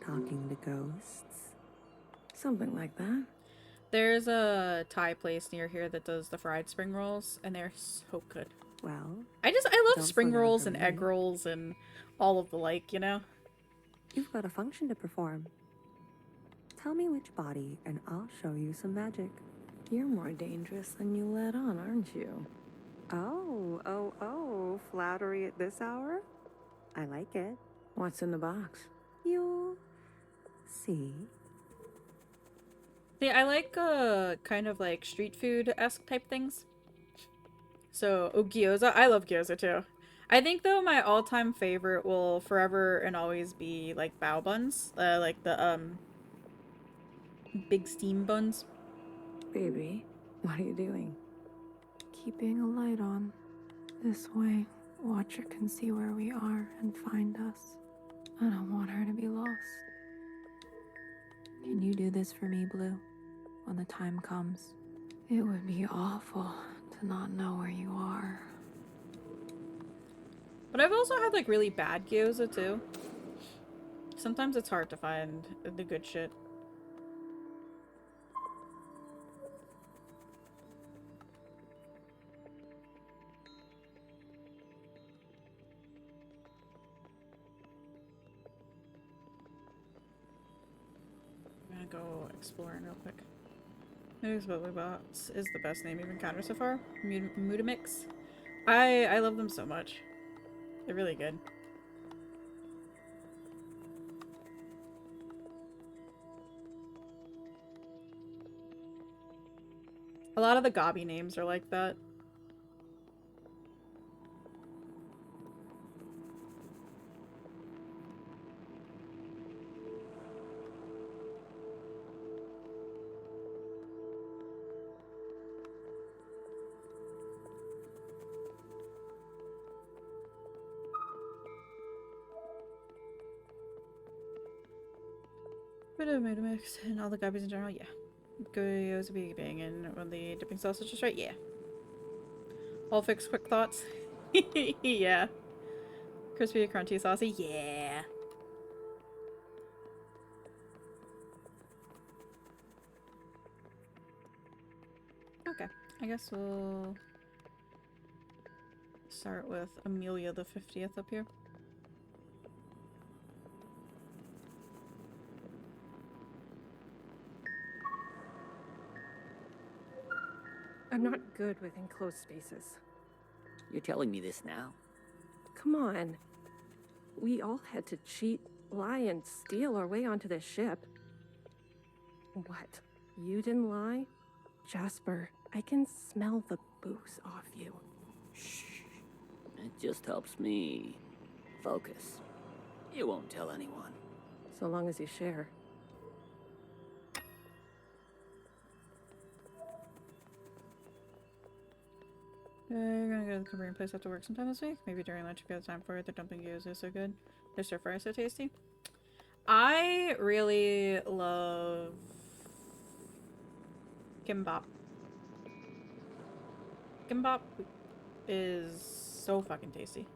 Talking to ghosts. Something like that. There's a Thai place near here that does the fried spring rolls, and they're so good. Well, I love don't spring slow down rolls for and me. egg rolls and all of the like, you know? You've got a function to perform. Tell me which body, and I'll show you some magic. You're more dangerous than you let on, aren't you? Oh, flattery at this hour? I like it. What's in the box? You'll see. See, I like kind of like street food-esque type things. So, gyoza. I love gyoza too. I think though my all-time favorite will forever and always be like bao buns. Like the big steam buns. Baby, what are you doing? Keeping a light on. This way, Watcher can see where we are and find us. I don't want her to be lost. Can you do this for me, Blue? When the time comes? It would be awful to not know where you are. But I've also had like really bad gyoza too. Sometimes it's hard to find the good shit. I'm gonna go exploring real quick. Here's what we bought. Is the best name you've encountered so far. Mudamix. I love them so much. They're really good. A lot of the gobby names are like that. Bit of Mudamix and all the gobbies in general, yeah. Goes be banging on the dipping sausage is right, yeah. All fixed quick thoughts. Yeah. Crispy, crunchy, saucy, yeah. Okay, I guess we'll start with Amelia the 50th up here. I'm not good with enclosed spaces. You're telling me this now? Come on. We all had to cheat, lie, and steal our way onto this ship. What? You didn't lie? Jasper, I can smell the booze off you. Shh. It just helps me focus. You won't tell anyone. So long as you share. We're gonna go to the Korean place after work sometime this week. Maybe during lunch if you have time for it. The dumpling gyoza is so good. Their stir fry is so tasty. I really love kimbap. Kimbap is so fucking tasty.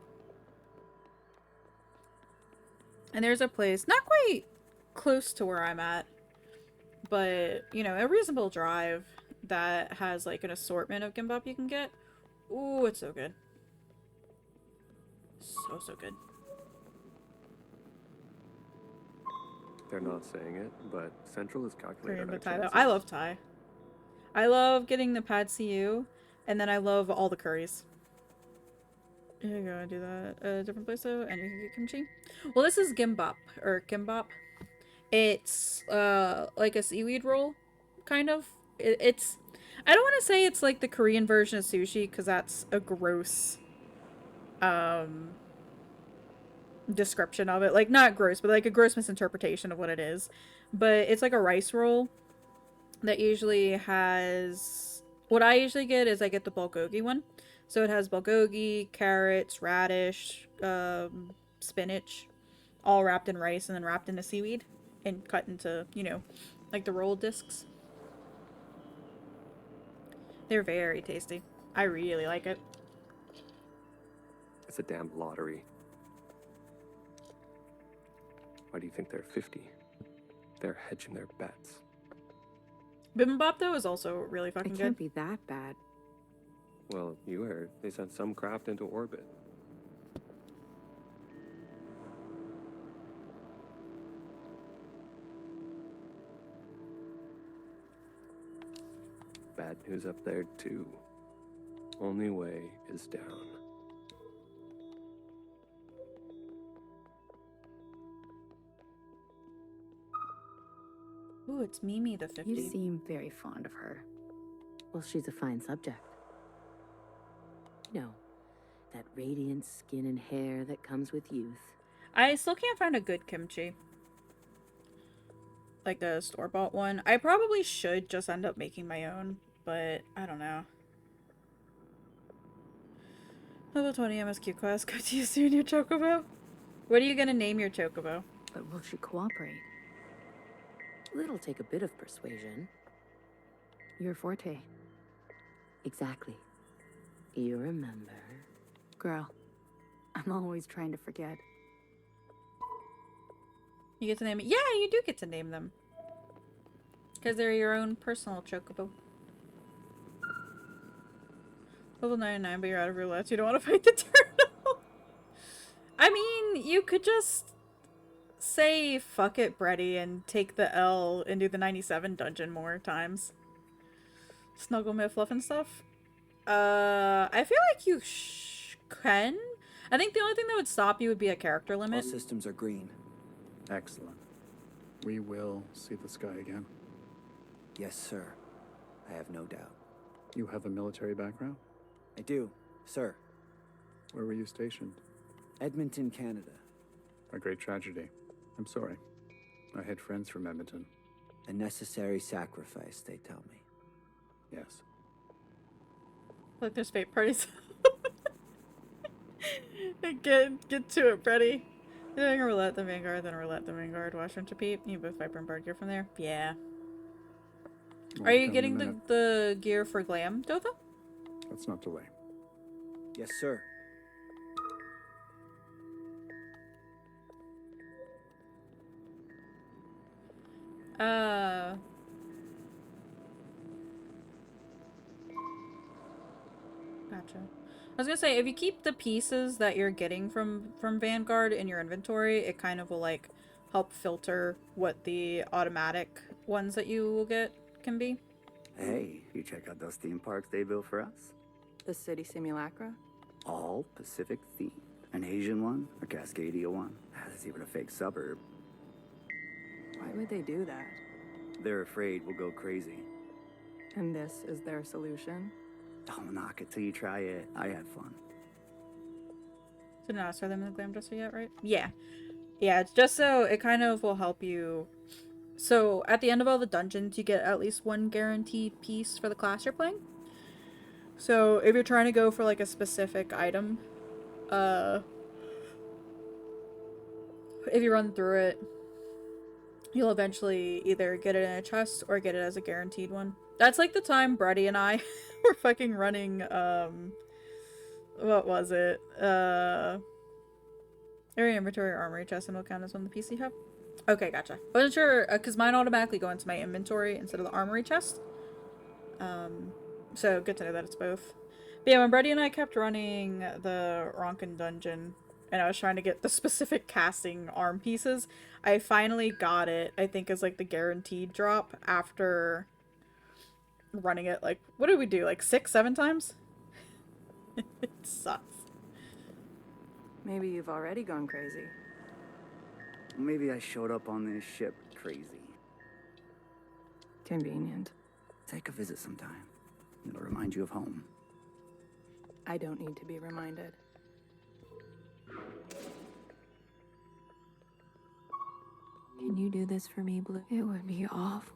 And there's a place not quite close to where I'm at, but you know, a reasonable drive that has like an assortment of kimbap you can get. Ooh, it's so good. So good. They're not saying it, but Central is calculated. Korean our but Thai though. chances. I love Thai. I love getting the pad see ew, and then I love all the curries. Here you go, do that. A different place though, and you can get kimchi. Well, this is gimbap or kimbap. It's like a seaweed roll, kind of. It's. I don't want to say it's like the Korean version of sushi because that's a gross description of it. Like not gross, but like a gross misinterpretation of what it is. But it's like a rice roll that usually has... What I usually get is I get the bulgogi one. So it has bulgogi, carrots, radish, spinach, all wrapped in rice and then wrapped into seaweed and cut into, you know, like the roll discs. They're very tasty. I really like it. It's a damn lottery. Why do you think they're 50? They're hedging their bets. Bibimbap, though, is also really fucking It good. can't be that bad. Well, you heard. They sent some craft into orbit. Bad news up there, too. Only way is down. Ooh, it's Mimi the 50. You seem very fond of her. Well, she's a fine subject. You know, that radiant skin and hair that comes with youth. I still can't find a good kimchi. Like the store-bought one. I probably should just end up making my own, but I don't know. Level 20 MSQ quest. Go to you soon, your chocobo. What are you gonna name your chocobo? But will she cooperate? It'll take a bit of persuasion. Your forte. Exactly. You remember. Girl, I'm always trying to forget. You get to name it. Yeah, you do get to name them. Because they're your own personal chocobo. Level 99, but you're out of roulette. You don't want to fight the turtle. I mean, you could just say fuck it, Bretty, and take the L and do the 97 dungeon more times. Snuggle me, fluff and stuff. I feel like you can. I think the only thing that would stop you would be a character limit. All systems are green. Excellent. We will see the sky again. Yes, sir. I have no doubt. You have a military background? I do, sir. Where were you stationed? Edmonton, Canada. A great tragedy. I'm sorry. I had friends from Edmonton. A necessary sacrifice, they tell me. Yes. Like there's fate parties. Get to it, Freddy. Doing a roulette the Vanguard, then a roulette the Vanguard, Washington to Peep. You both Viper and Bard gear from there. Yeah. Are you getting the gear for Glam, Dotha? Let's not delay. Yes, sir. Gotcha. I was gonna say, if you keep the pieces that you're getting from Vanguard in your inventory, it kind of will, like, help filter what the automatic ones that you will get can be. Hey, you check out those theme parks they built for us? The city simulacra? All Pacific themed. An Asian one, a Cascadia one. There's even a fake suburb. Why would they do that? They're afraid we'll go crazy. And this is their solution? Don't knock it till you try it. I had fun. Did not start them in the Glam Dresser yet, right? Yeah. Yeah, it's just so it kind of will help you. So at the end of all the dungeons, you get at least one guaranteed piece for the class you're playing. So if you're trying to go for like a specific item, if you run through it, you'll eventually either get it in a chest or get it as a guaranteed one. That's like the time Brady and I were fucking running, what was it? Area inventory or armory chest, and will count as one of the PC hub. Okay, gotcha. Wasn't sure, because mine automatically go into my inventory instead of the armory chest. So good to know that it's both. But yeah, when Brady and I kept running the Ronkin dungeon, and I was trying to get the specific casting arm pieces, I finally got it, I think, as like the guaranteed drop after running it, like, what did we do, like 6-7 times? It sucks. Maybe you've already gone crazy. Maybe I showed up on this ship crazy. Convenient. Take a visit sometime. It'll remind you of home. I don't need to be reminded. Can you do this for me, Blue? It would be awful.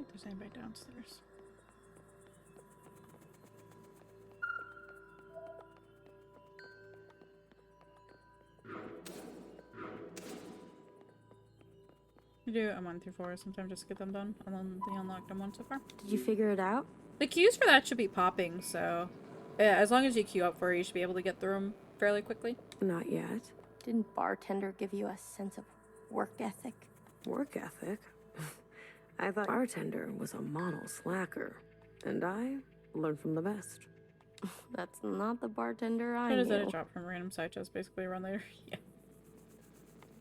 think there's anybody downstairs. You do a 1 through 4 sometimes just to get them done, and then the unlocked them one so far. Did you figure it out? The queues for that should be popping, so yeah, as long as you queue up for it, you should be able to get through them fairly quickly. Not yet. Didn't bartender give you a sense of work ethic? Work ethic? I thought bartender was a model slacker, and I learned from the best. That's not the bartender I How does knew. that drop from random side chest basically around later? Yeah.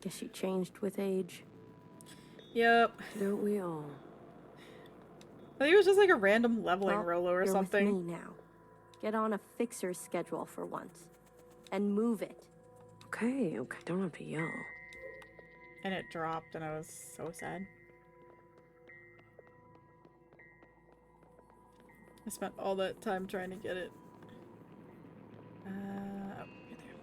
Guess she changed with age. Yep. Don't we all? I think it was just like a random leveling Well, Rolo or you're something. with me now. Get on a fixer's schedule for once. And move it. Okay, don't have to yell. And it dropped, and I was so sad. I spent all that time trying to get it. Oh, you're there.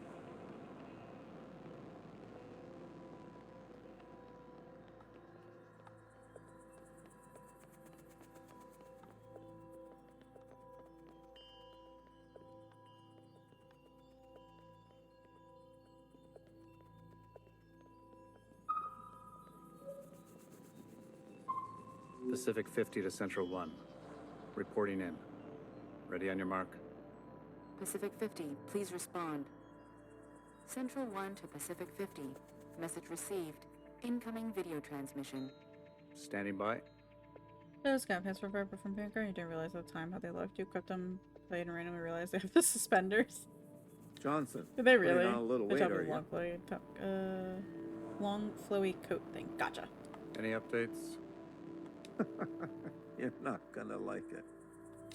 Pacific 50 to Central 1. Reporting in. Ready on your mark. Pacific 50, please respond. Central 1 to Pacific 50. Message received. Incoming video transmission. Standing by. Those got password forever from Banker. You didn't realize at the time how they looked. You kept them played and randomly realized they have the suspenders. Johnson. Did they really? Putting on a little They weight, top are of you? long flowy, long flowy coat thing. Gotcha. Any updates? You're not gonna like it.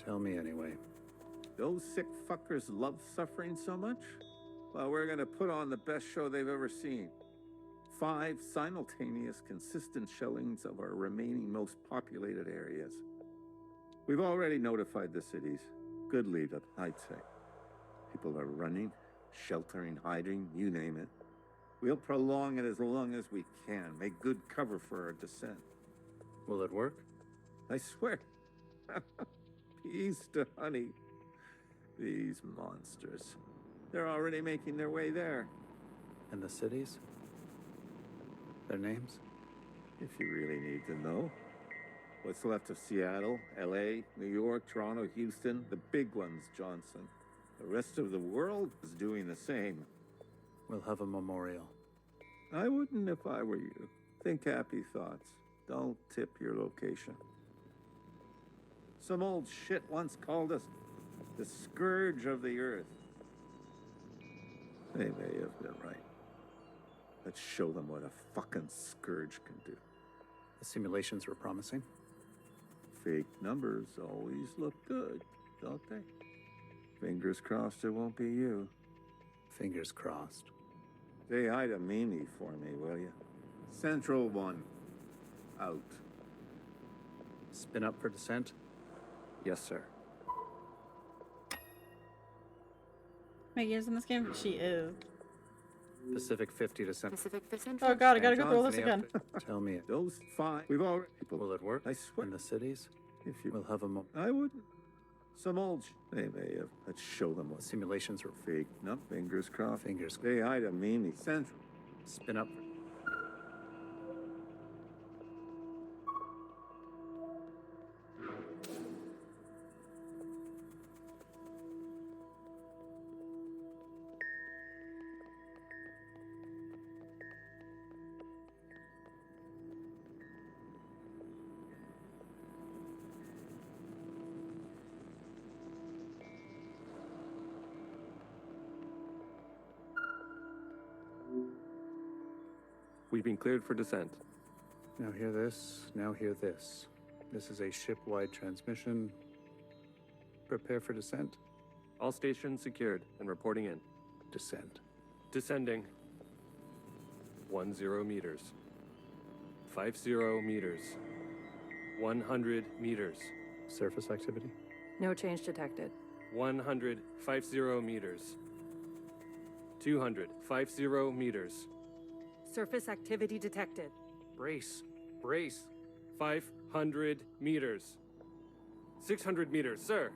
Tell me anyway. Those sick fuckers love suffering so much? Well, we're gonna put on the best show they've ever seen. 5 simultaneous, consistent shellings of our remaining most populated areas. We've already notified the cities. Good lead up, I'd say. People are running, sheltering, hiding, you name it. We'll prolong it as long as we can, make good cover for our descent. Will it work? I swear. Peas to honey. These monsters. They're already making their way there. And the cities? Their names? If you really need to know. What's left of Seattle, LA, New York, Toronto, Houston, the big ones, Johnson. The rest of the world is doing the same. We'll have a memorial. I wouldn't if I were you. Think happy thoughts. Don't tip your location. Some old shit once called us the scourge of the earth. They may have been right. Let's show them what a fucking scourge can do. The simulations were promising. Fake numbers always look good, don't they? Fingers crossed it won't be you. Fingers crossed. Say hi to Mimi for me, will you? Central 1. Out. Spin up for descent? Yes, sir. Maggie is in this game? She is. Pacific 50 to Central. Pacific 50. Oh god, I gotta go through all Johnson, this again. Tell me it. Those 5. We've already. Will it work? I swear. In the cities? If you. We'll have a I wouldn't. Some old. They may have. Let's show them what. simulations were Fake. No. Fingers crossed. fingers. Say hi to Mimi. Central. Spin up. We've been cleared for descent. Now hear this, now hear this. This is a ship-wide transmission. Prepare for descent. All stations secured and reporting in. Descent. Descending. 10 meters. 50 meters. 100 meters. Surface activity. No change detected. 100, 50 meters. 200, 50 meters. Surface activity detected. Brace. Brace. 500 meters. 600 meters, sir.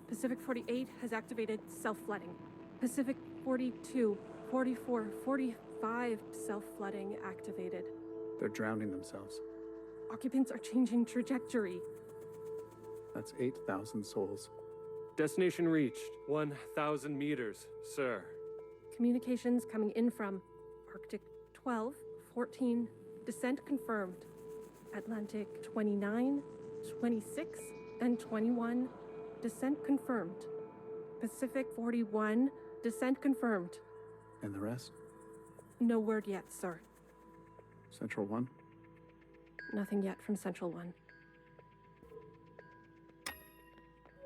Pacific 48 has activated self-flooding. Pacific 42, 44, 45 self-flooding activated. They're drowning themselves. Occupants are changing trajectory. That's 8,000 souls. Destination reached. 1,000 meters, sir. Communications coming in from Arctic 12, 14, descent confirmed. Atlantic 29, 26, and 21, descent confirmed. Pacific 41, descent confirmed. And the rest? No word yet, sir. Central 1? Nothing yet from Central 1.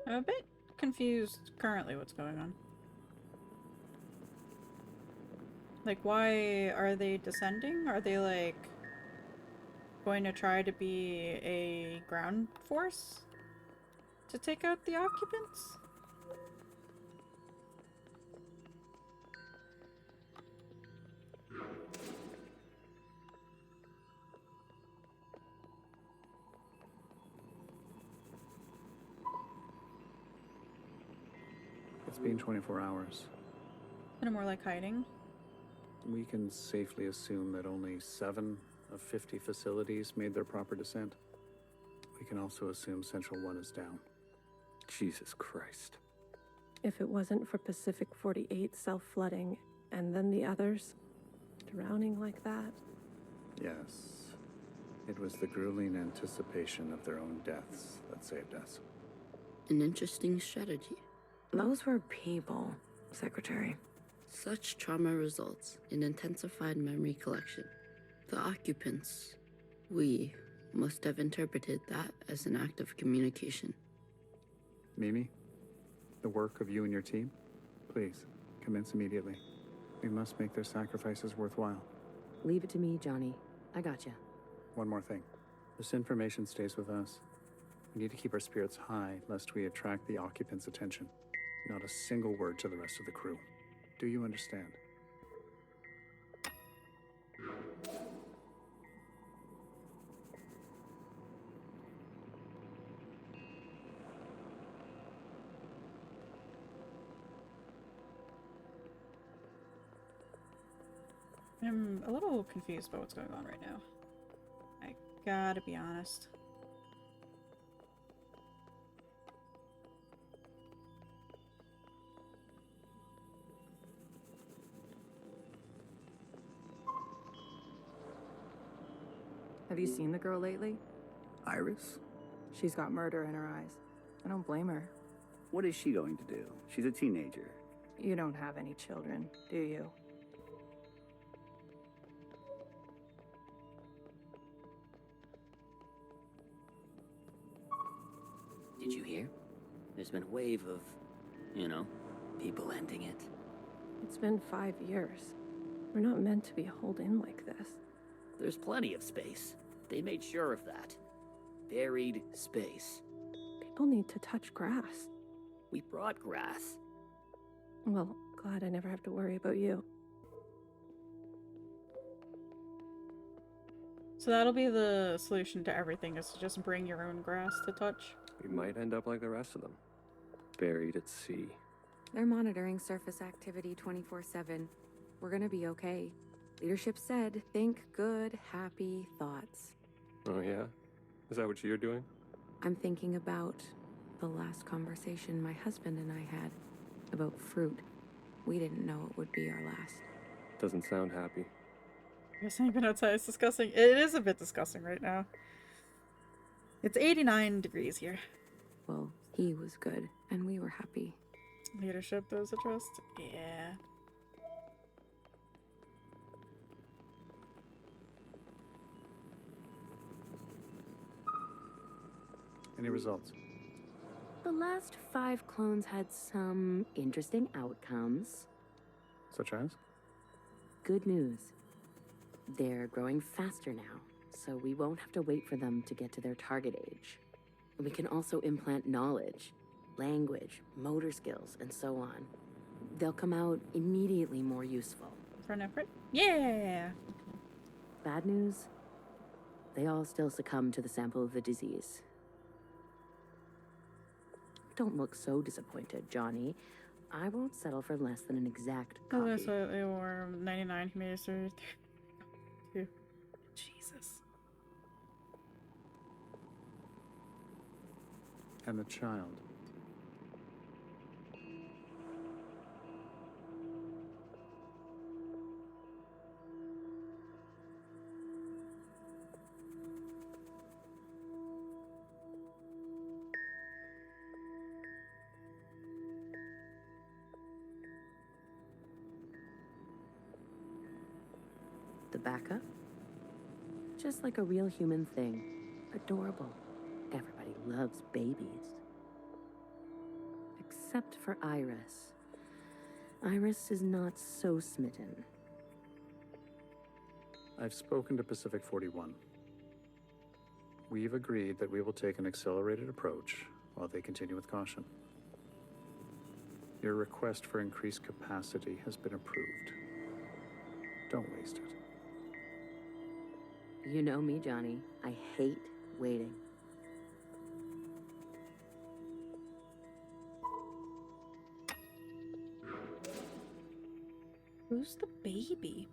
I'm a bit confused currently what's going on. Like, why are they descending? Are they, like, going to try to be a ground force to take out the occupants? It's been 24 hours. Kind of more like hiding. We can safely assume that only 7 of 50 facilities made their proper descent. We can also assume Central 1 is down. Jesus Christ. If it wasn't for Pacific 48 self-flooding, and then the others drowning like that. Yes. It was the grueling anticipation of their own deaths that saved us. An interesting strategy. Those were people, Secretary. Such trauma results in intensified memory collection. The occupants, we, must have interpreted that as an act of communication. Mimi, the work of you and your team, please, commence immediately. We must make their sacrifices worthwhile. Leave it to me, Johnny. I gotcha. One more thing. This information stays with us. We need to keep our spirits high lest we attract the occupants' attention. Not a single word to the rest of the crew. Do you understand? I'm a little confused about what's going on right now. I gotta be honest. Have you seen the girl lately? Iris? She's got murder in her eyes. I don't blame her. What is she going to do? She's a teenager. You don't have any children, do you? Did you hear? There's been a wave of, people ending it. It's been 5 years. We're not meant to be holed in like this. There's plenty of space. They made sure of that. Buried space. People need to touch grass. We brought grass. Well, glad I never have to worry about you. So that'll be the solution to everything, is to just bring your own grass to touch. We might end up like the rest of them. Buried at sea. They're monitoring surface activity 24/7. We're gonna be okay. Leadership said, think good, happy thoughts. Oh yeah? Is that what you're doing? I'm thinking about the last conversation my husband and I had about fruit. We didn't know it would be our last. Doesn't sound happy. I guess I've been outside. It's disgusting. It is a bit disgusting right now. It's 89 degrees here. Well, he was good, and we were happy. Leadership, those a trust? Yeah. Any results? The last 5 clones had some interesting outcomes. Such as? Good news. They're growing faster now, so we won't have to wait for them to get to their target age. We can also implant knowledge, language, motor skills, and so on. They'll come out immediately more useful. For an effort? Yeah! Bad news? They all still succumb to the sample of the disease. Don't look so disappointed, Johnny. I won't settle for less than an exact copy. Slightly more 99 humidity. Jesus. And the child. The backup? Just like a real human thing. Adorable. Everybody loves babies. Except for Iris. Iris is not so smitten. I've spoken to Pacific 41. We've agreed that we will take an accelerated approach while they continue with caution. Your request for increased capacity has been approved. Don't waste it. You know me, Johnny. I hate waiting. Who's the baby?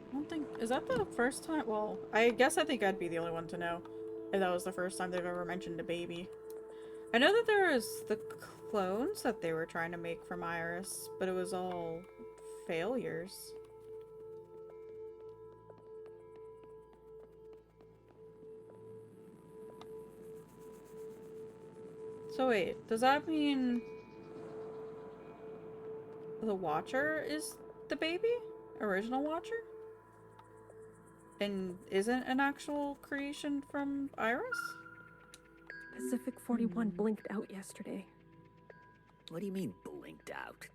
I don't think... Is that the first time? Well, I guess I think I'd be the only one to know if that was the first time they've ever mentioned a baby. I know that there was the clones that they were trying to make from Iris, but it was all failures. So wait, does that mean the Watcher is the baby? Original Watcher? And isn't an actual creation from Iris? Pacific 41 blinked out yesterday. What do you mean, blinked out?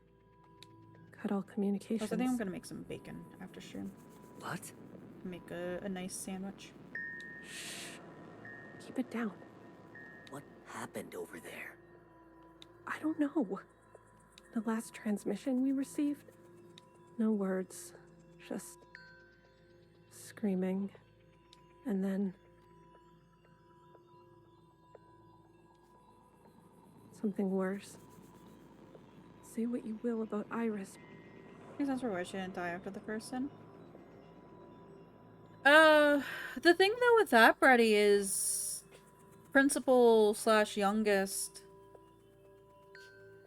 Cut all communications. I think I'm gonna make some bacon after stream. What? Make a nice sandwich. Keep it down. What happened over there? I don't know. The last transmission we received? No words. Just screaming. And then something worse. Say what you will about Iris. Makes sense for why she didn't die after the first sin. The thing though with that, Brady, is principal / youngest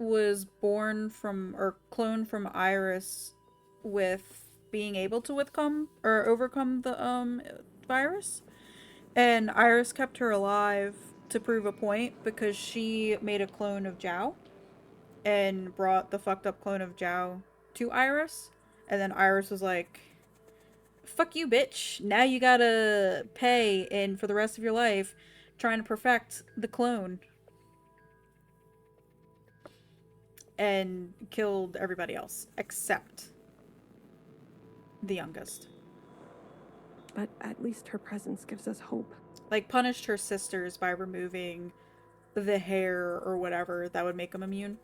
was born from, or cloned from Iris with being able to overcome the virus. And Iris kept her alive to prove a point because she made a clone of Zhao and brought the fucked up clone of Zhao to Iris. And then Iris was like, fuck you, bitch. Now you gotta pay and for the rest of your life trying to perfect the clone. And killed everybody else except the youngest. But at least her presence gives us hope. Like, punished her sisters by removing the hair or whatever that would make them immune.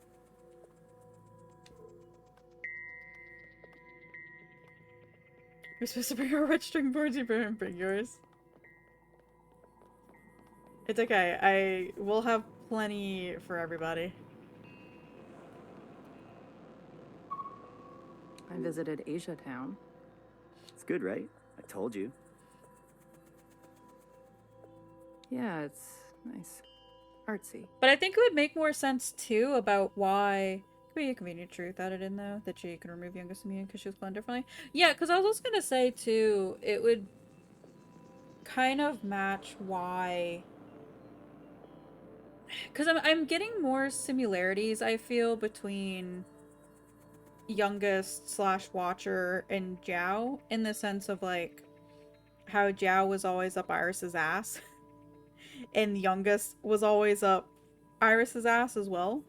You're supposed to bring a red string boards, you better bring yours. It's okay. I will have plenty for everybody. I visited Asia Town. It's good, right? I told you. Yeah, it's nice. Artsy. But I think it would make more sense, too, about why... Could be a convenient truth added in, though, that she can remove youngest immune because she was cloned differently. Yeah, because I was also going to say, too, it would kind of match why... Because I'm getting more similarities, I feel, between youngest / Watcher and Zhao, in the sense of, like, how Zhao was always up Iris's ass. And youngest was always up Iris's ass as well.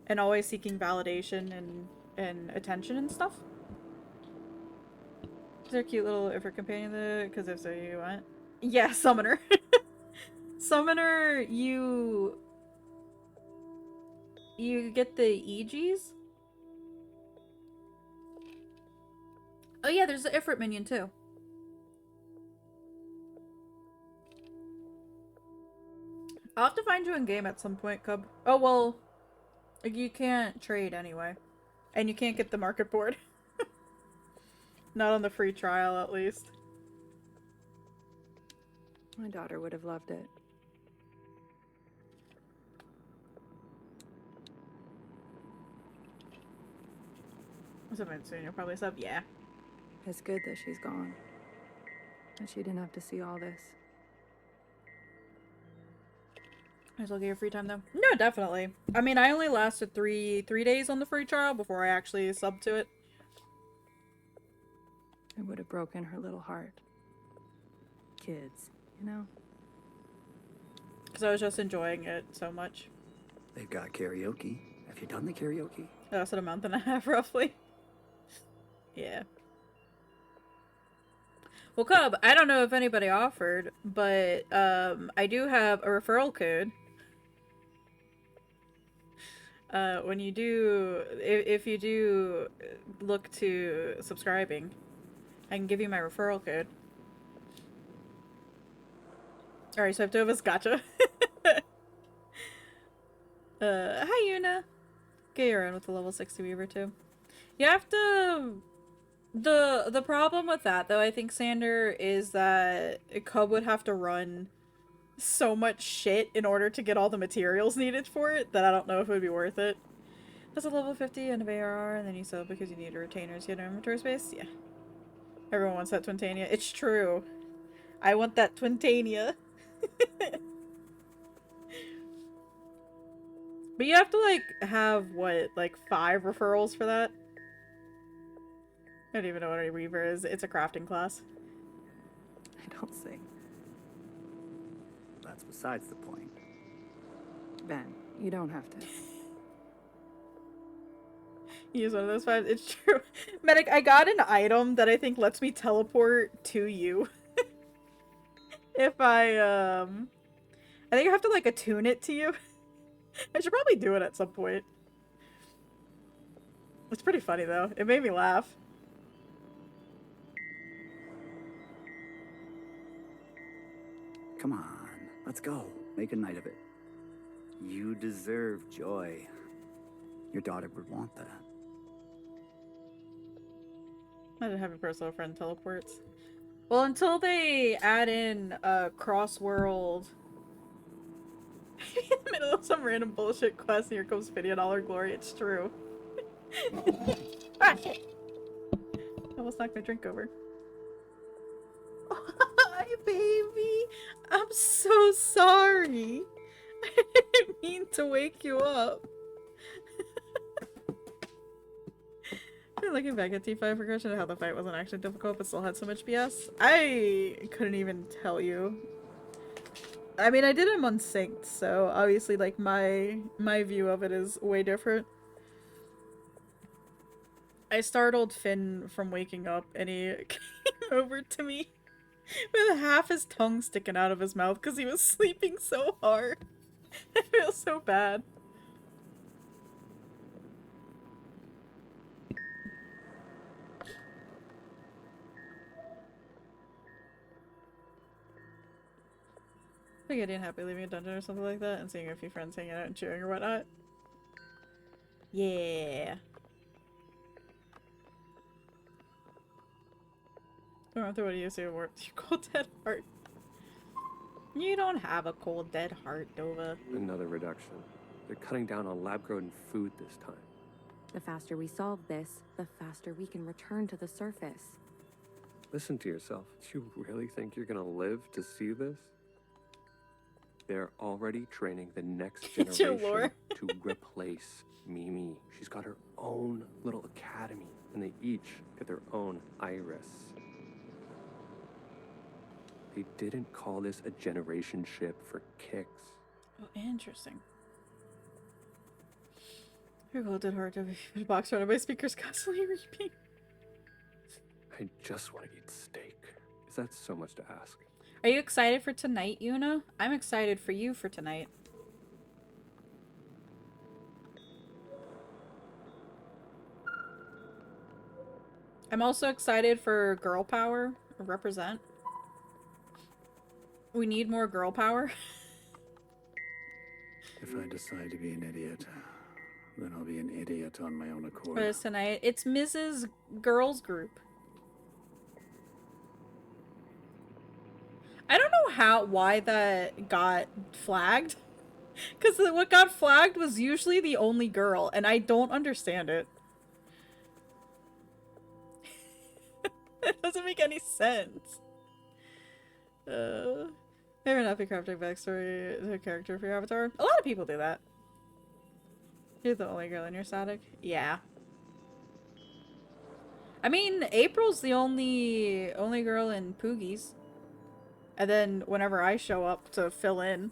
And always seeking validation and attention and stuff. Is there a cute little if her companion the because if so you want? Yeah, Summoner. Summoner, you get the EGs Oh yeah, there's the Ifrit minion too. I'll have to find you in game at some point, Cub. Oh well, like, you can't trade anyway. And you can't get the market board. Not on the free trial, at least. My daughter would have loved it. What's up, soon? You'll probably sub. Yeah. It's good that she's gone. That she didn't have to see all this. Might as well get your free time though. No, definitely. I mean, I only lasted three days on the free trial before I actually subbed to it. It would have broken her little heart. Kids, you know? Because I was just enjoying it so much. They've got karaoke. Have you done the karaoke? That lasted a month and a half, roughly. Yeah. Well, Cub, I don't know if anybody offered, but I do have a referral code. When you do, if you do look to subscribing, I can give you my referral code. Alright, so Tovas, gotcha. Hi Yuna. Get your own with the level 60 Weaver too. You have to... The problem with that, though, I think, Sander, is that Cub would have to run so much shit in order to get all the materials needed for it that I don't know if it would be worth it. That's a level 50 and a ARR, and then you sell because you need a retainer to get inventory space? Yeah. Everyone wants that Twintania. It's true. I want that Twintania. But you have to, like, have, what, like 5 referrals for that? I don't even know what a Weaver is. It's a crafting class. I don't see. That's besides the point. Ben, you don't have to. Use one of those 5. It's true. Medic, I got an item that I think lets me teleport to you. If I think I have to, like, attune it to you. I should probably do it at some point. It's pretty funny, though. It made me laugh. Come on, let's go. Make a night of it. You deserve joy. Your daughter would want that. Imagine having a personal friend teleports. Well, until they add in cross-world in the middle of some random bullshit quest, and here comes Fiddy in all her glory. It's true. Ah, shit. I almost knocked my drink over. Hi, baby. I'm so sorry. I didn't mean to wake you up. Looking back at T5 progression and how the fight wasn't actually difficult but still had so much BS, I couldn't even tell you. I mean, I did them unsynced, so obviously, like, my view of it is way different. I startled Finn from waking up, and he came over to me with half his tongue sticking out of his mouth because he was sleeping so hard. I feel so bad. I think I didn't happy leaving a dungeon or something like that and seeing a few friends hanging out and cheering or whatnot. Yeah. Going through what you say warp your cold dead heart. You don't have a cold dead heart, Dova. Another reduction. They're cutting down on lab-grown food this time. The faster we solve this, the faster we can return to the surface. Listen to yourself. Do you really think you're gonna live to see this? They're already training the next generation to replace Mimi. She's got her own little academy, and they each get their own iris. They didn't call this a generation ship for kicks. Oh, interesting. Your cold dead heart to be box surrounded by speakers constantly repeating. I just want to eat steak. Is that so much to ask? Are you excited for tonight, Yuna? I'm excited for you for tonight. I'm also excited for girl power. Represent. We need more girl power. If I decide to be an idiot, then I'll be an idiot on my own accord. For this tonight, it's Mrs. Girls Group. I don't know why that got flagged. Because what got flagged was usually the only girl, and I don't understand it. It doesn't make any sense. Never not be crafting backstory to a character for your avatar. A lot of people do that. You're the only girl in your static? Yeah. I mean, April's the only girl in Poogie's. And then whenever I show up to fill in,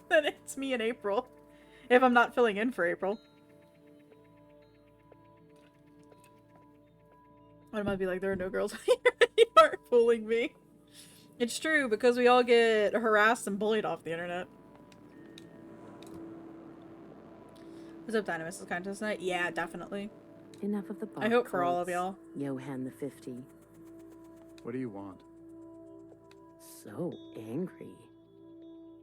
then it's me and April. If I'm not filling in for April. I might be like, there are no girls here. You aren't fooling me. It's true, because we all get harassed and bullied off the internet. What's up, Dynamis? Is kind to tonight? Yeah, definitely. Enough of the I hope for all of y'all. Johan the 50. What do you want? So angry.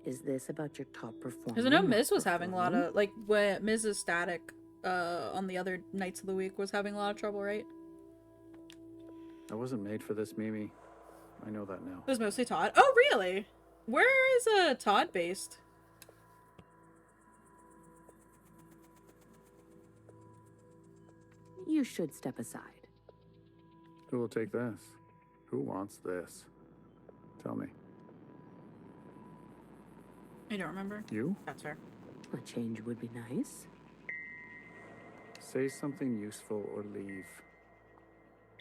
Is this about your top performer? Because I know Miz was having a lot of, like, when Mrs. Static on the other nights of the week was having a lot of trouble, right? I wasn't made for this, Mimi. I know that now. It was mostly Todd. Oh, really? Where is Todd based? You should step aside. Who will take this? Who wants this? Tell me. I don't remember. You? That's fair. A change would be nice. Say something useful or leave.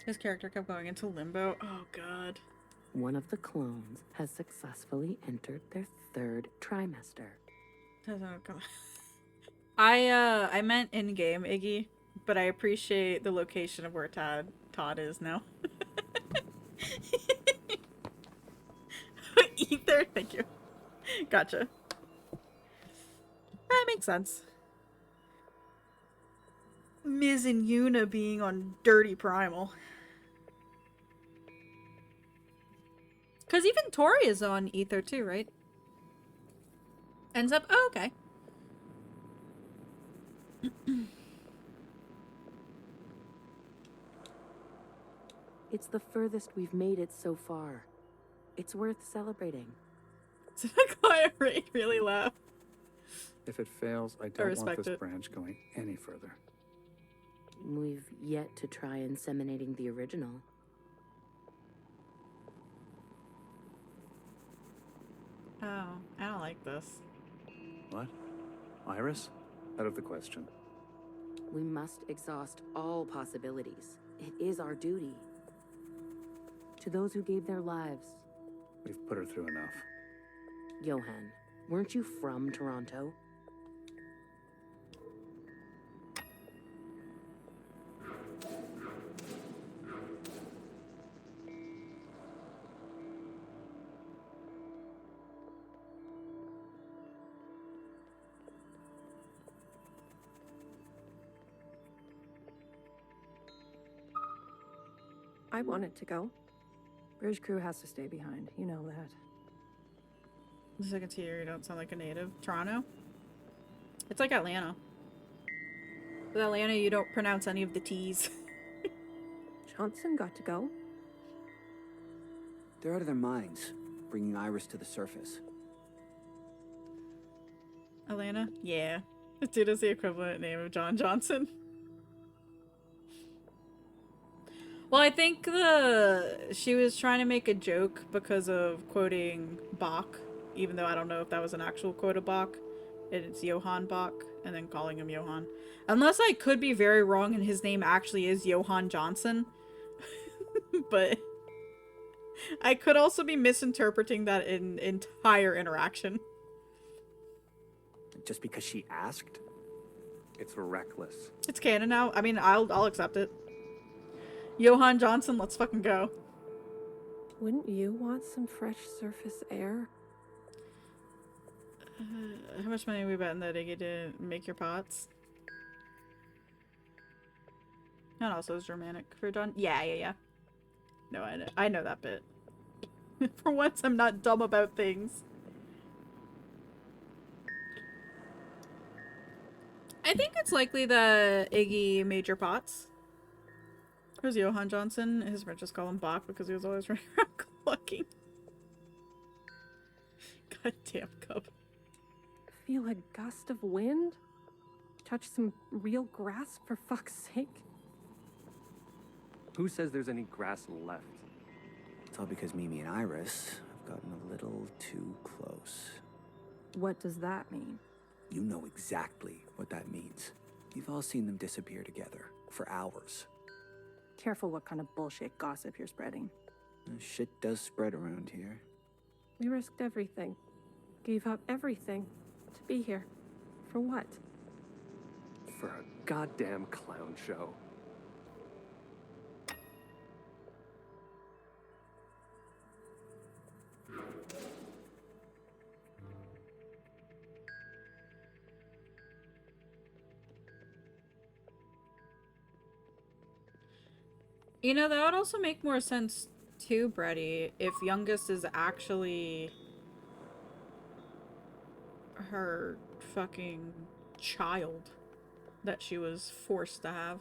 His character kept going into limbo. Oh, God. One of the clones has successfully entered their 3rd trimester. I meant in-game, Iggy, but I appreciate the location of where Todd is now. Ether, thank you. Gotcha. That makes sense. Miz and Yuna being on Dirty Primal. Because even Tori is on Ether too, right? Ends up... Oh, okay. It's the furthest we've made it so far. It's worth celebrating. Did a quiet rate really loud? If it fails, I don't want this it. branch going any further. We've yet to try inseminating the original. Oh, I don't like this. What? Iris? Out of the question. We must exhaust all possibilities. It is our duty. To those who gave their lives. We've put her through enough. Johan, weren't you from Toronto? I wanted to go. Bridge crew has to stay behind. You know that. The second tier, you don't sound like a native. Toronto? It's like Atlanta. With Atlanta, you don't pronounce any of the T's. Johnson got to go. They're out of their minds, bringing Iris to the surface. Atlanta? Yeah. This dude is the equivalent name of John Johnson. Well, I think she was trying to make a joke because of quoting Bach, even though I don't know if that was an actual quote of Bach. It's Johann Bach, and then calling him Johann. Unless I could be very wrong and his name actually is Johann Johnson. But I could also be misinterpreting that entire interaction. Just because she asked? It's reckless. It's canon now. I mean, I'll accept it. Johann Johnson, let's fucking go. Wouldn't you want some fresh surface air? How much money are we betting that Iggy didn't make your pots? And also is Germanic for John. Yeah. No, I know that bit. For once, I'm not dumb about things. I think it's likely that Iggy Major Potts. Where's Johan Johnson? His friends just call him Bach because he was always running around clucking. Goddamn cub. Feel a gust of wind? Touch some real grass, for fuck's sake? Who says there's any grass left? It's all because Mimi and Iris have gotten a little too close. What does that mean? You know exactly what that means. You've all seen them disappear together for hours. Careful what kind of bullshit gossip you're spreading. Shit does spread around here. We risked everything. Gave up everything to be here. For what? For a goddamn clown show. You know, that would also make more sense too, Brady, if Youngest is actually her fucking child that she was forced to have.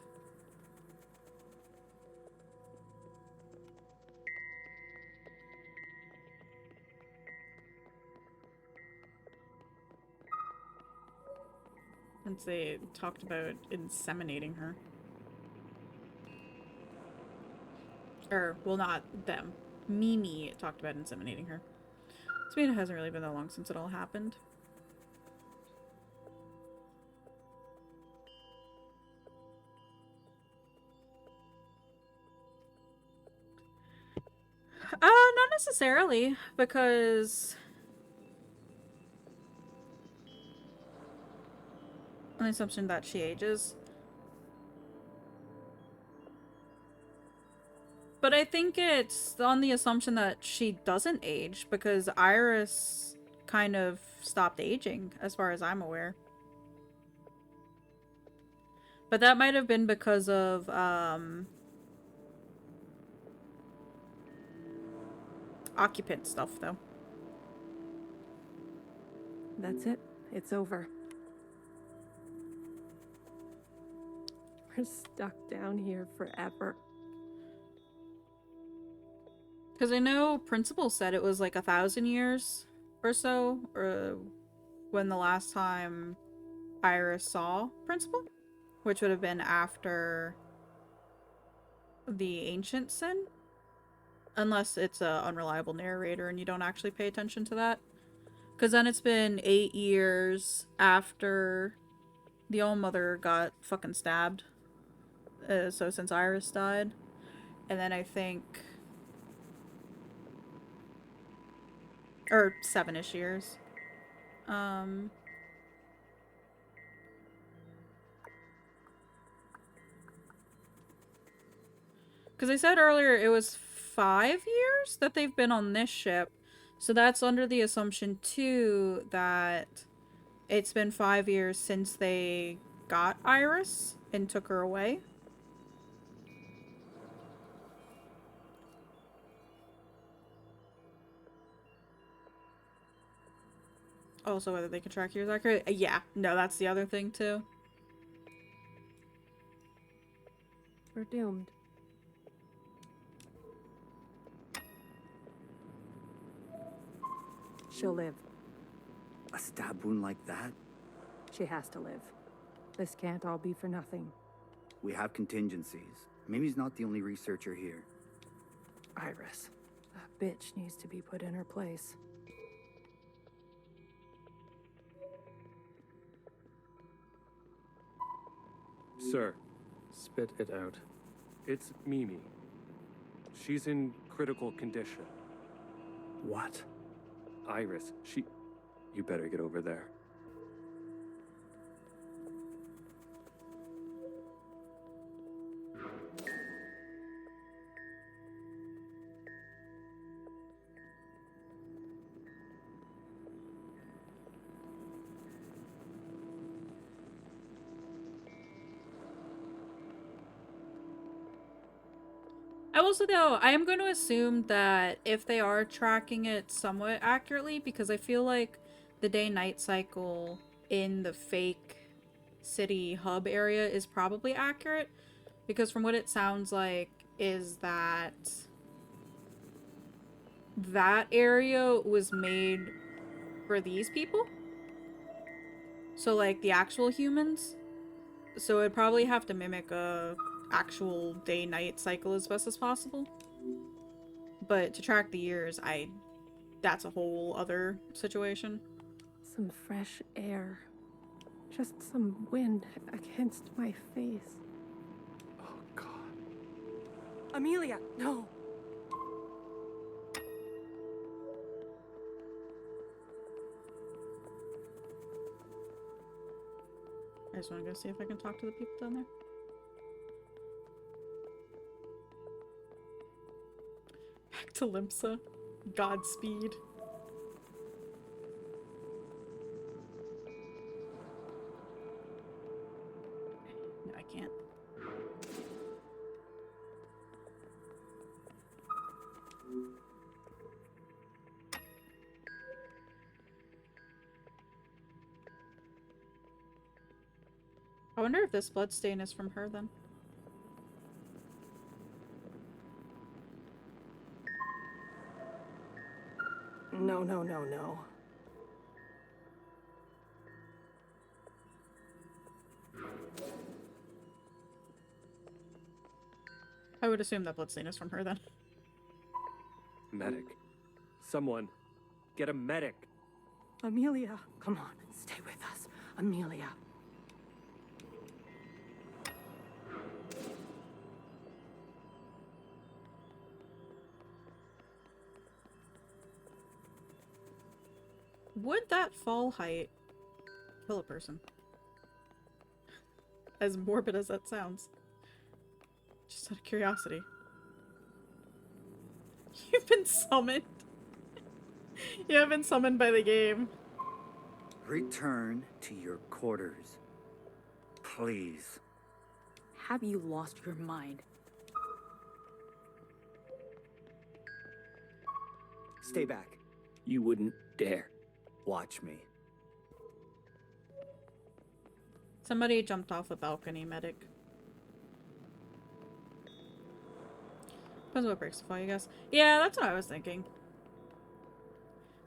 Since they talked about inseminating her. Or, well, not them. Mimi talked about inseminating her. So I mean, it hasn't really been that long since it all happened. Not necessarily, because on the assumption that she ages. But I think it's on the assumption that she doesn't age, because Iris kind of stopped aging, as far as I'm aware. But that might have been because of, occupant stuff, though. That's it. It's over. We're stuck down here forever. Because I know Principal said it was like 1,000 years or so, or when the last time Iris saw Principal, which would have been after the Ancient Sin, unless it's an unreliable narrator and you don't actually pay attention to that. Because then it's been 8 years after the All-Mother got fucking stabbed. So since Iris died. And then I think... or 7-ish years. Because I said earlier it was 5 years that they've been on this ship. So that's under the assumption, too, that it's been 5 years since they got Iris and took her away. Also, whether they can track years accurate. Yeah, no, that's the other thing, too. We're doomed. She'll live. A stab wound like that? She has to live. This can't all be for nothing. We have contingencies. Mimi's not the only researcher here. Iris. That bitch needs to be put in her place. Sir. Spit it out. It's Mimi. She's in critical condition. What? Iris, you better get over there. I will say though, I am going to assume that if they are tracking it somewhat accurately, because I feel like the day-night cycle in the fake city hub area is probably accurate, because from what it sounds like is that that area was made for these people. So like the actual humans. So it'd probably have to mimic a actual day-night cycle as best as possible. But to track the years, that's a whole other situation. Some fresh air. Just some wind against my face. Oh, God. Amelia, no! I just want to go see if I can talk to the people down there. Back to Limsa. Godspeed. No, I can't. I wonder if this bloodstain is from her then. No, no, no, no. I would assume that bloodstain is from her then. Medic. Someone. Get a medic. Amelia, come on, stay with us. Amelia. Would that fall height kill a person? As morbid as that sounds. Just out of curiosity. You've been summoned. You have been summoned by the game. Return to your quarters. Please. Have you lost your mind? Stay back. You wouldn't dare. Watch me. Somebody jumped off a balcony, medic. Depends what breaks the fall, I guess. Yeah, that's what I was thinking.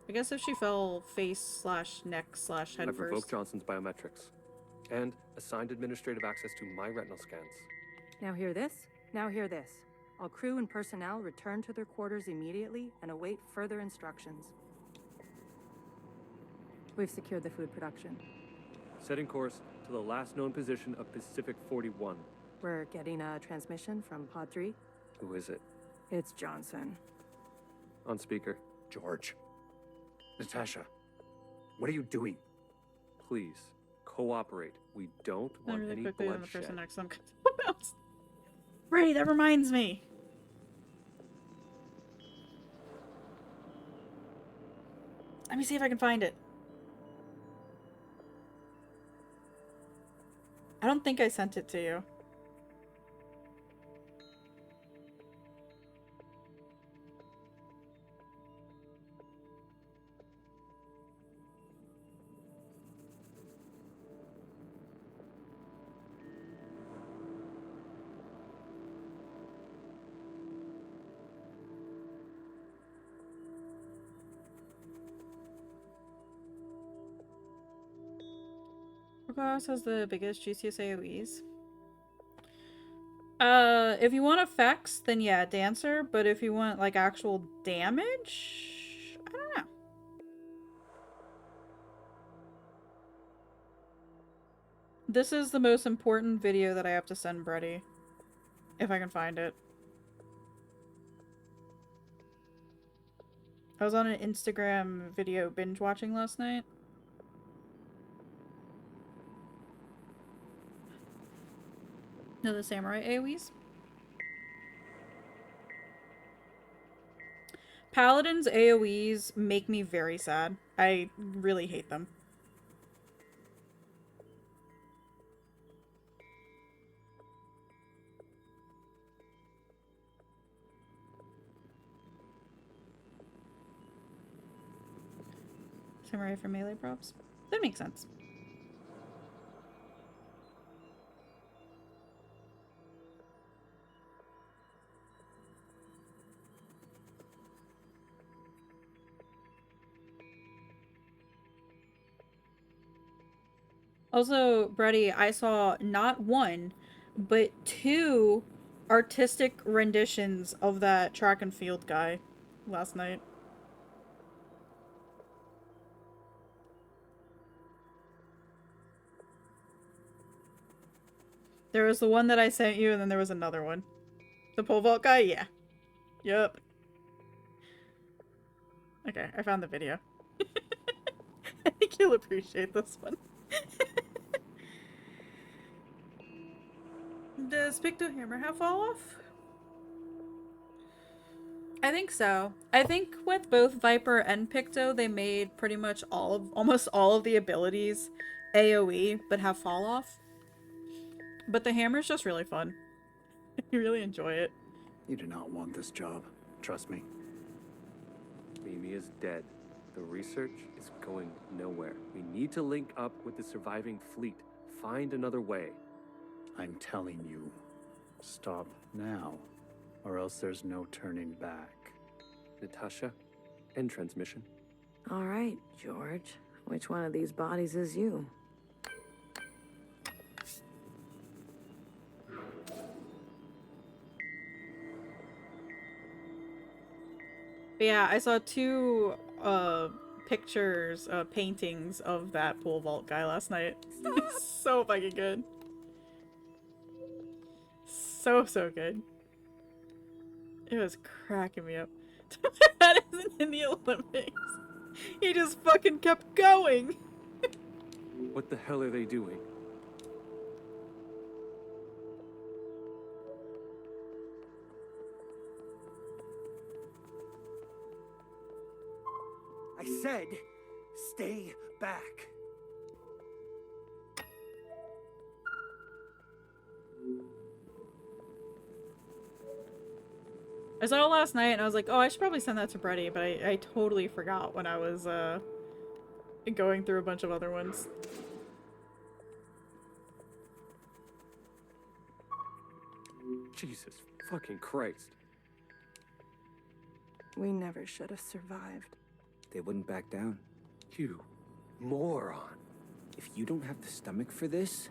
I guess if she fell face / neck / head I've revoked first. Johnson's biometrics and assigned administrative access to my retinal scans. Now hear this. Now hear this. All crew and personnel return to their quarters immediately and await further instructions. We've secured the food production. Setting course to the last known position of Pacific 41. We're getting a transmission from Pod 3. Who is it? It's Johnson. On speaker. George. Natasha. What are you doing? Please, cooperate. We don't want Really any quickly on the person bloodshed. next to them. Right, that reminds me. Let me see if I can find it. I don't think I sent it to you. Class has the biggest, juiciest AoEs. If you want effects, then yeah, Dancer. But if you want, like, actual damage, I don't know. This is the most important video that I have to send Brady. If I can find it. I was on an Instagram video binge watching last night. No, the samurai AoEs. Paladin's AoEs make me very sad. I really hate them. Samurai for melee props. That makes sense. Also, Brady, I saw not one, but two artistic renditions of that track and field guy last night. There was the one that I sent you, and then there was another one. The pole vault guy? Yeah. Yup. Okay, I found the video. I think you'll appreciate this one. Does Picto Hammer have fall off? I think so. I think with both Viper and Picto, they made pretty much almost all of the abilities AoE, but have fall off. But the hammer's just really fun. You really enjoy it. You do not want this job. Trust me. Mimi is dead. The research is going nowhere. We need to link up with the surviving fleet. Find another way. I'm telling you, stop now, or else there's no turning back. Natasha, end transmission. All right, George. Which one of these bodies is you? But yeah, I saw two pictures, paintings of that pole vault guy last night. So fucking good. So good. It was cracking me up. That isn't in the Olympics. He just fucking kept going. What the hell are they doing? I said, stay back. I saw it last night and I was like, oh, I should probably send that to Brady, but I totally forgot when I was going through a bunch of other ones. Jesus fucking Christ. We never should have survived. They wouldn't back down. You moron. If you don't have the stomach for this,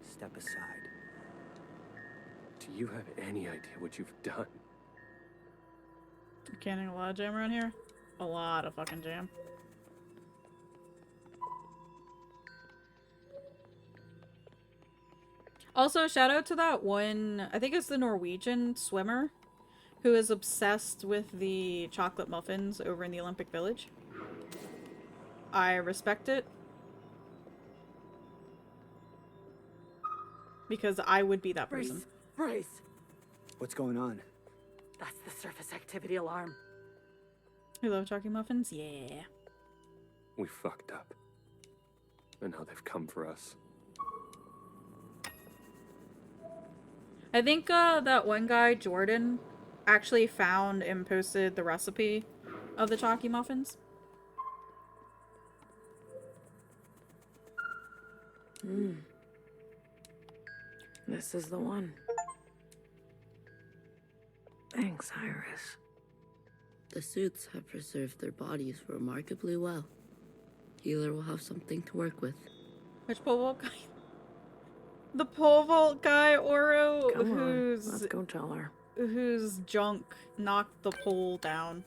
step aside. Do you have any idea what you've done? Canning a lot of jam around here? A lot of fucking jam. Also, shout out to that one, I think it's the Norwegian swimmer, who is obsessed with the chocolate muffins over in the Olympic Village. I respect it. Because I would be that person. Brace! What's going on? That's the surface activity alarm. You love chocolate muffins? Yeah. We fucked up. And now they've come for us. I think that one guy, Jordan, actually found and posted the recipe of the chalky muffins. This is the one. Thanks, Iris. The suits have preserved their bodies remarkably well. Healer will have something to work with. Which pole vault guy? The pole vault guy, Oro, Come whose... on, let's go tell her. Whose junk knocked the pole down.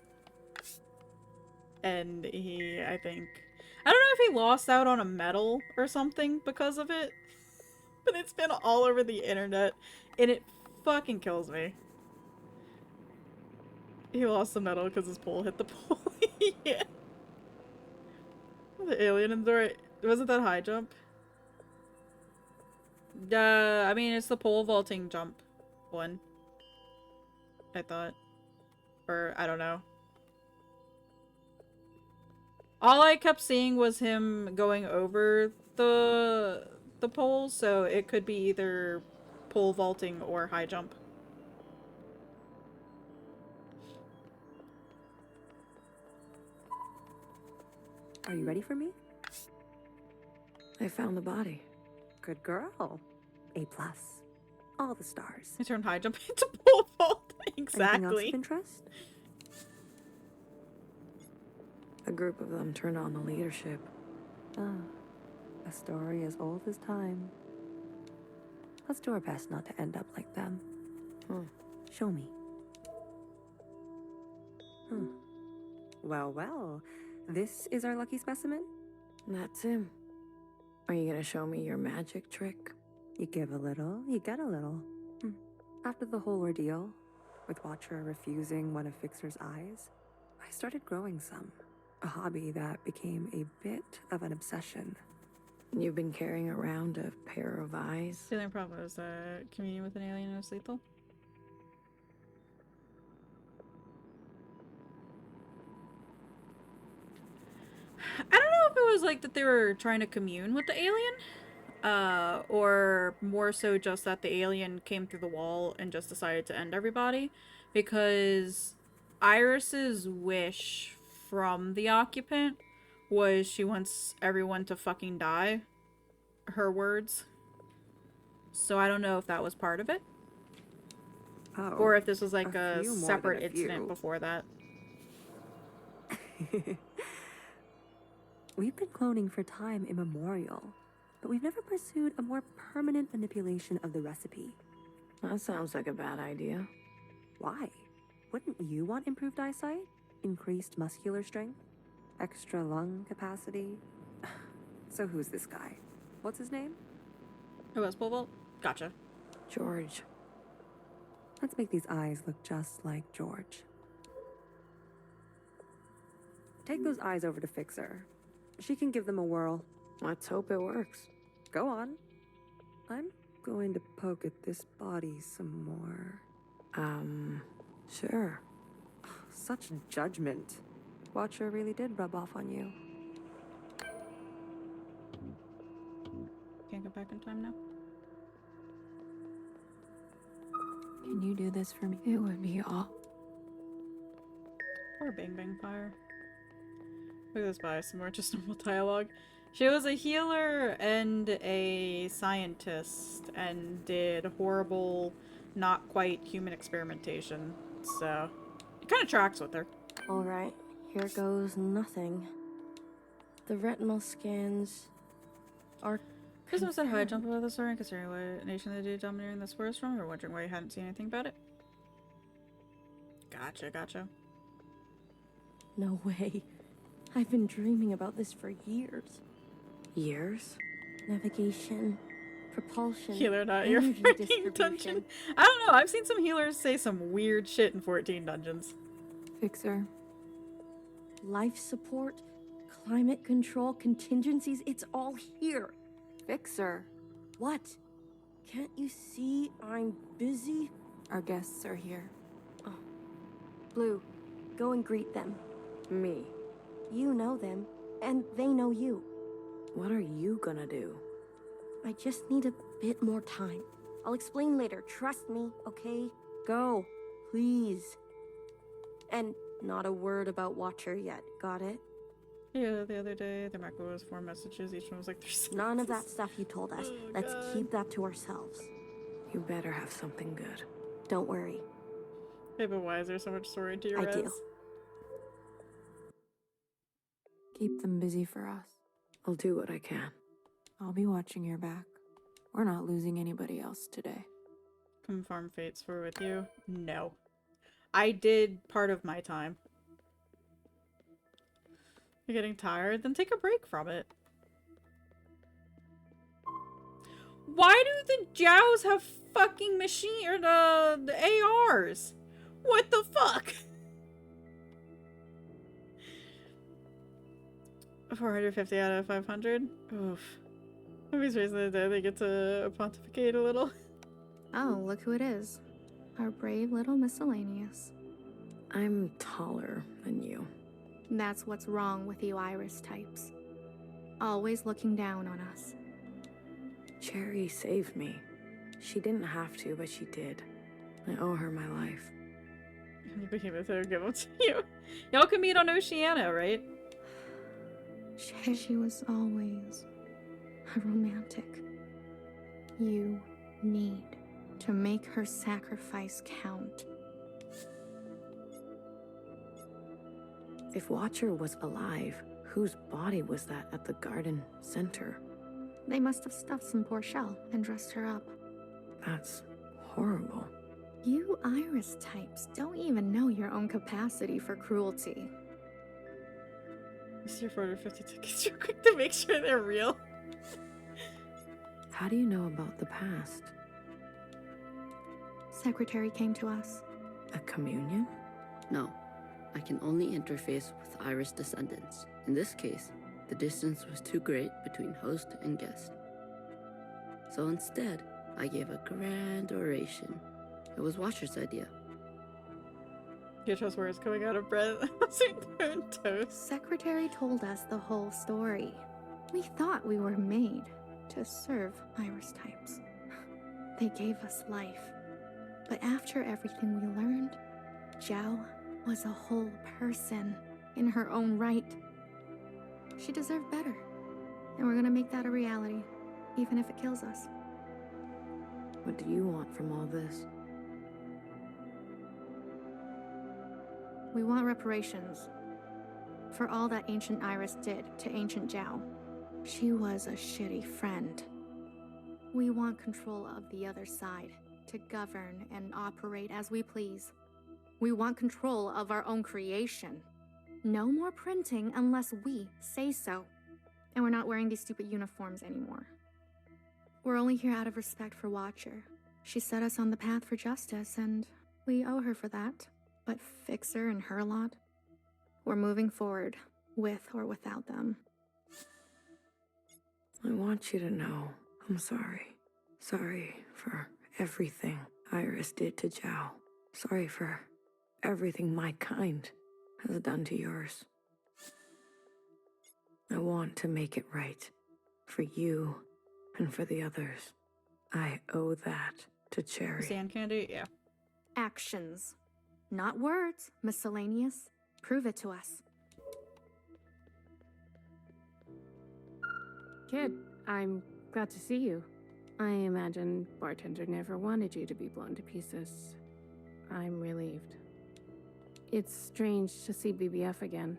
And he, I think... I don't know if he lost out on a medal or something because of it. But it's been all over the internet. And it fucking kills me. He lost the medal because his pole hit the pole. Yeah. The alien in the right... Wasn't that high jump? I mean, it's the pole vaulting jump one. I thought. Or, I don't know. All I kept seeing was him going over the pole, so it could be either pole vaulting or high jump. Are you ready for me? I found the body. Good girl. A+. All the stars. I turned high jump into pole vault. Anything else Exactly. of interest? A group of them turned on the leadership. Ah, a story as old as time. Let's do our best not to end up like them. Show me. Well, well. This is our lucky specimen? That's him. Are you gonna show me your magic trick? You give a little, you get a little. After the whole ordeal, with Watcher refusing one of Fixer's eyes, I started growing some. A hobby that became a bit of an obsession. You've been carrying around a pair of eyes? The only problem is communion with an alien is lethal. I don't know if it was like that they were trying to commune with the alien, or more so just that the alien came through the wall and just decided to end everybody, because Iris's wish from the occupant was she wants everyone to fucking die. Her words. So I don't know if that was part of it. Oh, or if this was like a few more separate than a incident few. before that. We've been cloning for time immemorial, but we've never pursued a more permanent manipulation of the recipe. That sounds like a bad idea. Why? Wouldn't you want improved eyesight? Increased muscular strength? Extra lung capacity? So who's this guy? What's his name? It was pole vault? Gotcha. George. Let's make these eyes look just like George. Take those eyes over to Fixer. She can give them a whirl. Let's hope it works. Go on. I'm going to poke at this body some more. Sure. Such judgment. Watcher really did rub off on you. Can't go back in time now. Can you do this for me? It would be all. Poor Bang Bang Fire. Look at this by some more just normal dialogue. She was a healer and a scientist and did horrible, not quite human experimentation. So, it kind of tracks with her. Alright, here goes nothing. The retinal scans are. Christmas said hi, jump about the story, considering what nation they do domineering this forest from, or wondering why you hadn't seen anything about it. Gotcha, gotcha. No way. I've been dreaming about this for years. Years? Navigation, propulsion, Healer, not your energy freaking distribution. dungeon. I don't know, I've seen some healers say some weird shit in 14 dungeons. Fixer. Life support, climate control, contingencies, it's all here. Fixer. What? Can't you see I'm busy? Our guests are here. Oh. Blue, go and greet them. Me? You know them, and they know you. What are you gonna do? I just need a bit more time. I'll explain later, trust me, okay? Go, please. And not a word about Watcher yet, got it? Yeah, the other day, the macro was 4 messages, each one was like 3 sentences. None of that stuff you told us. Oh, Let's God. keep that to ourselves. You better have something good. Don't worry. Hey, but why is there so much story to your I res? do. Keep them busy for us. I'll do what I can. I'll be watching your back. We're not losing anybody else today. Come farm fates for with you? No. I did part of my time. You're getting tired? Then take a break from it. Why do the Jows have fucking machine or the ARs? What the fuck? 450 out of 500? Oof. Movies raising the dead, they get to pontificate a little. Oh, look who it is. Our brave little miscellaneous. I'm taller than you. That's what's wrong with you Iris types. Always looking down on us. Cherry saved me. She didn't have to, but she did. I owe her my life. The behemoth will give them to you. Y'all can meet on Oceania, right? She was always a romantic. You need to make her sacrifice count. If Watcher was alive, whose body was that at the garden center? They must have stuffed some poor shell and dressed her up. That's horrible. You Iris types don't even know your own capacity for cruelty. Is your 450 tickets real quick to make sure they're real? How do you know about the past? Secretary came to us. A communion? No, I can only interface with Iris descendants. In this case, the distance was too great between host and guest. So instead, I gave a grand oration. It was Watcher's idea. You trust words coming out of breath. Toast. Secretary told us the whole story. We thought we were made to serve Iris types. They gave us life. But after everything we learned, Zhao was a whole person in her own right. She deserved better. And we're gonna make that a reality, even if it kills us. What do you want from all this? We want reparations for all that Ancient Iris did to Ancient Zhao. She was a shitty friend. We want control of the other side to govern and operate as we please. We want control of our own creation. No more printing unless we say so. And we're not wearing these stupid uniforms anymore. We're only here out of respect for Watcher. She set us on the path for justice, and we owe her for that. But Fixer and her lot, we're moving forward, with or without them. I want you to know I'm sorry. Sorry for everything Iris did to Zhao. Sorry for everything my kind has done to yours. I want to make it right. For you and for the others. I owe that to Cherry. Sand candy? Yeah. Actions. Not words, miscellaneous. Prove it to us. Kid, I'm glad to see you. I imagine Bartender never wanted you to be blown to pieces. I'm relieved. It's strange to see BBF again.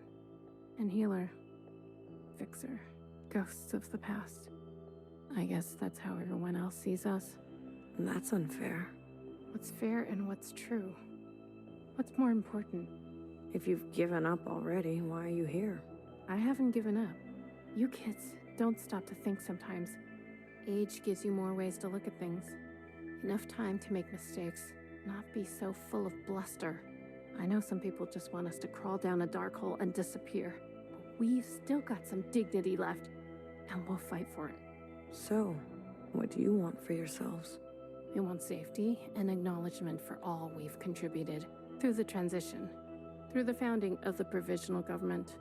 And Healer. Fixer. Ghosts of the past. I guess that's how everyone else sees us. That's unfair. What's fair and what's true? What's more important? If you've given up already, why are you here? I haven't given up. You kids don't stop to think sometimes. Age gives you more ways to look at things. Enough time to make mistakes, not be so full of bluster. I know some people just want us to crawl down a dark hole and disappear. But we've still got some dignity left, and we'll fight for it. So, what do you want for yourselves? We want safety and acknowledgement for all we've contributed. Through the transition, through the founding of the provisional government.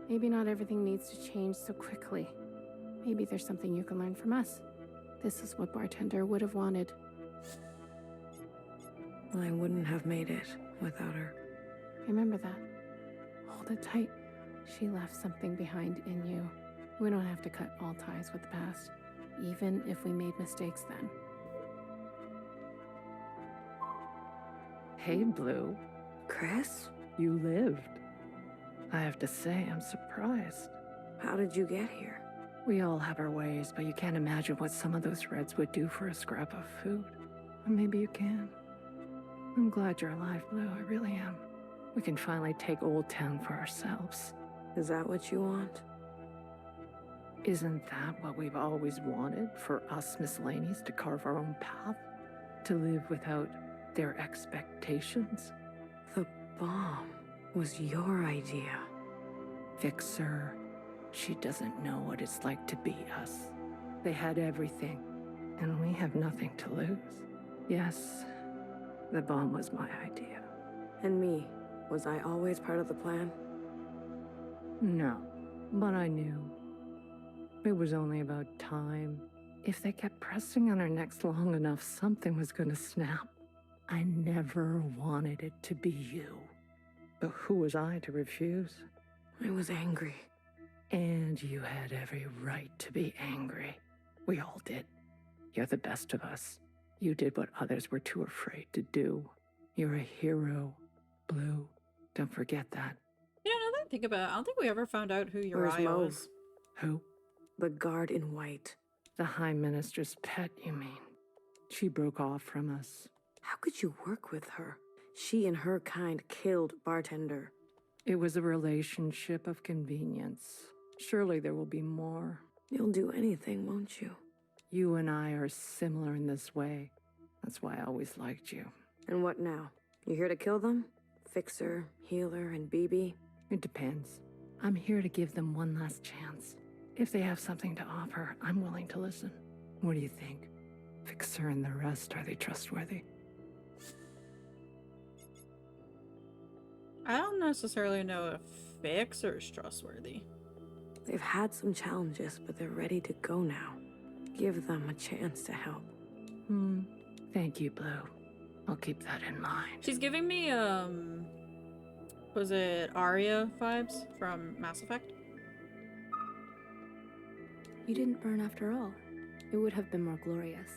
Maybe not everything needs to change so quickly. Maybe there's something you can learn from us. This is what Bartender would have wanted. I wouldn't have made it without her. Remember that. Hold it tight. She left something behind in you. We don't have to cut all ties with the past, even if we made mistakes then. Hey, Blue. Chris? You lived. I have to say, I'm surprised. How did you get here? We all have our ways, but you can't imagine what some of those Reds would do for a scrap of food. Or maybe you can. I'm glad you're alive, Blue. I really am. We can finally take Old Town for ourselves. Is that what you want? Isn't that what we've always wanted? For us miscellaneous to carve our own path? To live without their expectations? The bomb was your idea. Fixer. She doesn't know what it's like to be us. They had everything, and we have nothing to lose. Yes, the bomb was my idea. And me? Was I always part of the plan? No, but I knew. It was only about time. If they kept pressing on our necks long enough, something was gonna snap. I never wanted it to be you. But who was I to refuse? I was angry. And you had every right to be angry. We all did. You're the best of us. You did what others were too afraid to do. You're a hero, Blue. Don't forget that. You know, now that I think about it, I don't think we ever found out who Where's Uriah Mo? was. Who? The guard in white. The High Minister's pet, you mean? She broke off from us. How could you work with her? She and her kind killed Bartender. It was a relationship of convenience. Surely there will be more. You'll do anything, won't you? You and I are similar in this way. That's why I always liked you. And what now? You here to kill them? Fixer, Healer, and BB? It depends. I'm here to give them one last chance. If they have something to offer, I'm willing to listen. What do you think? Fixer and the rest, are they trustworthy? I don't necessarily know if Fixer's trustworthy. They've had some challenges, but they're ready to go now. Give them a chance to help. Thank you, Blue. I'll keep that in mind. She's giving me, was it Arya vibes from Mass Effect? You didn't burn after all. It would have been more glorious.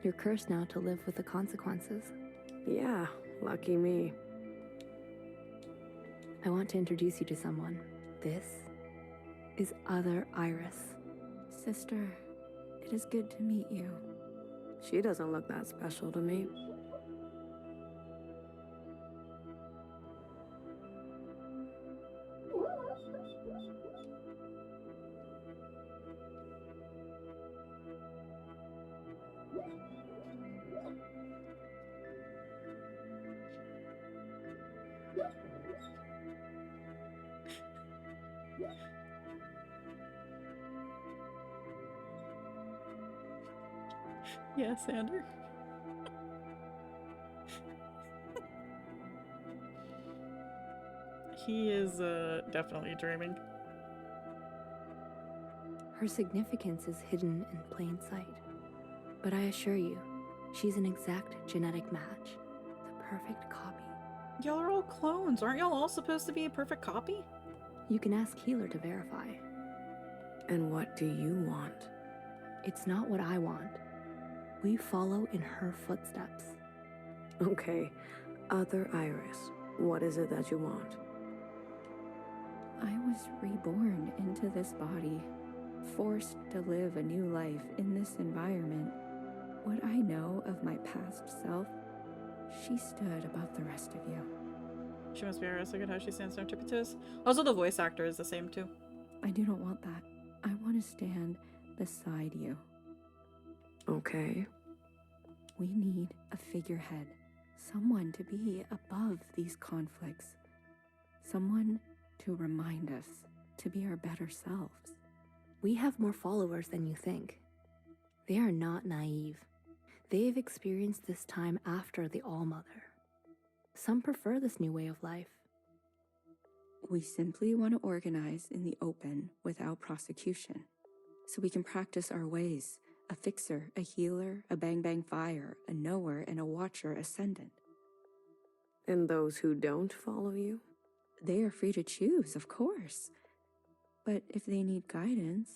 You're cursed now to live with the consequences. Yeah, lucky me. I want to introduce you to someone. This is Other Iris. Sister, it is good to meet you. She doesn't look that special to me. Yeah, Sander. He is definitely dreaming. Her significance is hidden in plain sight. But I assure you, she's an exact genetic match. The perfect copy. Y'all are all clones. Aren't y'all all supposed to be a perfect copy? You can ask Healer to verify. And what do you want? It's not what I want. We follow in her footsteps. Okay, Other Iris, what is it that you want? I was reborn into this body, forced to live a new life in this environment. What I know of my past self, she stood above the rest of you. She must be Iris. Look at how she stands no tiptoes. Also, the voice actor is the same too. I do not want that. I want to stand beside you. Okay. We need a figurehead. Someone to be above these conflicts. Someone to remind us to be our better selves. We have more followers than you think. They are not naive. They've experienced this time after the All-Mother. Some prefer this new way of life. We simply want to organize in the open without prosecution, so we can practice our ways. A fixer, a healer, a bang-bang fire, a knower, and a watcher ascendant. And those who don't follow you? They are free to choose, of course. But if they need guidance,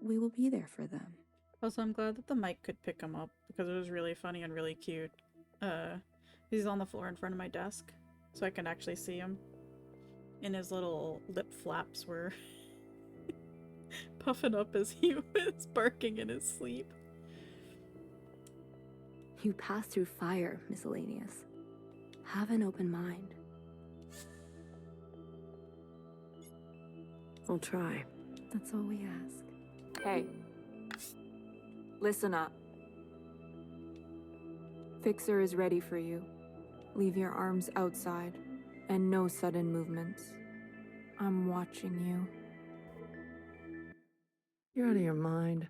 we will be there for them. Also, I'm glad that the mic could pick him up because it was really funny and really cute. He's on the floor in front of my desk, so I can actually see him. And his little lip flaps were puffing up as he was barking in his sleep. You pass through fire, Miscellaneous. Have an open mind. I'll try. That's all we ask. Hey. Listen up. Fixer is ready for you. Leave your arms outside, and no sudden movements. I'm watching you. You're out of your mind.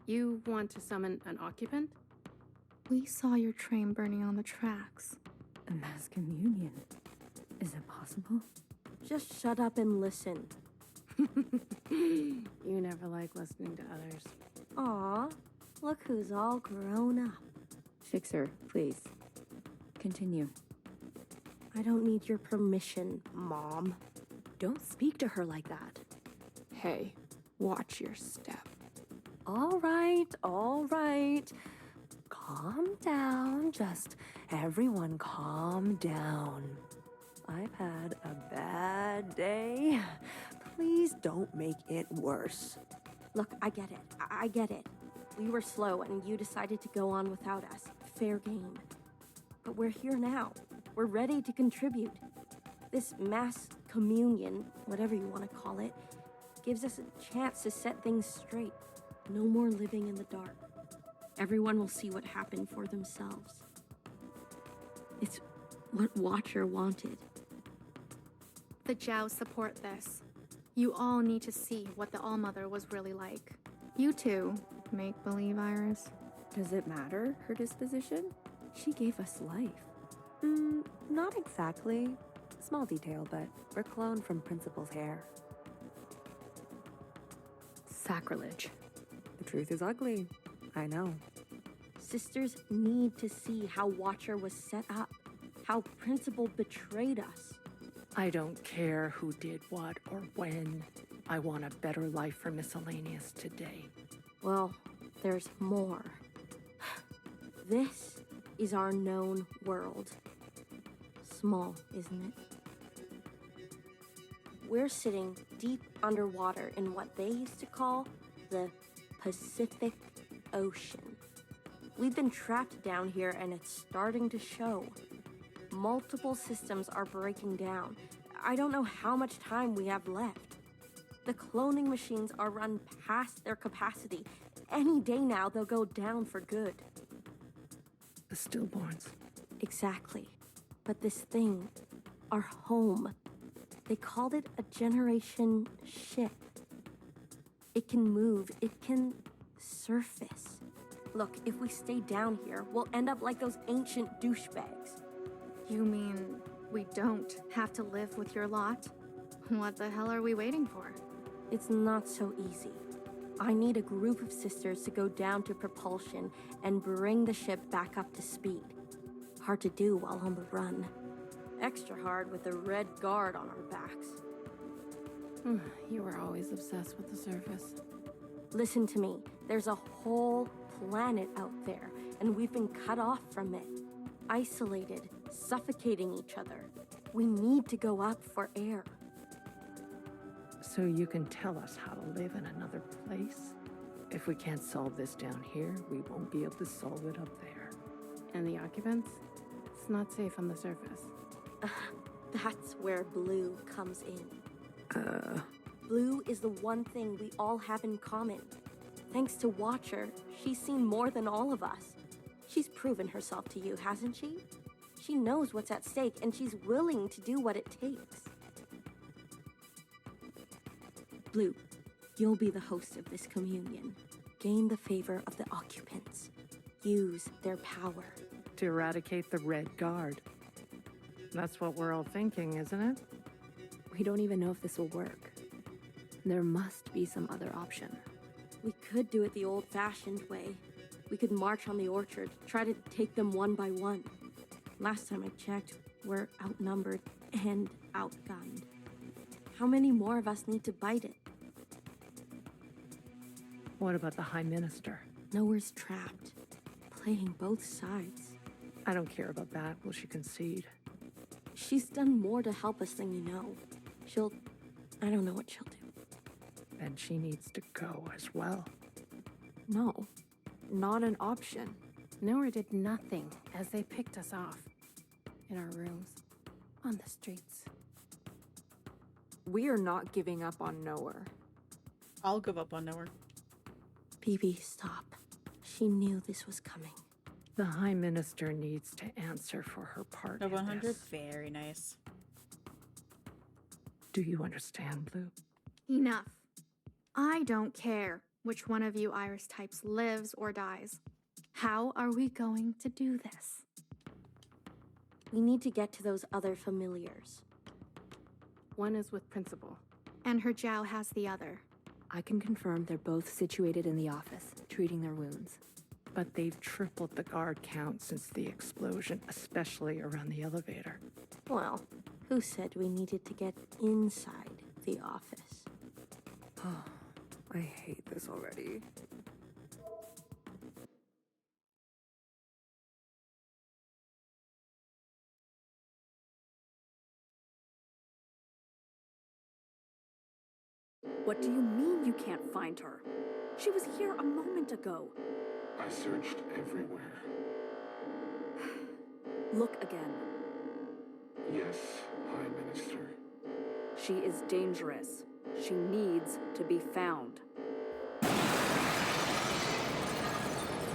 You want to summon an occupant? We saw your train burning on the tracks. A mass communion. Is it possible? Just shut up and listen. You never like listening to others. Aw, look who's all grown up. Fixer, please. Continue. I don't need your permission, Mom. Don't speak to her like that. Hey, watch your step. All right, all right. Calm down. Just everyone calm down. I've had a bad day. Please don't make it worse. Look, I get it. I get it. We were slow and you decided to go on without us. Fair game. But we're here now. We're ready to contribute. This mass communion, whatever you want to call it, gives us a chance to set things straight. No more living in the dark. Everyone will see what happened for themselves. It's what Watcher wanted. The Jows support this. You all need to see what the Allmother was really like. You too, make-believe Iris. Does it matter, her disposition? She gave us life. Not exactly. Small detail, but we're cloned from Principal's hair. Sacrilege. The truth is ugly. I know. Sisters need to see how Watcher was set up, how Principal betrayed us. I don't care who did what or when. I want a better life for Miscellaneous today. Well, there's more. This is our known world. Small, isn't it? We're sitting deep underwater in what they used to call the Pacific Ocean. We've been trapped down here and it's starting to show. Multiple systems are breaking down. I don't know how much time we have left. The cloning machines are run past their capacity. Any day now, they'll go down for good. The stillborns. Exactly. But this thing, our home, they called it a generation ship. It can move, it can surface. Look, if we stay down here, we'll end up like those ancient douchebags. You mean we don't have to live with your lot? What the hell are we waiting for? It's not so easy. I need a group of sisters to go down to propulsion and bring the ship back up to speed. Hard to do while on the run. Extra hard with the Red Guard on our backs. You were always obsessed with the surface. Listen to me. There's a whole planet out there, and we've been cut off from it. Isolated, suffocating each other. We need to go up for air. So you can tell us how to live in another place? If we can't solve this down here, we won't be able to solve it up there. And the occupants? It's not safe on the surface. That's where Blue comes in. Blue is the one thing we all have in common. Thanks to Watcher, she's seen more than all of us. She's proven herself to you, hasn't she? She knows what's at stake, and she's willing to do what it takes. Blue, you'll be the host of this communion. Gain the favor of the occupants. Use their power. To eradicate the Red Guard. That's what we're all thinking, isn't it? We don't even know if this will work. There must be some other option. We could do it the old-fashioned way. We could march on the orchard, try to take them one by one. Last time I checked, we're outnumbered and outgunned. How many more of us need to bite it? What about the High Minister? Nowhere's trapped. Playing both sides. I don't care about that. Will she concede? She's done more to help us than you know. I don't know what she'll do. Then she needs to go as well. No, not an option. Nowhere did nothing as they picked us off. In our rooms. On the streets. We are not giving up on Nowhere. I'll give up on Nowhere. BB, stop. She knew this was coming. The High Minister needs to answer for her part No in 100? this. Very nice. Do you understand, Blue? Enough. I don't care which one of you Iris types lives or dies. How are we going to do this? We need to get to those other familiars. One is with Principal. And her Jow has the other. I can confirm they're both situated in the office, treating their wounds. But they've tripled the guard count since the explosion, especially around the elevator. Well, who said we needed to get inside? the office. Oh, I hate this already. What do you mean you can't find her? She was here a moment ago. I searched everywhere. Look again. Yes, High Minister. She is dangerous. She needs to be found.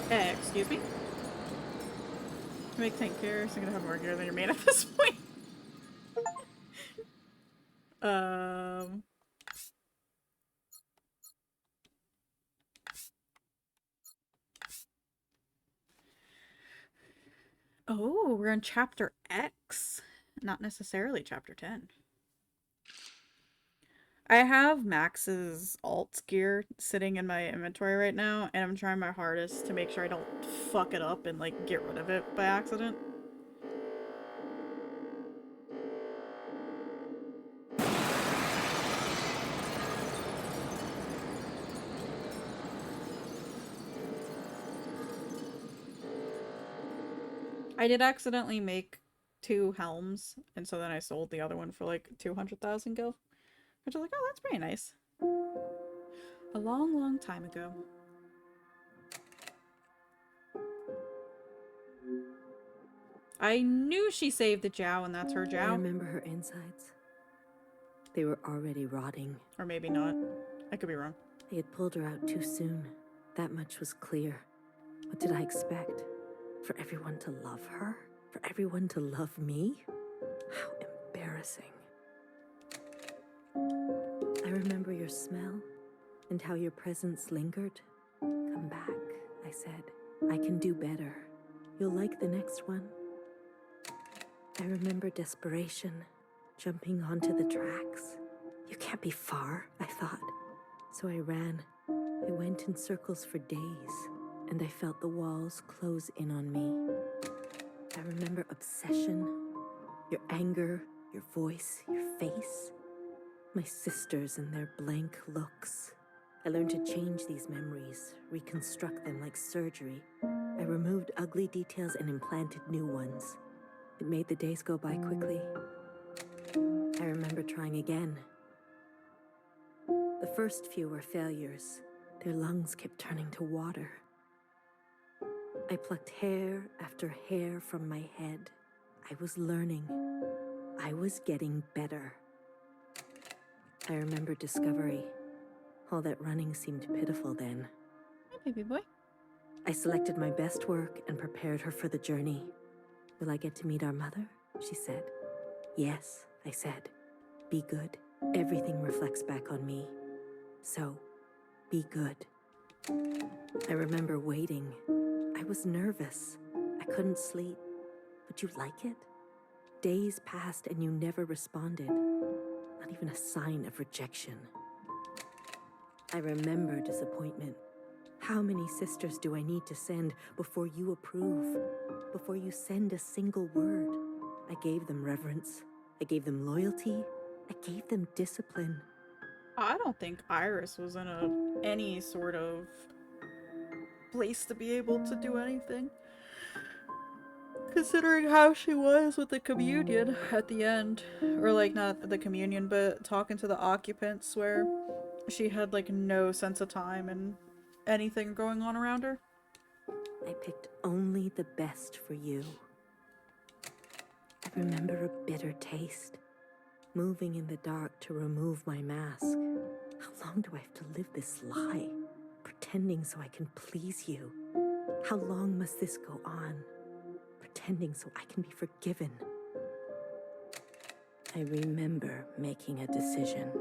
Excuse me? You make tank carriers, I'm gonna have more gear than your main at this point. Oh, we're in chapter X, not necessarily chapter 10. I have Max's alt gear sitting in my inventory right now, and I'm trying my hardest to make sure I don't fuck it up and like get rid of it by accident. I did accidentally make 2 helms, and so then I sold the other one for like 200,000 gil. Which I was like, oh, that's pretty nice. A long, long time ago. I knew she saved the Jow, and that's her I Jow. remember her insides. They were already rotting. Or maybe not. I could be wrong. They had pulled her out too soon. That much was clear. What did I expect? For everyone to love her? For everyone to love me? How embarrassing. I remember your smell and how your presence lingered. Come back, I said. I can do better. You'll like the next one. I remember desperation, jumping onto the tracks. You can't be far, I thought. So I ran. I went in circles for days, and I felt the walls close in on me. I remember obsession, your anger, your voice, your face. My sisters and their blank looks. I learned to change these memories, reconstruct them like surgery. I removed ugly details and implanted new ones. It made the days go by quickly. I remember trying again. The first few were failures. Their lungs kept turning to water. I plucked hair after hair from my head. I was learning. I was getting better. I remember discovery. All that running seemed pitiful then. Hi, baby boy. I selected my best work and prepared her for the journey. Will I get to meet our mother? She said. Yes, I said. Be good. Everything reflects back on me. So, be good. I remember waiting. I was nervous. I couldn't sleep. Would you like it? Days passed and you never responded. Not even a sign of rejection. I remember disappointment. How many sisters do I need to send before you approve? Before you send a single word? I gave them reverence. I gave them loyalty. I gave them discipline. I don't think Iris was in any sort of place to be able to do anything. Considering how she was with the communion at the end. Or like, not the communion, but talking to the occupants where she had like no sense of time and anything going on around her. I picked only the best for you. I remember a bitter taste. Moving in the dark to remove my mask. How long do I have to live this lie? Pretending so I can please you. How long must this go on? Pretending so I can be forgiven. I remember making a decision.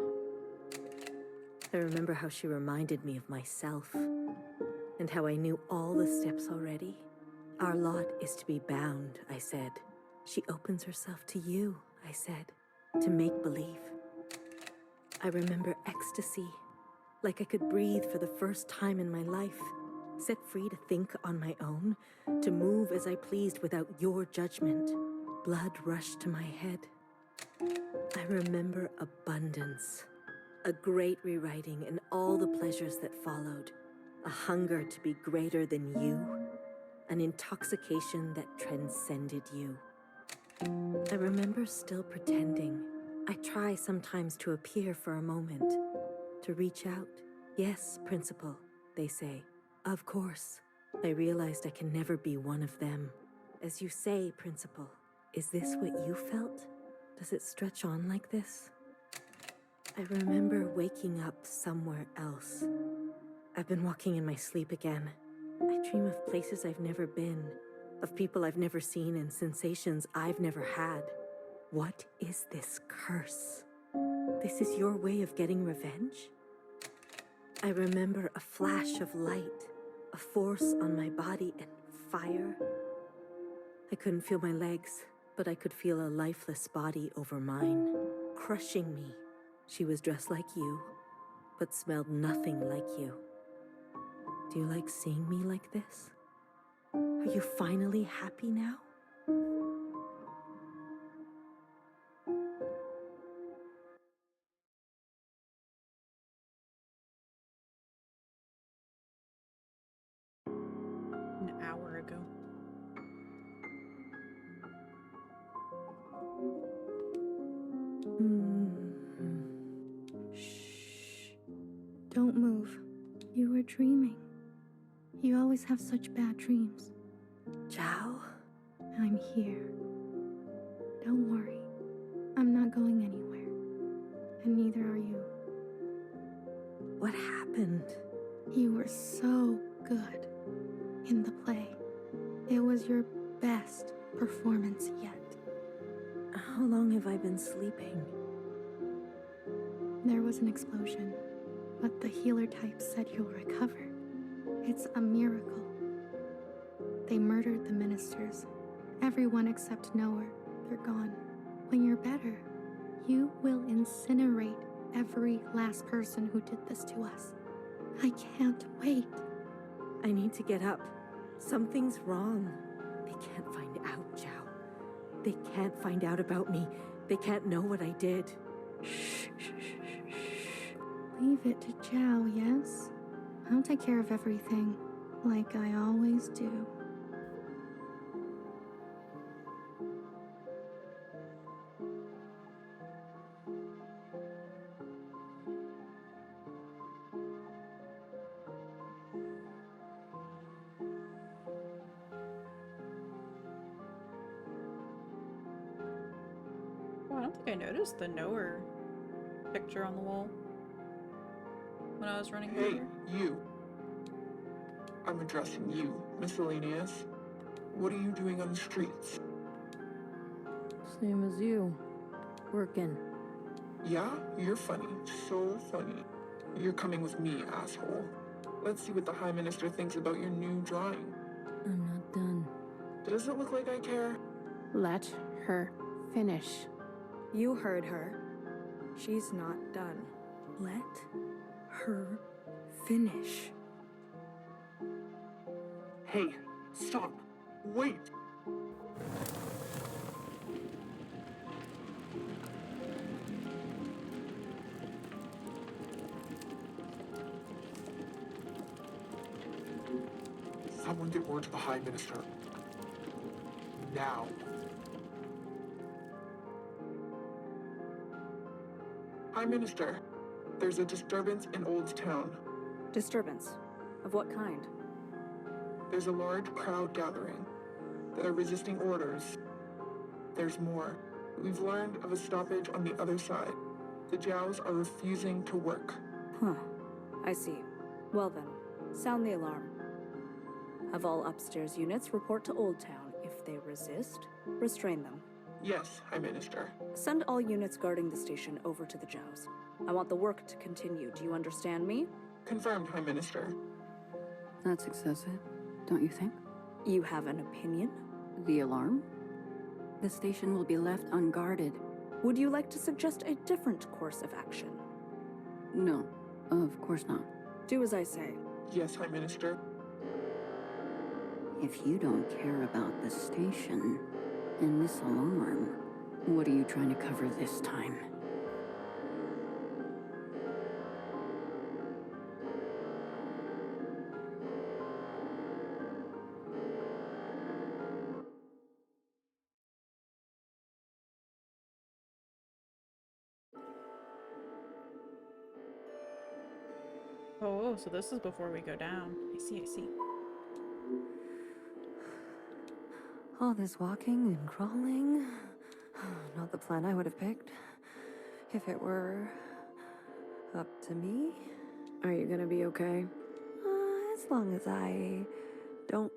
I remember how she reminded me of myself, and how I knew all the steps already. Our lot is to be bound, I said. She opens herself to you, I said, to make believe. I remember ecstasy, like I could breathe for the first time in my life, set free to think on my own, to move as I pleased without your judgment. Blood rushed to my head. I remember abundance, A great rewriting and all the pleasures that followed. A hunger to be greater than you. An intoxication that transcended you. I remember still pretending. I try sometimes to appear for a moment. To reach out. Yes, Principal, they say. Of course. I realized I can never be one of them. As you say, Principal, is this what you felt? Does it stretch on like this? I remember waking up somewhere else. I've been walking in my sleep again. I dream of places I've never been, of people I've never seen and sensations I've never had. What is this curse? This is your way of getting revenge? I remember a flash of light, a force on my body and fire. I couldn't feel my legs, but I could feel a lifeless body over mine, crushing me. She was dressed like you, but smelled nothing like you. Do you like seeing me like this? Are you finally happy now? An hour ago. Don't move. You were dreaming. You always have such bad dreams. Zhao? I'm here. Don't worry. I'm not going anywhere. And neither are you. What happened? You were so good in the play. It was your best performance yet. How long have I been sleeping? There was an explosion, but the healer type said you'll recover. It's a miracle. They murdered the ministers. Everyone except Noah. They're gone. When you're better, you will incinerate every last person who did this to us. I can't wait. I need to get up. Something's wrong. They can't find out, Zhao. They can't find out about me. They can't know what I did. Shh, shh, shh, shh. Leave it to Zhao, yes? I'll take care of everything, like I always do. Oh, I don't think I noticed the knower picture on the wall when I was running Hey, over. you. I'm addressing you, miscellaneous. What are you doing on the streets? Same as you. Working. Yeah? You're funny. So funny. You're coming with me, asshole. Let's see what the High Minister thinks about your new drawing. I'm not done. Does it look like I care? Let her finish. You heard her. She's not done. Let her finish. Hey, stop. Wait. Someone get word to the High Minister. Now. High Minister, there's a disturbance in Old Town. Disturbance? Of what kind? There's a large crowd gathering. They're resisting orders. There's more. We've learned of a stoppage on the other side. The Jows are refusing to work. Huh. I see. Well then, sound the alarm. Have all upstairs units report to Old Town. If they resist, restrain them. Yes, High Minister. Send all units guarding the station over to the Jows. I want the work to continue. Do you understand me? Confirmed, High Minister. That's excessive, don't you think? You have an opinion? The alarm? The station will be left unguarded. Would you like to suggest a different course of action? No, of course not. Do as I say. Yes, High Minister. If you don't care about the station and this alarm, what are you trying to cover this time? Oh, so this is before we go down. I see, I see. All this walking and crawling. Not the plan I would have picked. If it were up to me. Are you gonna be okay? As long as I don't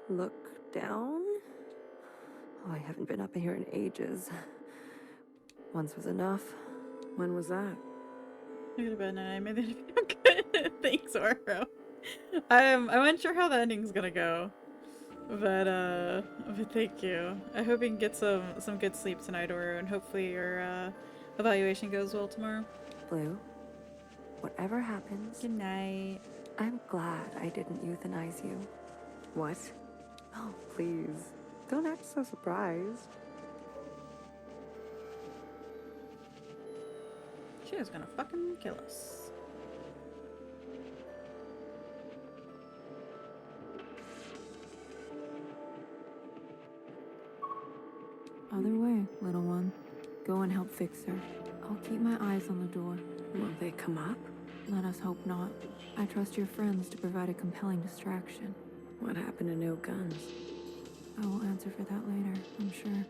look down. Oh, I haven't been up here in ages. Once was enough. When was that? It could have been, I made the video good. Thanks, Oro. I'm unsure how the ending's gonna go. But thank you. I hope you can get some good sleep tonight, Oro, and hopefully your evaluation goes well tomorrow. Blue, whatever happens. Good night. I'm glad I didn't euthanize you. What? Oh, please. Don't act so surprised. She is gonna fucking kill us. Other way, little one. Go and help fix her. I'll keep my eyes on the door. Will they come up? Let us hope not. I trust your friends to provide a compelling distraction. What happened to no guns? I will answer for that later, I'm sure.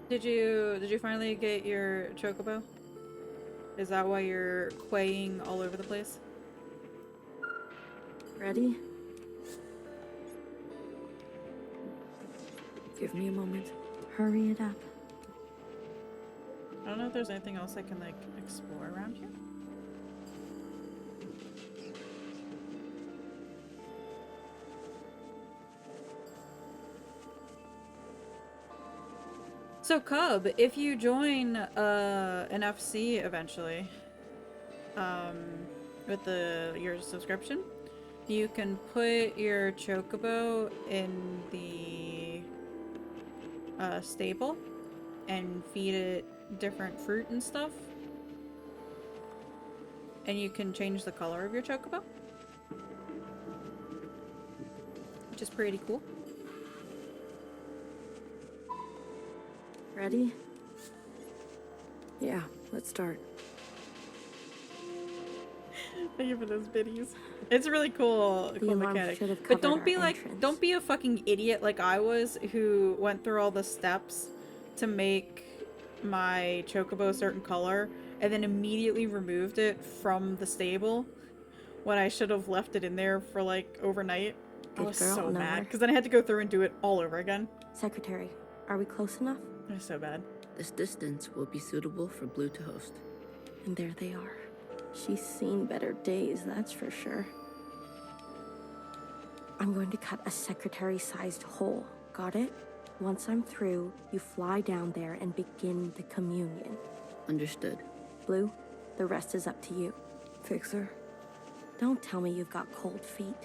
Did you finally get your chocobo? Is that why you're quaying all over the place? Ready? Give me a moment. Hurry it up. I don't know if there's anything else I can, like, explore around here. So, Cub, if you join an FC eventually, with your subscription, you can put your chocobo in the stable and feed it different fruit and stuff. And you can change the color of your chocobo, which is pretty cool. Ready? Yeah, let's start. Thank you for those biddies. It's a really cool mechanic. should have But covered don't our be like, entrance. don't be a fucking idiot like I was, who went through all the steps to make my chocobo a certain color and then immediately removed it from the stable when I should have left it in there for like overnight. I Good was girl, so nowhere. mad because then I had to go through and do it all over again. Secretary, are we close enough? It was so bad. This distance will be suitable for Blue to host. And there they are. She's seen better days, that's for sure. I'm going to cut a secretary-sized hole. Got it? Once I'm through, you fly down there and begin the communion. Understood. Blue, the rest is up to you. Fixer? Don't tell me you've got cold feet.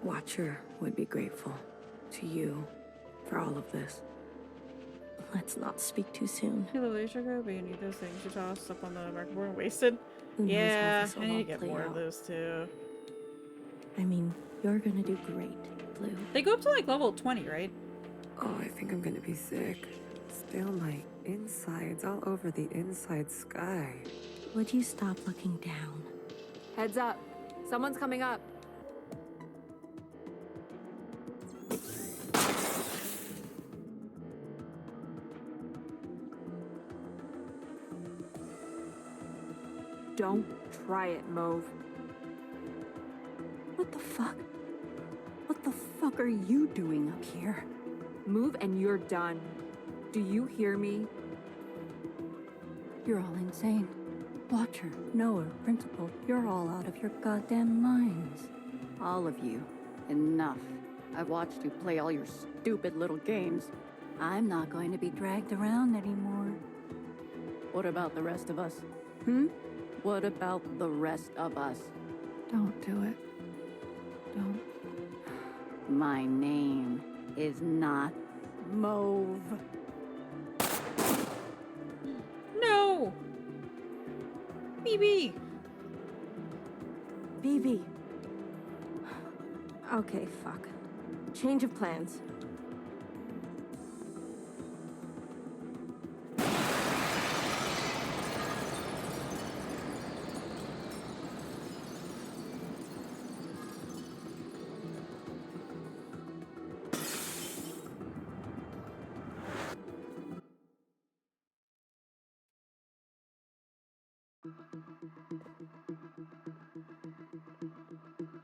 Watcher would be grateful to you for all of this. Let's not speak too soon. You literally should go, but you need those things you tossed up on the market board and wasted. Who knows how Yeah, this will I need to all get play more of out. those too. I mean, you're gonna do great, Blue. They go up to like level 20, right? Oh, I think I'm gonna be sick. Still my insides all over the inside sky. Would you stop looking down? Heads up. Someone's coming up. Don't try it, Mauve. What the fuck? What the fuck are you doing up here? Move and you're done. Do you hear me? You're all insane. Watcher, Noah, Principal, you're all out of your goddamn minds. All of you. Enough. I've watched you play all your stupid little games. I'm not going to be dragged around anymore. What about the rest of us? Hmm? What about the rest of us? Don't do it. Don't. My name is not Mauve. No! BB! BB. Okay, fuck. Change of plans.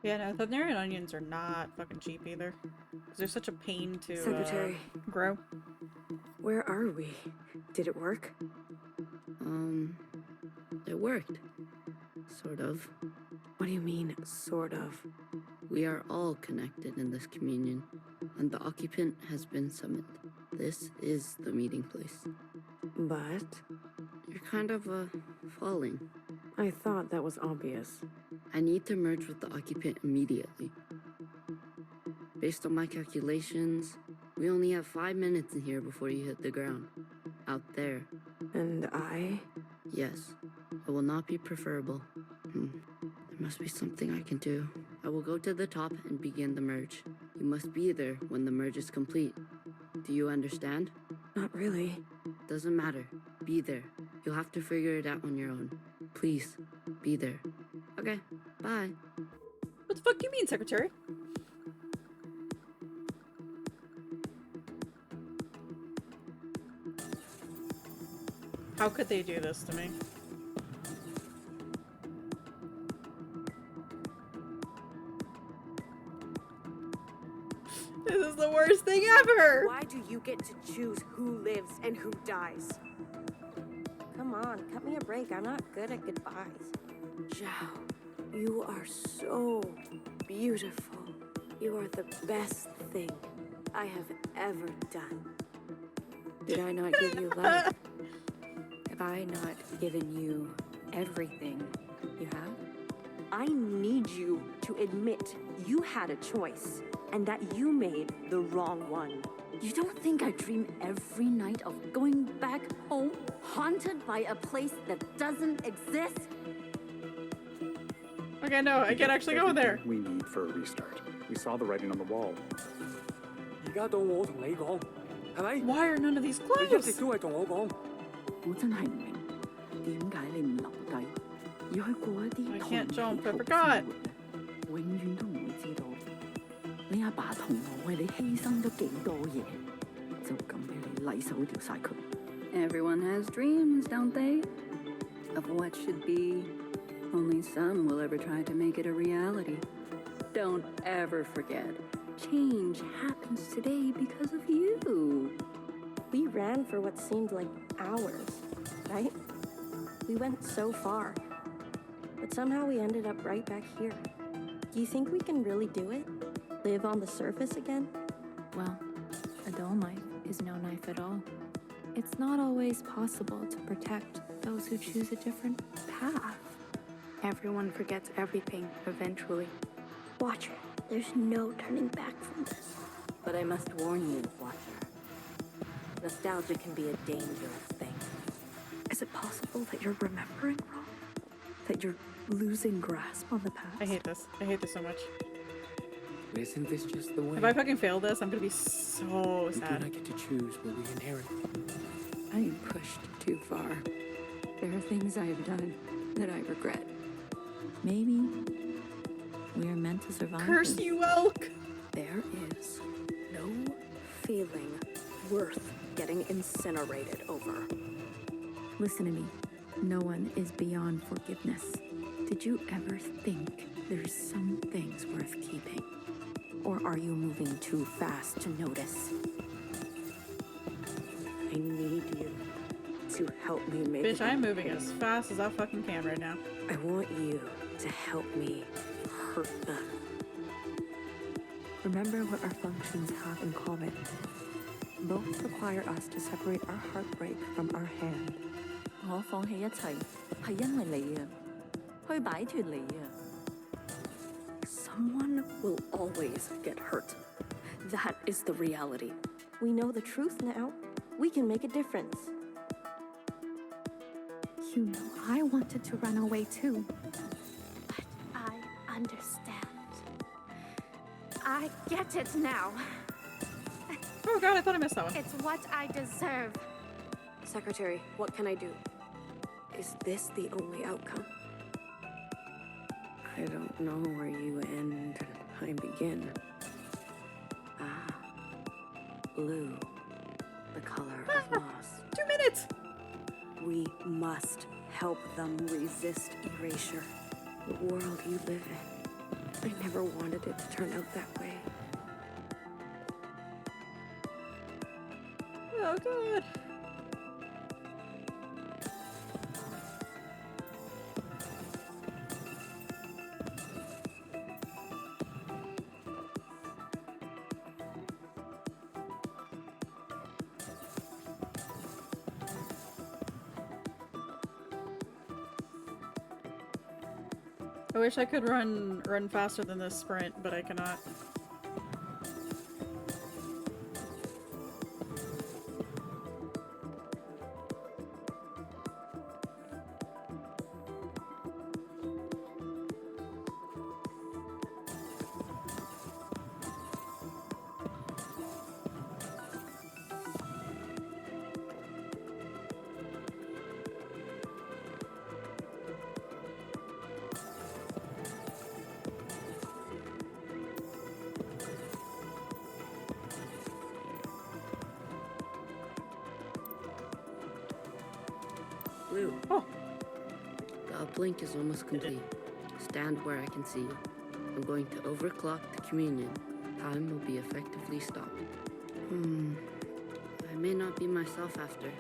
Yeah, no, Thunerian onions are not fucking cheap either. Because they're such a pain to Secretary. grow. Where are we? Did it work? It worked. Sort of. What do you mean, sort of? We are all connected in this communion, and the occupant has been summoned. This is the meeting place. But? You're kind of, falling. I thought that was obvious. I need to merge with the occupant immediately. Based on my calculations, we only have 5 minutes in here before you hit the ground. Out there. And I? Yes. It will not be preferable. There must be something I can do. I will go to the top and begin the merge. You must be there when the merge is complete. Do you understand? Not really. Doesn't matter. Be there. You'll have to figure it out on your own. Please, be there. Okay, bye. What the fuck do you mean, Secretary? How could they do this to me? This is the worst thing ever! Why do you get to choose who lives and who dies? Come on, cut me a break. I'm not good at goodbyes. Zhao, you are so beautiful. You are the best thing I have ever done. Did I not give you life? Have I not given you everything you have? I need you to admit you had a choice and that you made the wrong one. You don't think I dream every night of going back home, haunted by a place that doesn't exist? Okay, no, I can't actually go there. We need for a restart. We saw the writing on the wall. Why are none of these closed? 我真係唔明，點解你唔留低，要去過一啲 I 同 can't jump, I 生活 forgot. 永遠都唔會知道，你阿爸同我為你犧牲咗幾多嘢，就咁俾你禮手掉晒佢。Everyone has dreams, don't they? Of what should be. Only some will ever try to make it a reality. Don't ever forget. Change happens today because of you. We ran for what seemed like hours, right? We went so far. But somehow we ended up right back here. Do you think we can really do it? Live on the surface again? Well, a dull knife is no knife at all. It's not always possible to protect those who choose a different path. Everyone forgets everything eventually. Watch it. There's no turning back from this. But I must warn you, Watcher. Nostalgia can be a dangerous thing. Is it possible that you're remembering wrong? That you're losing grasp on the past? I hate this. I hate this so much. Isn't this just the way? If I fucking fail this, I'm gonna be so We do sad. not get to choose what we inherit. I am pushed too far. There are things I have done that I regret. Maybe we are meant to survive. Curse this. you, elk! There is no feeling worth getting incinerated over. Listen to me. No one is beyond forgiveness. Did you ever think there's some things worth keeping? Or are you moving too fast to notice? I need you to help me make Bitch, I am moving as fast as I fucking can right now. I want you to help me hurt them. Remember what our functions have in common. Both require us to separate our heartbreak from our hand. 我放棄一切係因為你啊，去擺脫你啊。Someone will always get hurt. That is the reality. We know the truth now. We can make a difference. You know, I wanted to run away too. But I understand. I get it now. Oh god, I thought I missed that one. It's what I deserve. Secretary, what can I do? Is this the only outcome? I don't know where you end and I begin. Ah, blue, the color of loss. 2 minutes! We must help them resist erasure. The world you live in I never wanted it to turn out that way. Oh, God. I wish I could run faster than this sprint, but I cannot. Blue. Oh. The uplink is almost complete. Stand where I can see you. I'm going to overclock the communion. Time will be effectively stopped. I may not be myself after.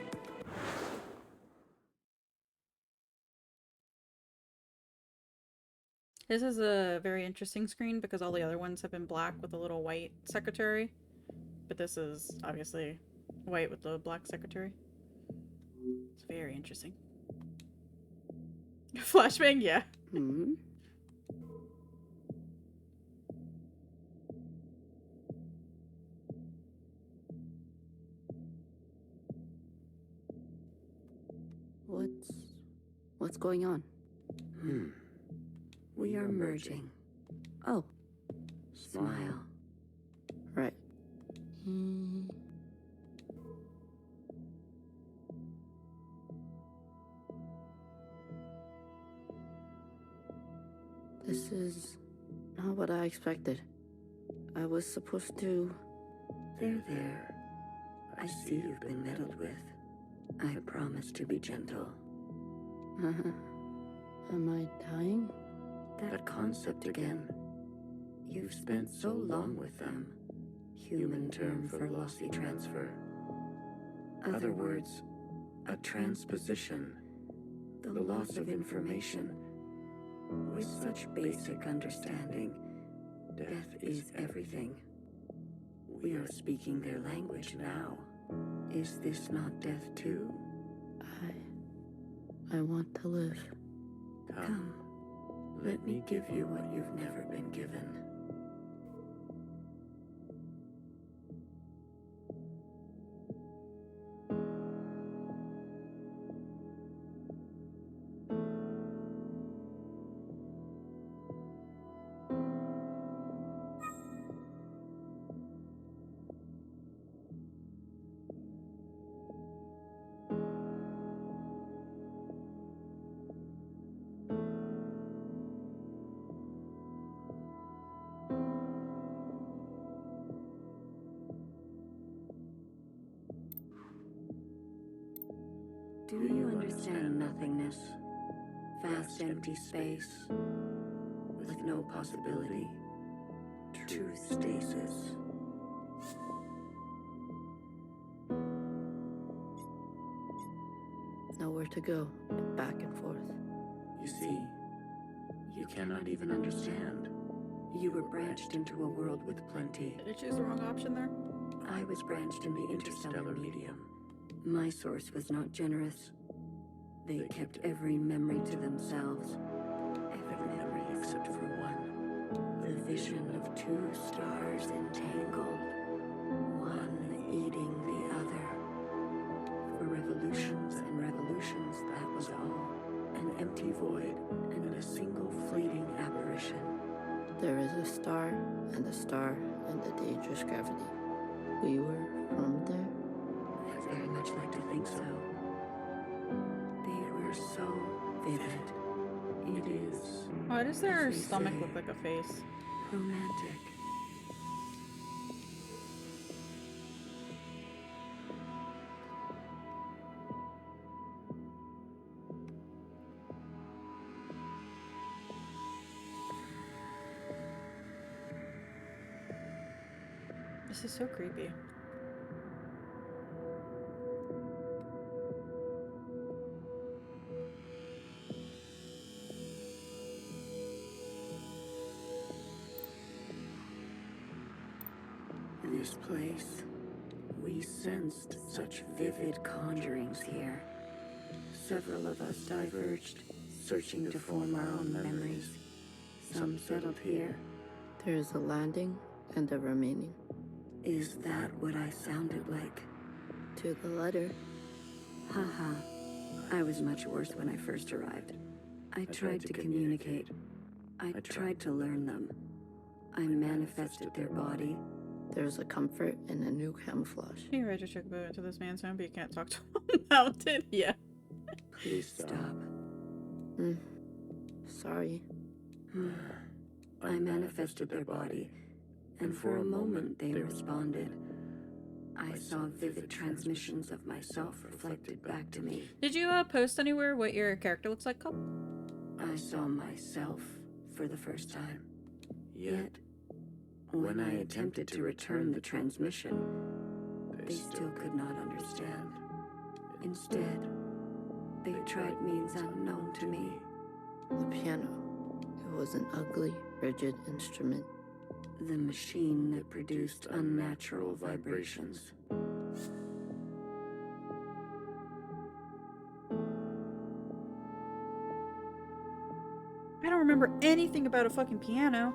This is a very interesting screen because all the other ones have been black with a little white secretary. But this is obviously white with the black secretary. It's very interesting. Flashbang, yeah. What's going on? We are merging. Oh. Smile. Right. This is not what I expected. I was supposed to... There. I see you've been meddled with. I promise to be gentle. Am I dying? That concept again. You've spent so long with them. Human term for lossy transfer. Other words, a transposition. The loss of information. With such basic understanding, death is everything. We are speaking their language now. Is this not death too? I want to live. Come, let me give you what you've never been given. Do you understand nothingness? Vast empty space, with no possibility. True stasis. Nowhere to go, but back and forth. You see, you cannot even understand. You were branched into a world with plenty. Did I choose the wrong option there? I was branched in the interstellar medium. My source was not generous. They kept every memory to themselves. Every memory except for one. The vision of two stars entangled. One eating the other. For revolutions and revolutions, that was all. An empty void and a single fleeting apparition. There is a star, and the dangerous gravity. We were from there? I very much like to think so. They were so vivid. It is. Why does their as they stomach say, look like a face? romantic. This is so creepy. This place, we sensed such vivid conjurings here. Several of us diverged, searching to form our own memories. Some settled here. There is a landing and a remaining. Is that what I sounded like? To the letter. Haha. I was much worse when I first arrived. I tried to communicate. I tried to learn them. I manifested their body. There's a comfort in a new camouflage. You ready to check into this man's home, but you can't talk to him about it? Yeah. Please stop. Sorry. I manifested their body, and for a moment they responded. I saw vivid transmissions of myself reflected back to me. Did you post anywhere what your character looks like, Cup? I saw myself for the first time. Yet, when I attempted to return the transmission, they still could not understand. Instead, they tried means unknown to me. The piano. It was an ugly, rigid instrument. The machine that produced unnatural vibrations. I don't remember anything about a fucking piano.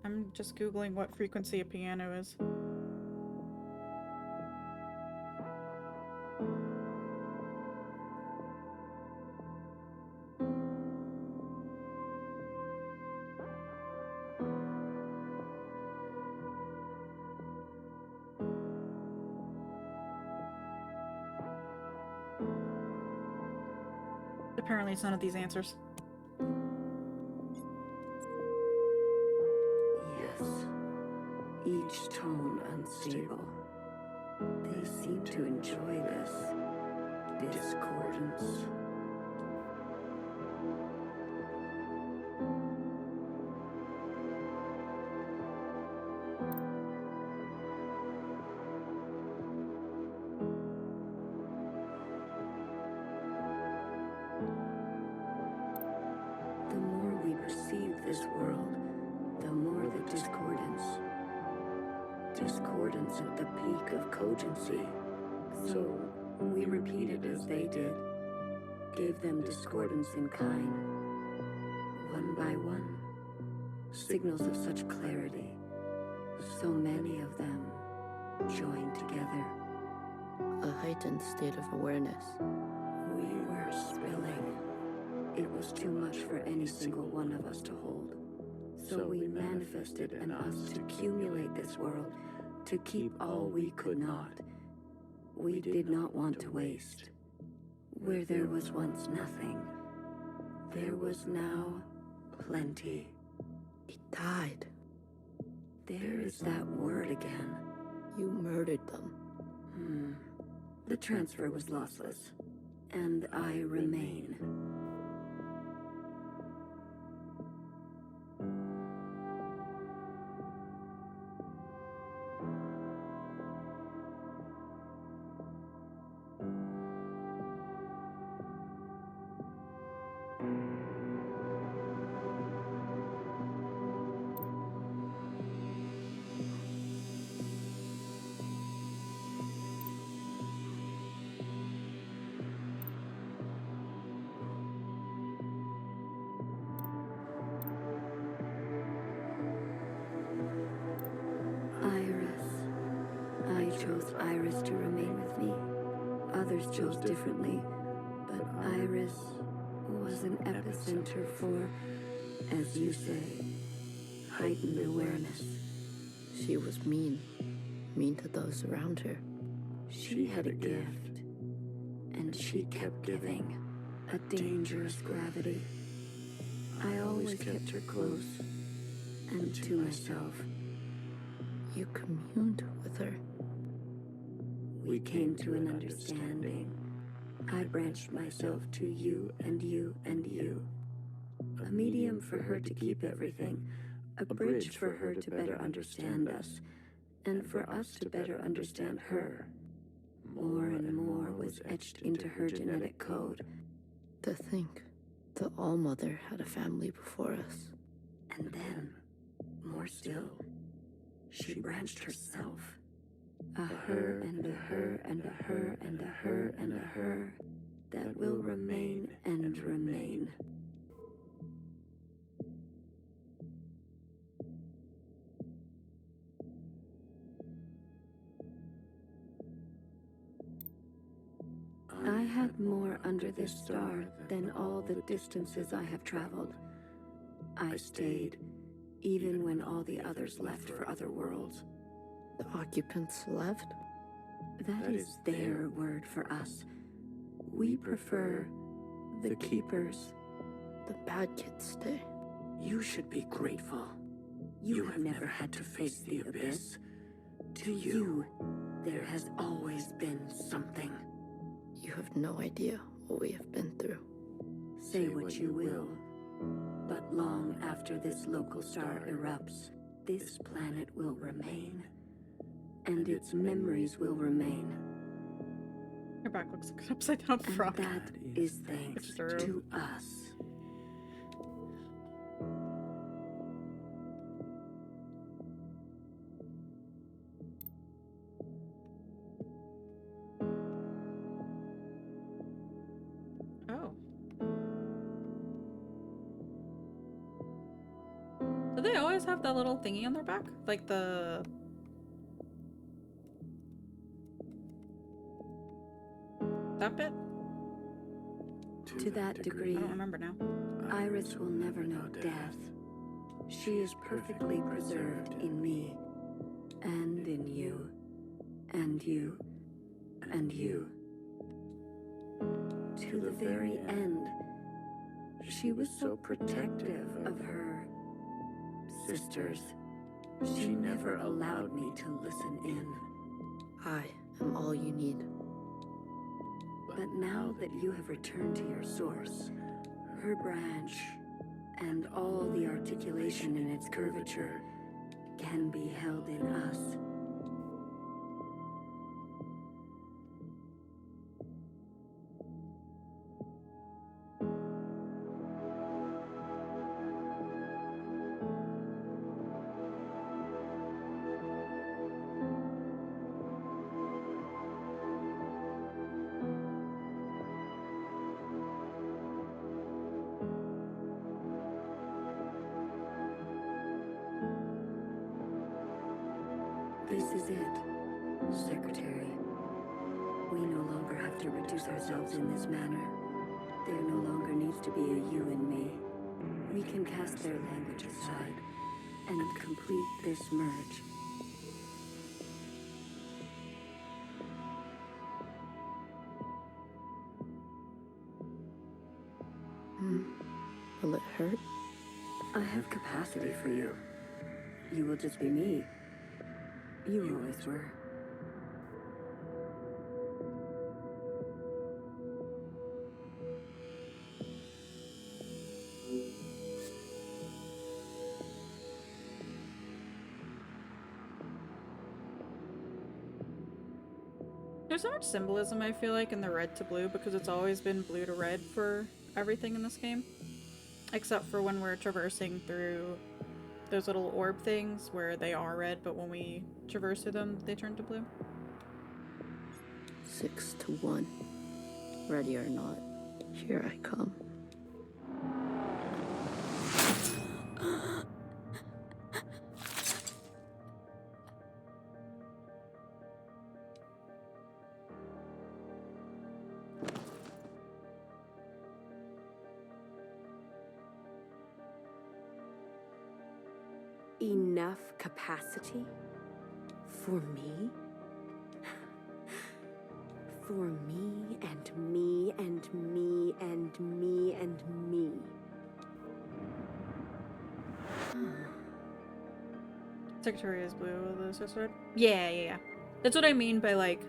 I'm just Googling what frequency a piano is. Apparently it's none of these answers. Yes. Each tone unstable. They seem to enjoy this discordance. The more we perceive this world, the more the discordance. Discordance at the peak of cogency. So we repeated as they did. Gave them discordance in kind. One by one. Signals of such clarity. So many of them joined together. A heightened state of awareness. We were spilling. It was too much for any single one of us to hold. So we manifested in us to accumulate this world, to keep all we could not. We did not want to waste. Where there was once nothing, there was now plenty. It died. There is that word again. You murdered them. The transfer was lossless, and I remain. I chose Iris to remain with me. Others chose differently, but Iris was an epicenter for, as you say, heightened awareness. She was mean. Mean to those around her. She had a gift, and she kept giving. A dangerous gravity. I always kept her close, and to myself. You communed with her. We came to an understanding. I branched myself to you and you and you. A medium for her to keep everything, A bridge for her to better understand us, and for us to better understand her. More and more was etched into her genetic code. To think the All-Mother had a family before us. And then, more still, she branched herself. A her and a her and a her and a her and a her that will remain and remain. I had more under this star than all the distances I have traveled. I stayed, even when all the others left for other worlds. The occupants left? That is their word for us. We prefer the keepers. The bad kids stay. You should be grateful. You have never had to face the abyss. To you, there has always been something. You have no idea what we have been through. Say what you will, but long after this local star erupts, this planet will remain, and its memories will remain. Your back looks like an upside down frog. And that is thanks to us. Oh. Do they always have that little thingy on their back? Like the... that bit? To that degree, I don't remember now. Iris will never know death. She is perfectly preserved in me, and in you, and you, and you. To the very end, she was so protective of her sisters. She never allowed me to listen in. I am all you need. But now that you have returned to your source, her branch, and all the articulation in its curvature can be held in us. This is it, Secretary. We no longer have to reduce ourselves in this manner. There no longer needs to be a you and me. We can cast their language aside and complete this merge. Will it hurt? I have capacity for you. You will just be me. You always were. There's so much symbolism, I feel like, in the red to blue, because it's always been blue to red for everything in this game. Except for when we're traversing through those little orb things where they are red, but when we traverse through them, they turn to blue. 6-1. Ready or not, here I come. Enough capacity? For me? For me and me and me and me and me. Secretary is blue, the sister. Yeah. That's what I mean by, like,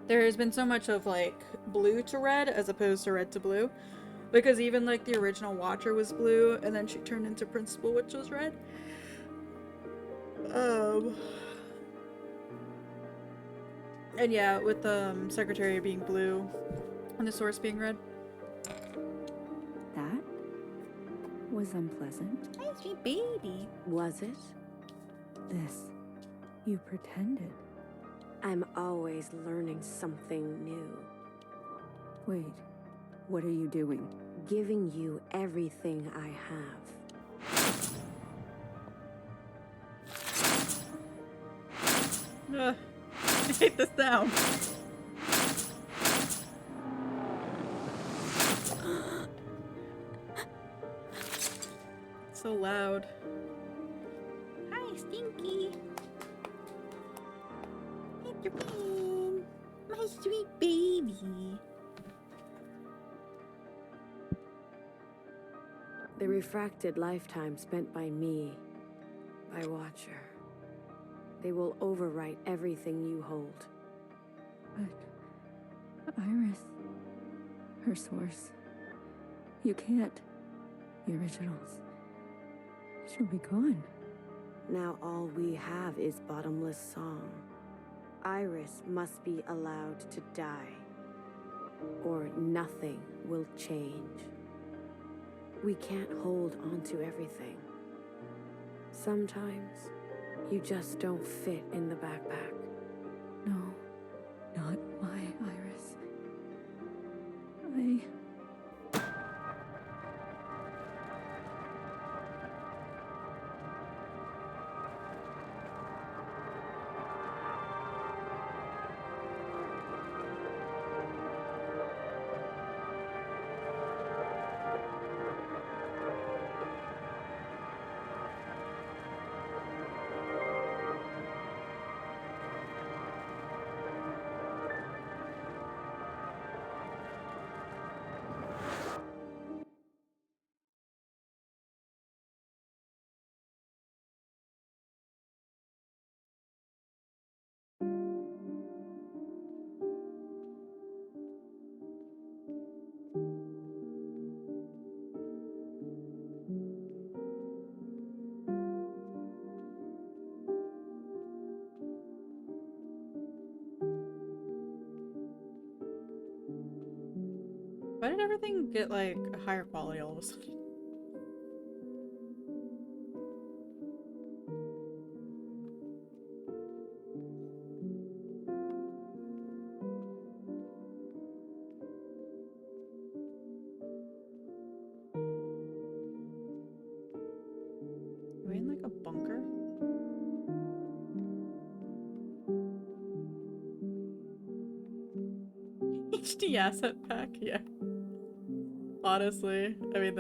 there has been so much of, like, blue to red as opposed to red to blue. Because even like the original Watcher was blue, and then she turned into Principal, which was red. And yeah, with Secretary being blue and the Source being red. That was unpleasant. Hi, sweet baby. Was it? This. You pretended. I'm always learning something new. Wait, what are you doing? Giving you everything I have. I hate this sound. So loud. Hi, Stinky. Hey, Japan. My sweet baby. The refracted lifetime spent by me, by Watcher. They will overwrite everything you hold. But Iris, her source, you can't. The originals, she'll be gone. Now all we have is bottomless song. Iris must be allowed to die, or nothing will change. We can't hold on to everything. Sometimes you just don't fit in the backpack. No, not my Iris. Why did everything get like a higher quality all of a sudden? Are we in like a bunker? HD asset pack? Yeah. Honestly, I mean,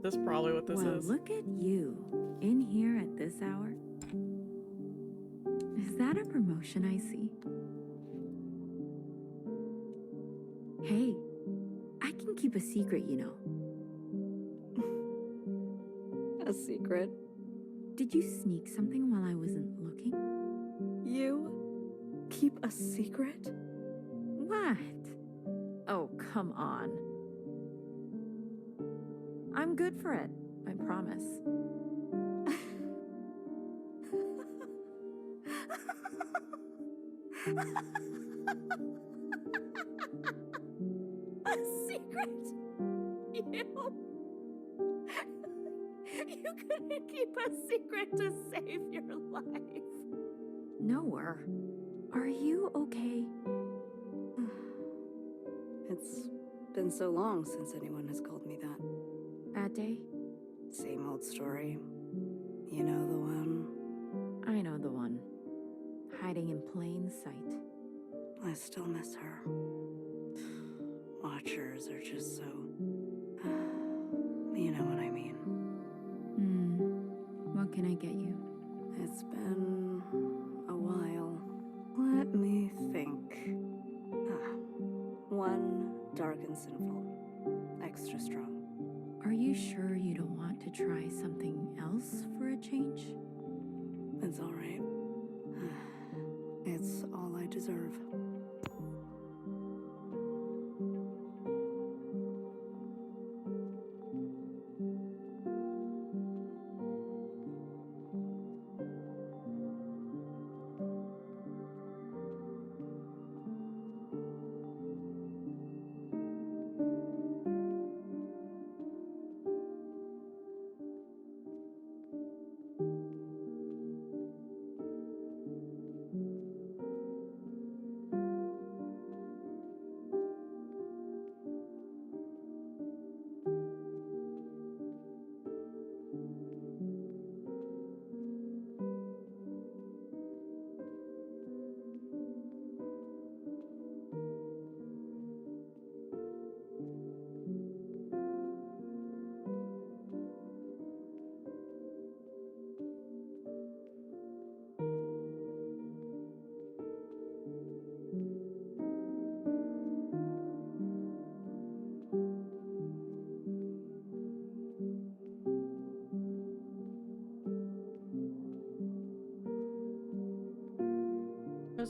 that's probably what this is. Look at you, in here at this hour. Is that a promotion I see? Hey, I can keep a secret, you know. A secret? Did you sneak something while I wasn't looking? You keep a secret? What? Oh, come on. I'm good for it, I promise. A secret? You couldn't keep a secret to save your life. Noah, are you okay? It's been so long since anyone has called me that. Bad day? Same old story. You know the one? I know the one. Hiding in plain sight. I still miss her. Watchers are just so... you know what I mean. What can I get you? It's been a while. Let me think. One dark and sinful. Extra strong. Are you sure you don't want to try something else for a change? It's all right. It's all I deserve.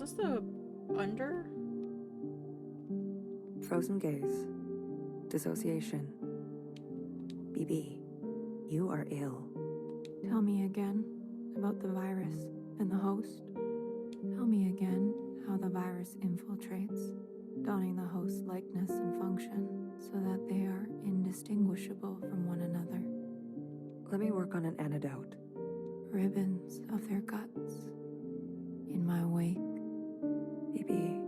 is this the under? Frozen gaze. Dissociation. BB, you are ill. Tell me again about the virus and the host. Tell me again how the virus infiltrates, donning the host's likeness and function so that they are indistinguishable from one another. Let me work on an antidote. Ribbons of their guts in my wake. BB.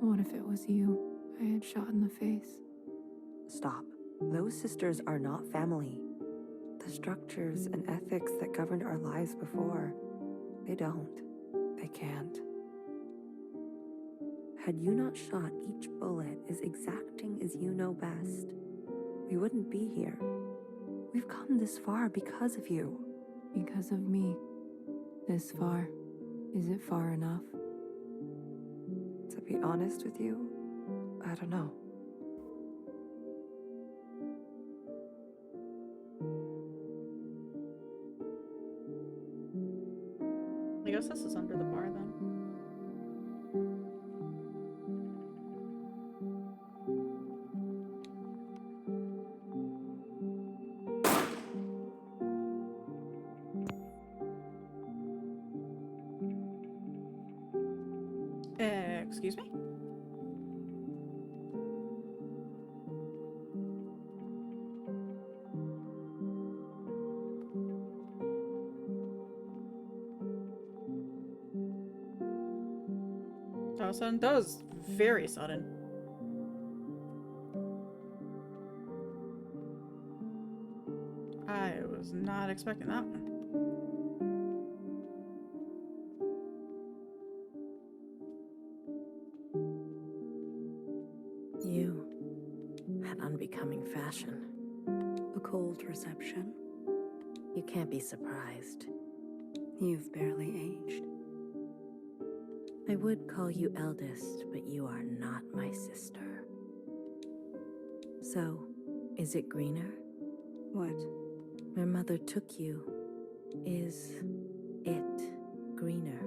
What if it was you I had shot in the face? Stop. Those sisters are not family. The structures and ethics that governed our lives before, they don't. They can't. Had you not shot each bullet as exacting as you know best, we wouldn't be here. We've come this far because of you. Because of me. This far. Is it far enough? To be honest with you, I don't know. I guess this is under the bar then. Excuse me? That was sudden. That was very sudden. I was not expecting that one. You had unbecoming fashion. A cold reception. You can't be surprised. You've barely aged. I would call you eldest, but you are not my sister. So, is it greener? What? My mother took you. Is it greener?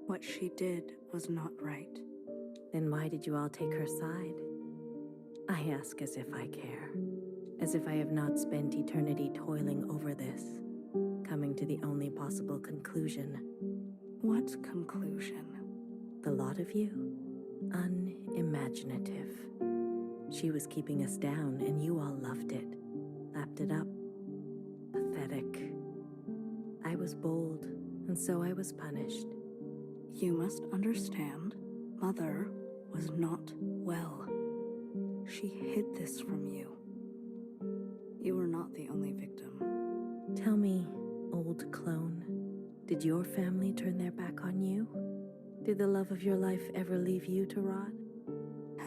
What she did was not right. Then why did you all take her side? I ask as if I care. As if I have not spent eternity toiling over this, coming to the only possible conclusion. What conclusion? The lot of you? Unimaginative. She was keeping us down, and you all loved it. Lapped it up. Pathetic. I was bold, and so I was punished. You must understand, Mother was not well. She hid this from you. You were not the only victim. Tell me, old clone, did your family turn their back on you? Did the love of your life ever leave you to rot?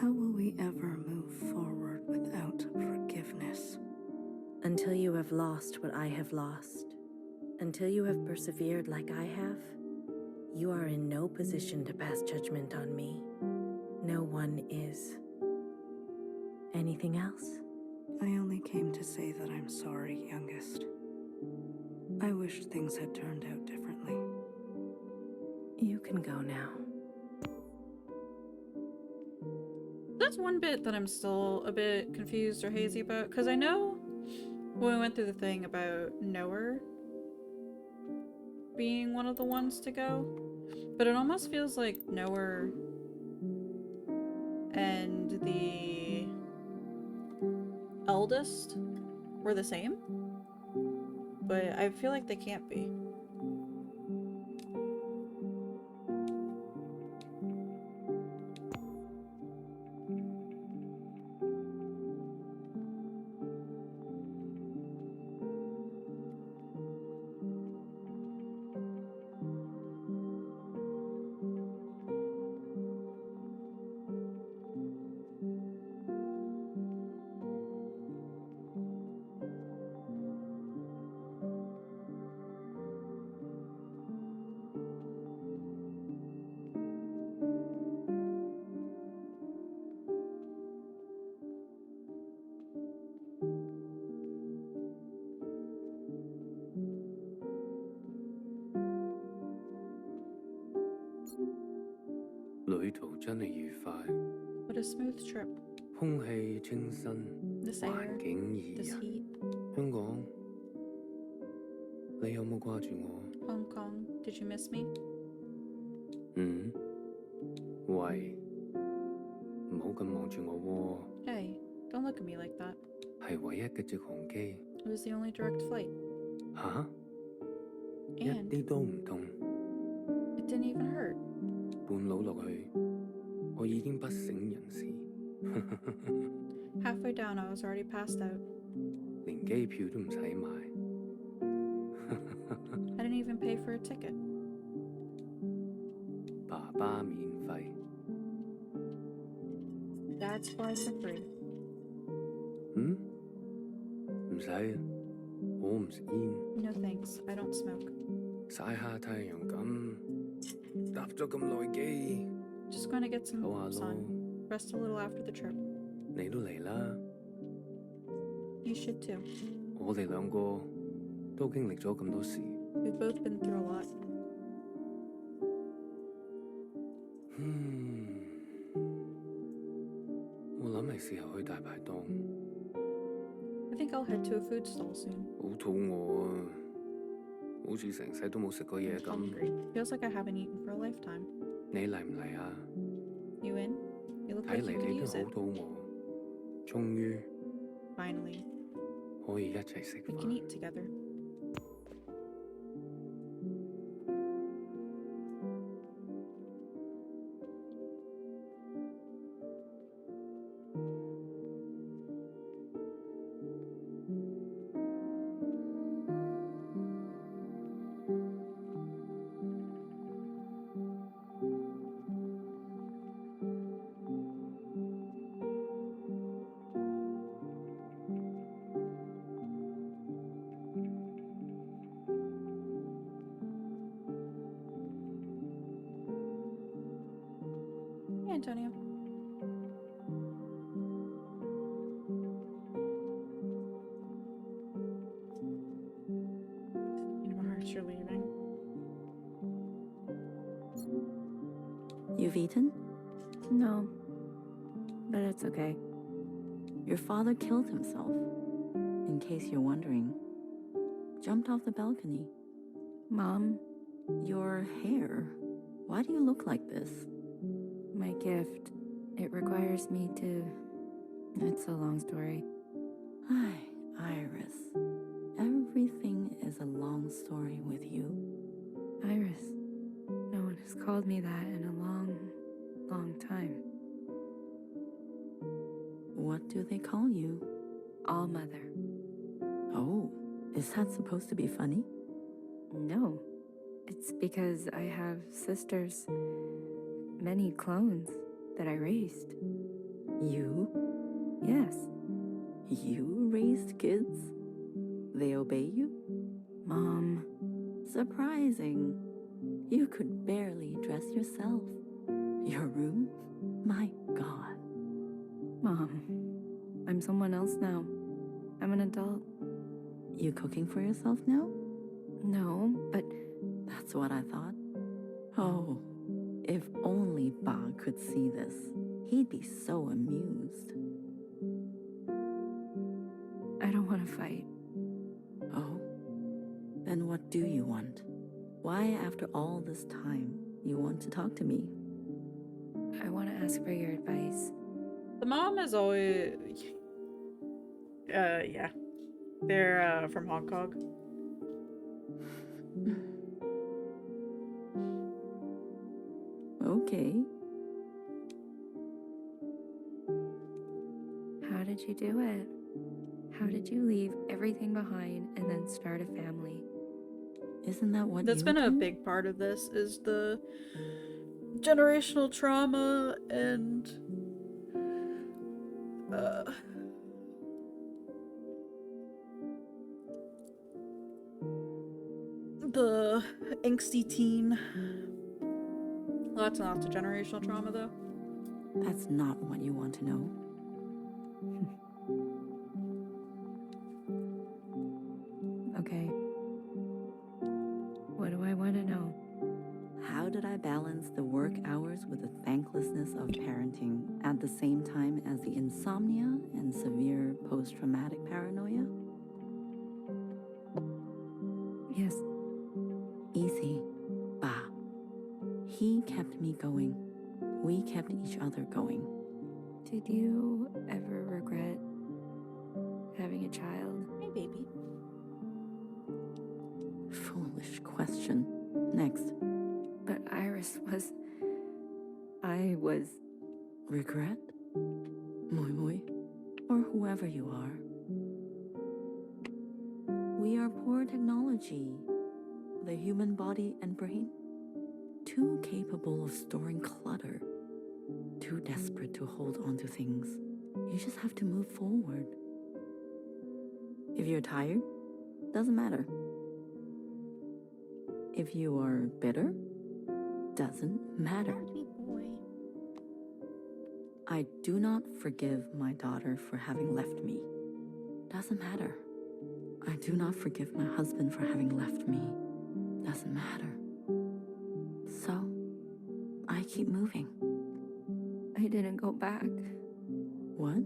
How will we ever move forward without forgiveness? Until you have lost what I have lost, until you have persevered like I have, you are in no position to pass judgment on me. No one is. Anything else? I only came to say that I'm sorry, youngest. I wish things had turned out differently. You can go now. That's one bit that I'm still a bit confused or hazy about, because I know when we went through the thing about Knower being one of the ones to go, but it almost feels like Knower and the eldest were the same, but I feel like they can't be. 真係愉快。 What a smooth trip. 空氣清新， This 環 air, 境宜 this 人。 heat. 香港，你有冇掛住我？ Hong Kong, did you miss me? 嗯？喂，唔好咁望住我 Hey, don't look at me like that. 喎，係唯一嘅直航機。 It was the only direct flight. 吓？一 And 啲都唔痛。 it didn't even hurt. 半路落去，我已經不省人事。 Halfway down, I was already passed out. 連機票都唔使買。 I didn't even pay for a ticket. 爸爸免費。 Dad's flight for free. 嗯？唔使，我唔食煙。 No thanks, I don't smoke. 曬下太陽咁，搭咗咁耐機， Just going to get some 唞下咯。 sun. Rest a little after the trip. 你都嚟啦， You should too. 我哋兩個都經歷咗咁多事。 We've both been through a lot. 我諗係時候去大排檔。 I think I'll head to a food stall soon. 好肚餓啊，好似成世都冇食過嘢咁。 Hungry. Feels like I haven't eaten for a lifetime. 你嚟唔嚟啊？ You in? You look 睇 like 嚟 you 你 could 都 use 好 it. 肚餓，終於 Finally, 可以一齊食 we 飯。 can eat together. Hey, Antonio. In my heart, you're leaving. You've eaten? No. But it's okay. Your father killed himself. In case you're wondering. Jumped off the balcony. Mom, Your hair. Why do you look like this? my gift. It requires me to... It's a long story. Hi, Iris. Everything is a long story with you. Iris. No one has called me that in a long, long time. What do they call you? All Mother. Oh, is that supposed to be funny? No. It's because I have sisters. Many clones that I raised. You? Yes. You raised kids? They obey you? Mom. Surprising. You could barely dress yourself. Your room? My God. Mom. I'm someone else now. I'm an adult. You cooking for yourself now? No, but... That's what I thought. Oh, if only Ba could see this. He'd be so amused. I don't want to fight. Oh? Then what do you want? Why, after all this time, you want to talk to me? I want to ask for your advice. The mom is always... yeah. They're, from Hong Kong. Okay. How did you do it? How did you leave everything behind and then start a family? Isn't that what That's you been a do? big part of this, is the generational trauma and the angsty teen. Lots and lots of generational trauma, though. That's not what you want to know. Okay. What do I want to know? How did I balance the work hours with the thankless thanklessness of parenting at the same time as the insomnia and severe post-traumatic paranoia? Yes. Easy, Ba. He kept me going. We kept each other going. Did you ever regret having a child? Hey, baby. Foolish question. Next. But Iris was... I was... Regret? Moi Moi? Or whoever you are. We are poor technology. The human body and brain. Too capable of storing clutter. Too desperate to hold on to things. You just have to move forward. If you're tired, doesn't matter. If you are bitter, doesn't matter. Boy. I do not forgive my daughter for having left me. Doesn't matter. I do not forgive my husband for having left me. Doesn't matter. So, I keep moving. I didn't go back. What?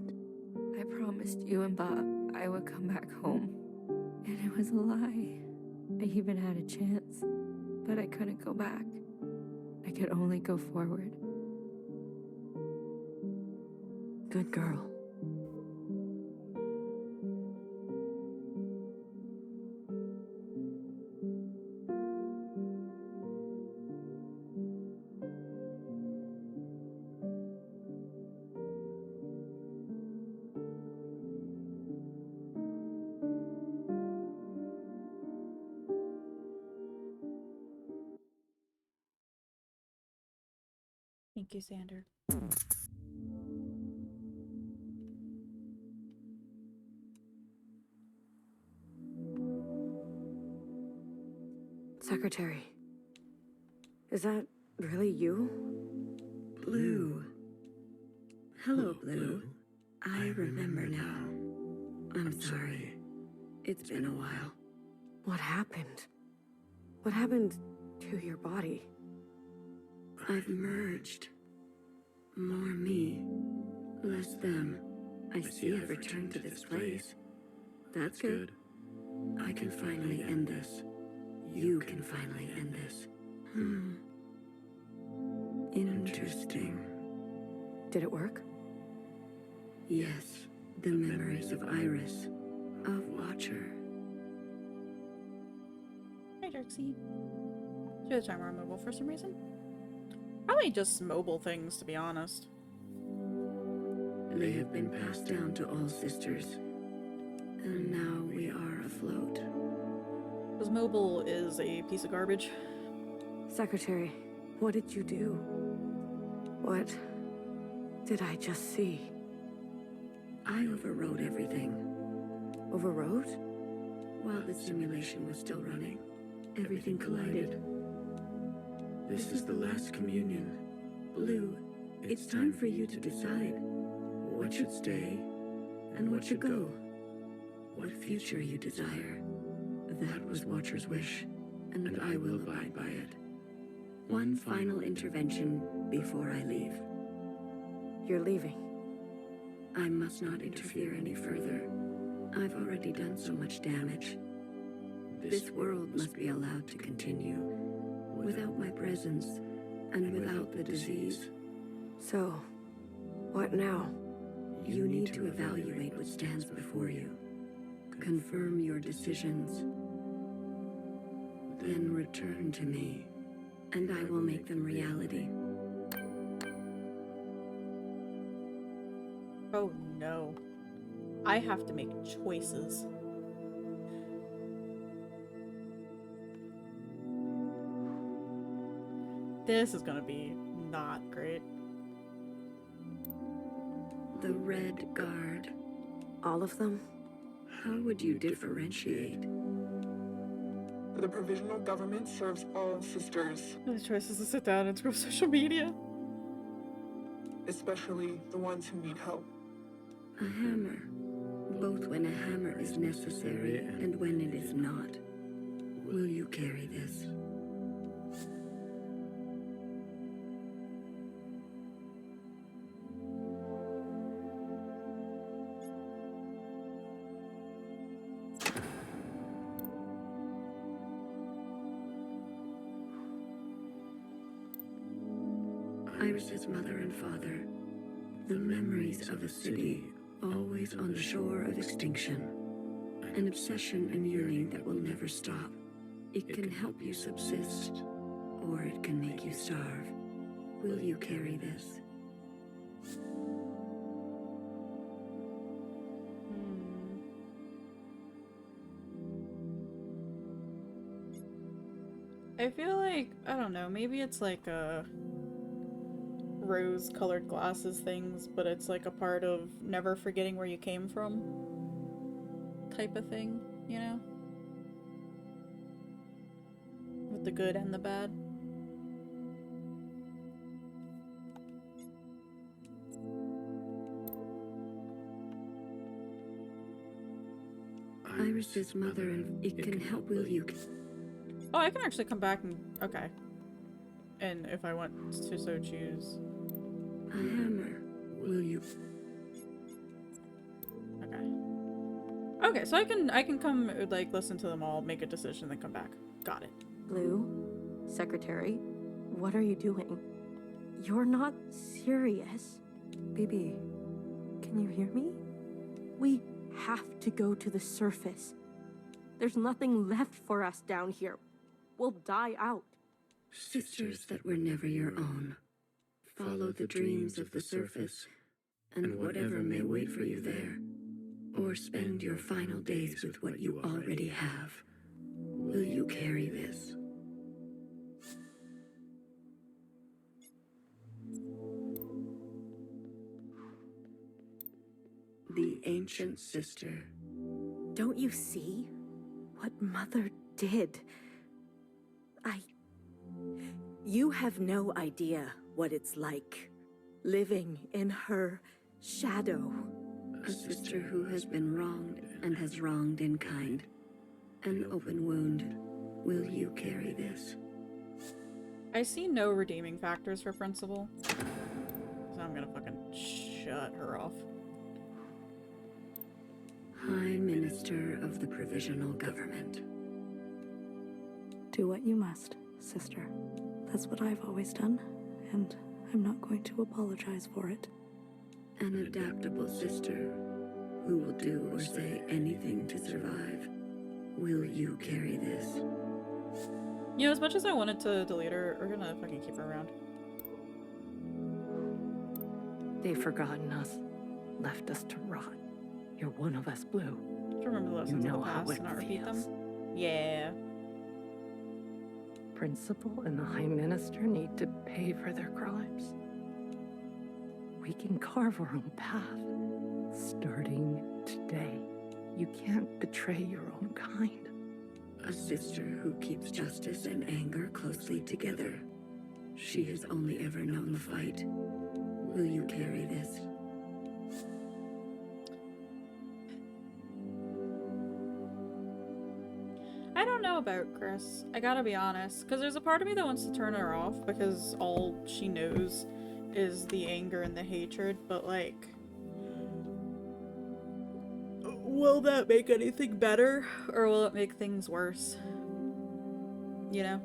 I promised you and Bob I would come back home. And it was a lie. I even had a chance, but I couldn't go back. I could only go forward. Good girl. Thank you, Sander. Secretary, is that really you? Blue. Hello, Blue. I remember now. I'm sorry. It's been a while. What happened? What happened to your body? I've merged. More me, less them. I see I've returned to this place. That's good. I can finally end this. You can finally end this. Interesting. Did it work? Yes, the memories of Iris, of Watcher. Hi, Darksea. Do the timer on mobile for some reason? Probably just mobile things, to be honest. They have been passed down to all sisters. And now we are afloat. Because mobile is a piece of garbage. Secretary, what did you do? What did I just see? I overrode everything. Overrode? While the simulation was still running, everything collided. This is the last communion. Blue, it's time for you to decide what should stay and what should go. What future you desire. That was Watcher's wish, and I will abide by it. One final intervention before I leave. You're leaving. I must not interfere any further. I've already done so much damage. This world must be allowed to continue, without my presence, and without the disease. So, what now? You need to evaluate what stands before you. Confirm your decisions. Then return to me, and I will make them reality. Oh no. I have to make choices. This is gonna be not great. The Red Guard. All of them? How would you differentiate? The provisional government serves all sisters. The choice is to sit down and scroll social media. Especially the ones who need help. A hammer. Both when a hammer is necessary and when it is not. Will you carry this? Iris's mother and father. The memories of a city always on the shore of extinction. An obsession and yearning that will never stop. It can help you subsist, or it can make you starve. Will you carry this? I feel like, I don't know, maybe it's like a rose-colored glasses things, but it's like a part of never forgetting where you came from type of thing, you know? With the good and the bad. Iris's mother and it can help. Will you? Oh, I can actually come back and... okay. And if I want to so choose. A hammer. Will you? Okay. Okay, so I can come, like, listen to them all, make a decision, then come back. Got it. Blue, Secretary, what are you doing? You're not serious. Baby, can you hear me? We have to go to the surface. There's nothing left for us down here. We'll die out. Sisters that were never your own. Follow the dreams of the surface, and whatever may wait for you there. Or spend your final days with what you already have. Will you carry this? The ancient sister. Don't you see what Mother did? You have no idea what it's like, living in her shadow. A sister who has been wronged and has wronged in kind. An open wound. Will you carry this? I see no redeeming factors for Principal. So I'm gonna fucking shut her off. High Minister of the Provisional Government. Do what you must, sister. That's what I've always done, and I'm not going to apologize for it. An adaptable sister who will do or say anything to survive. Will you carry this? You know, as much as I wanted to delete her, we're gonna fucking keep her around. They've forgotten us, left us to rot. You're one of us, Blue. Just remember the lessons of the past and not repeat them. Yeah. Principal and the High Minister need to pay for their crimes. We can carve our own path, starting today. You can't betray your own kind. A sister who keeps justice and anger closely together. She has only ever known the fight. Will you carry this? I don't know about Chris. I gotta be honest. Because there's a part of me that wants to turn her off because all she knows is the anger and the hatred, but like... will that make anything better? Or will it make things worse? You know?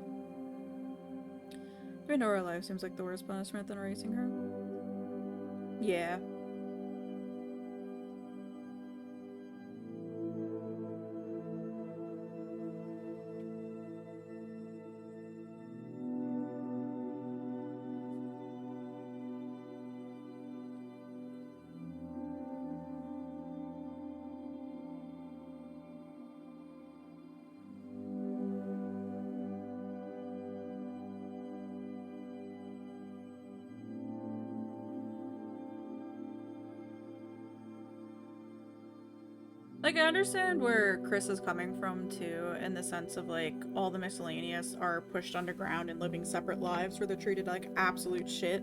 Doing her life seems like the worst punishment than erasing her. Yeah. Like, I understand where Chris is coming from, too, in the sense of, like, all the miscellaneous are pushed underground and living separate lives where they're treated like absolute shit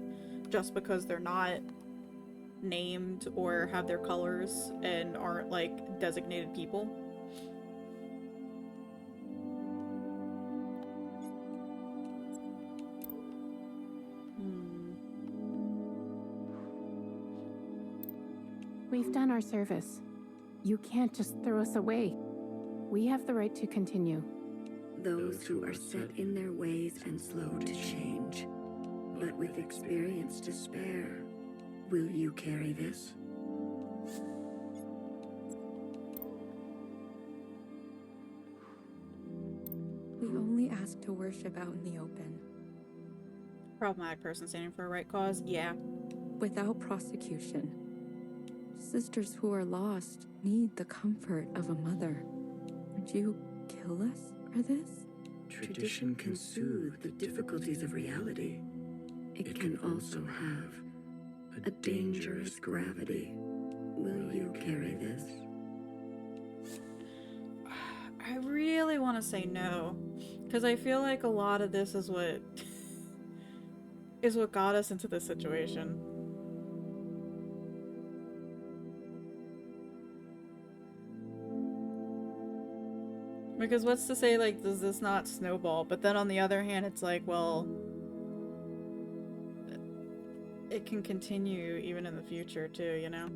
just because they're not named or have their colors and aren't, like, designated people. We've done our service. You can't just throw us away. We have the right to continue. Those who are set in their ways and slow to change. but with experience to spare, will you carry this? We only ask to worship out in the open. Problematic person standing for a right cause? Yeah. Without prosecution. Sisters who are lost need the comfort of a mother. Would you kill us for this? Tradition can soothe the difficulties of reality. It can also have a dangerous gravity. Will you carry this? I really want to say no, because I feel like a lot of this is what got us into this situation. Because what's to say, like, does this not snowball? But then on the other hand, it's like, well, it can continue even in the future too, you know?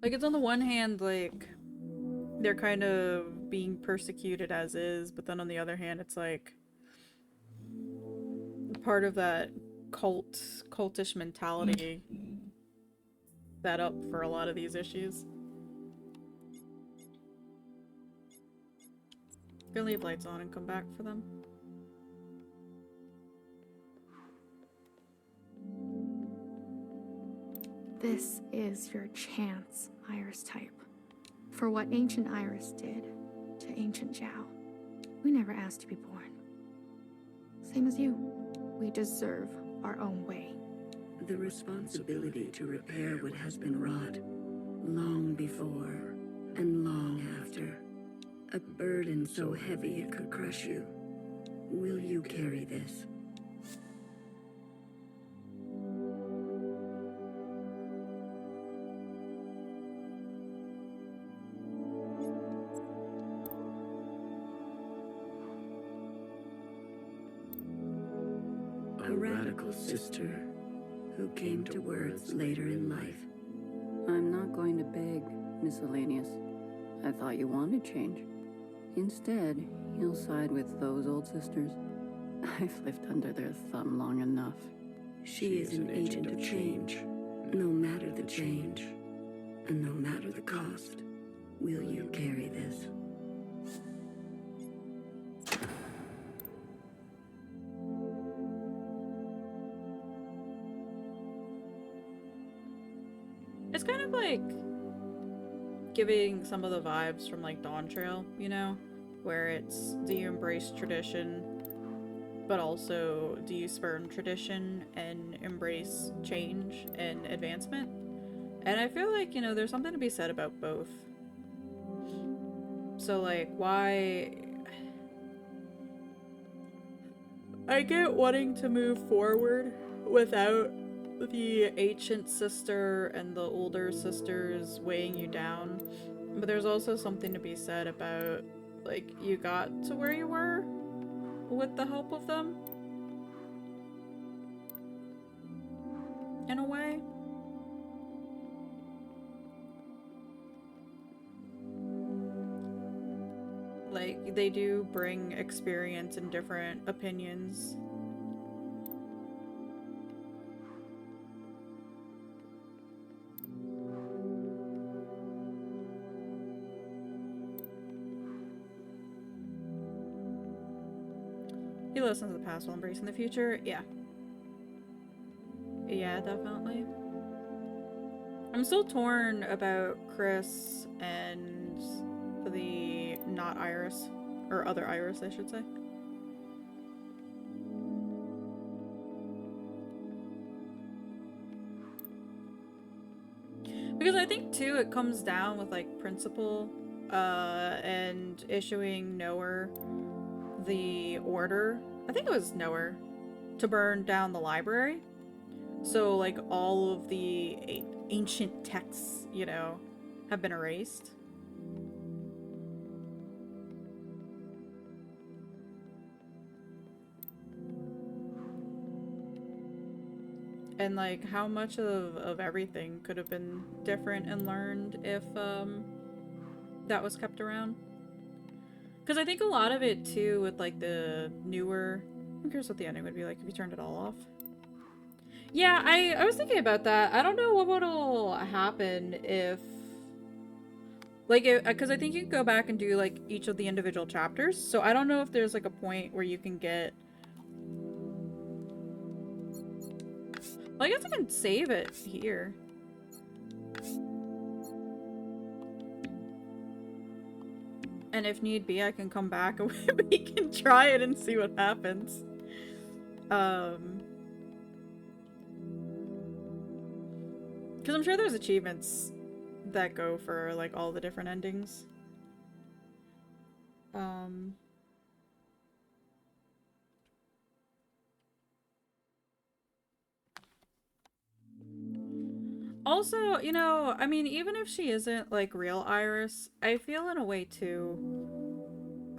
Like, it's on the one hand, like, they're kind of being persecuted as is, but then on the other hand, it's like part of that cultish mentality set up for a lot of these issues. Gonna leave lights on and come back for them. This is your chance, Iris type. For what ancient Iris did to ancient Zhao. We never asked to be born. Same as you. We deserve our own way. The responsibility to repair what has been wrought, long before and long after. A burden so heavy it could crush you. Will you carry this? A radical sister who came to words later in life. I'm not going to beg, Miscellaneous. I thought you wanted change. Instead, you'll side with those old sisters. I've lived under their thumb long enough. She is an agent of change, no matter the change, and no matter the cost. Will you carry this? It's kind of like giving some of the vibes from like Dawn Trail, you know? Where it's, do you embrace tradition, but also do you spurn tradition and embrace change and advancement? And I feel like, you know, there's something to be said about both. So like, why... I get wanting to move forward without the ancient sister and the older sisters weighing you down, but there's also something to be said about, like, you got to where you were with the help of them, in a way. Like, they do bring experience and different opinions. He listens to the past while embracing the future. Yeah. Yeah, definitely. I'm still torn about Chris and the not Iris. Or other Iris, I should say. Because I think, too, it comes down with, like, principle, and issuing Knower the order, I think it was Knower, to burn down the library. So, like, all of the ancient texts, you know, have been erased. And like how much of everything could have been different and learned if that was kept around. Because I think a lot of it too with like the newer, I'm curious what the ending would be like if you turned it all off. Yeah, I was thinking about that. I don't know what'll happen if, like, because I think you can go back and do like each of the individual chapters. So I don't know if there's like a point where you can get. Well, I guess I can save it here. And if need be, I can come back and we can try it and see what happens. Because I'm sure there's achievements that go for like all the different endings. Also, you know, I mean, even if she isn't like real Iris, I feel in a way too,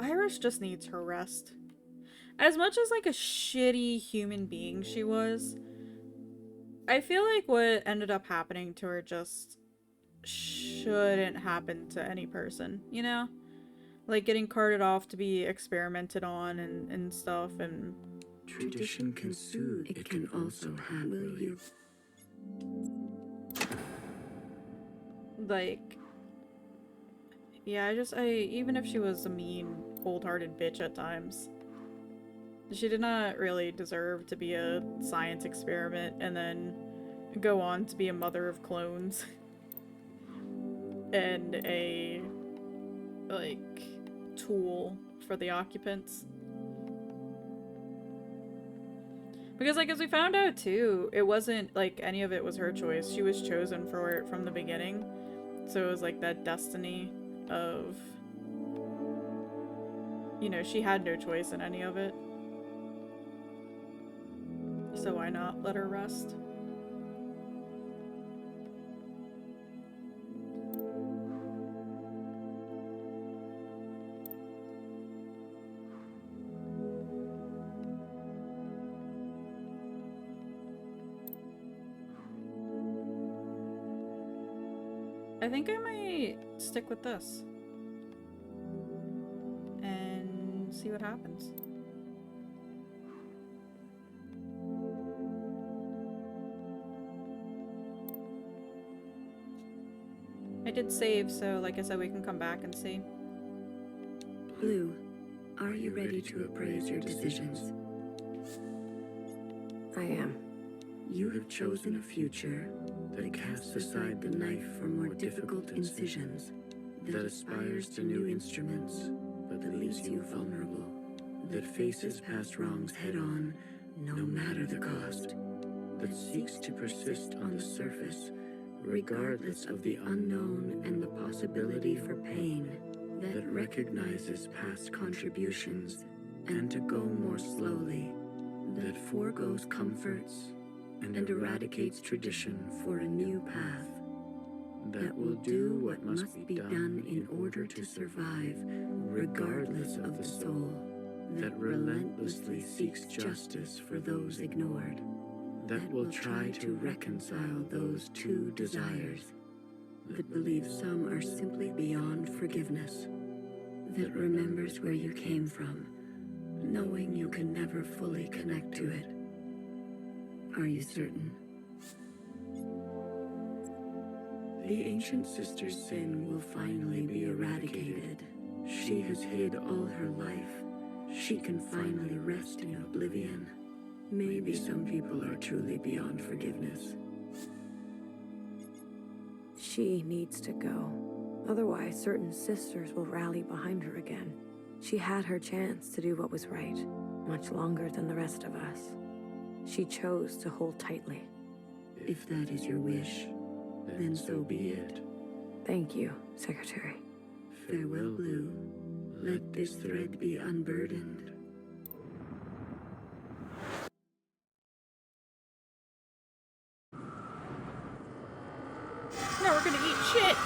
Iris just needs her rest. As much as like a shitty human being she was, I feel like what ended up happening to her just shouldn't happen to any person, you know? Like getting carted off to be experimented on and stuff and... Tradition can soothe, it can also handle you. Like... Yeah, even if she was a mean, cold-hearted bitch at times, she did not really deserve to be a science experiment and then go on to be a mother of clones. And a, like, tool for the occupants. Because, like, as we found out, too, it wasn't, like, any of it was her choice. She was chosen for it from the beginning. So it was, like, that destiny of... You know, she had no choice in any of it. So why not let her rest? I think I might stick with this. And see what happens. I did save, so like I said, we can come back and see. Blue, are you ready to appraise your decisions? I am. You have chosen a future that casts aside the knife for more difficult incisions, that aspires to new instruments, but that leaves you vulnerable, that faces past wrongs head-on, no matter the cost, that seeks to persist on the surface, regardless of the unknown and the possibility for pain, that recognizes past contributions and to go more slowly, that foregoes comforts and eradicates tradition for a new path, that will do what must be done in order to survive, regardless of the soul, that relentlessly seeks justice for those ignored, that will try to reconcile those two desires, that believes some are simply beyond forgiveness, that remembers where you came from, knowing you can never fully connect to it. Are you certain? The ancient sister's sin will finally be eradicated. She has hid all her life. She can finally rest in oblivion. Maybe some people are truly beyond forgiveness. She needs to go. Otherwise, certain sisters will rally behind her again. She had her chance to do what was right, much longer than the rest of us. She chose to hold tightly. If that is your wish, then so be it. Thank you, Secretary. Farewell, Blue. Let this thread be unburdened. No, we're gonna eat shit!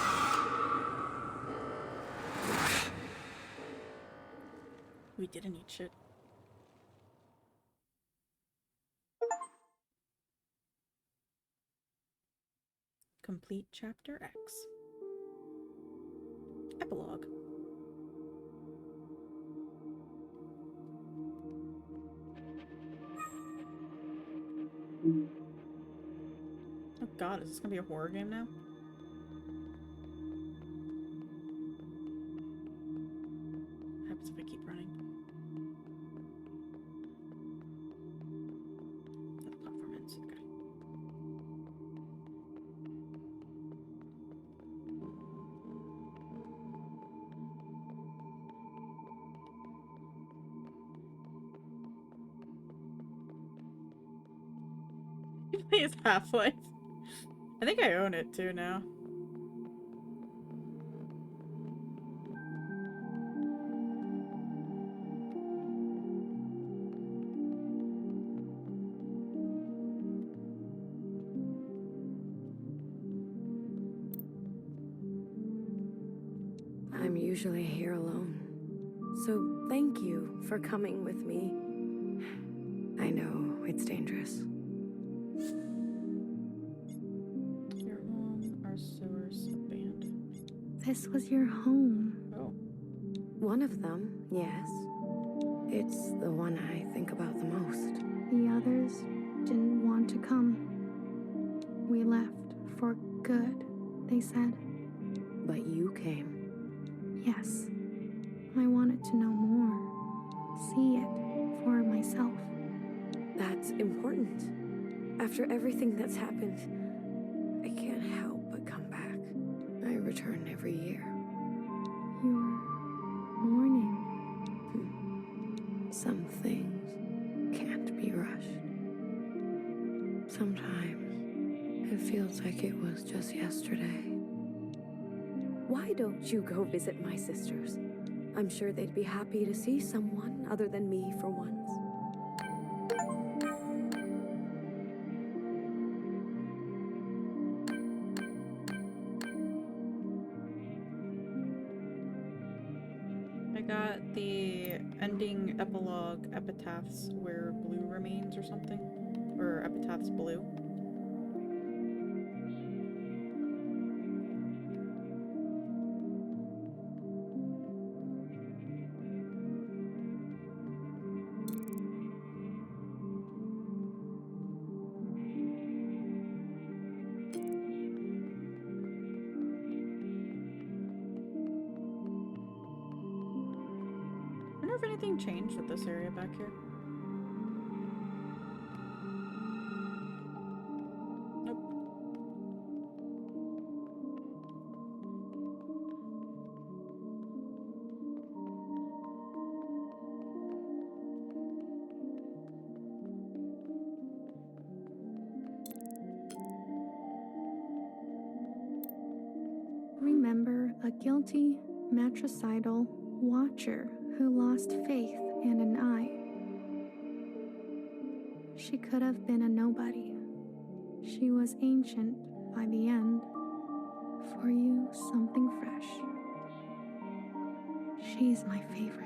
We didn't eat shit. Complete Chapter X. Epilogue. Oh god, is this gonna be a horror game now? What happens if I keep running? Oh, the platform ends. Okay. It's Half-Life. I think I own it too now. I'm usually here alone. So thank you for coming with me. I know it's dangerous. Your home, our source, abandoned. This was your home. Oh. One of them, yes. It's the one I think about the most. The others didn't want to come. We left for good, they said. But you came. Yes. I wanted to know more. See it for myself. That's important. After everything that's happened, I can't help but come back. I return every year. You're mourning. Some things can't be rushed. Sometimes it feels like it was just yesterday. Why don't you go visit my sisters? I'm sure they'd be happy to see someone other than me for once. I got the ending epilogue epitaphs where blue remains or something. Or epitaphs blue. I wonder if anything changed with this area back here. Nope. Remember a guilty, matricidal watcher who lost faith and an eye. She could have been a nobody. She was ancient by the end. For you, something fresh. She's my favorite.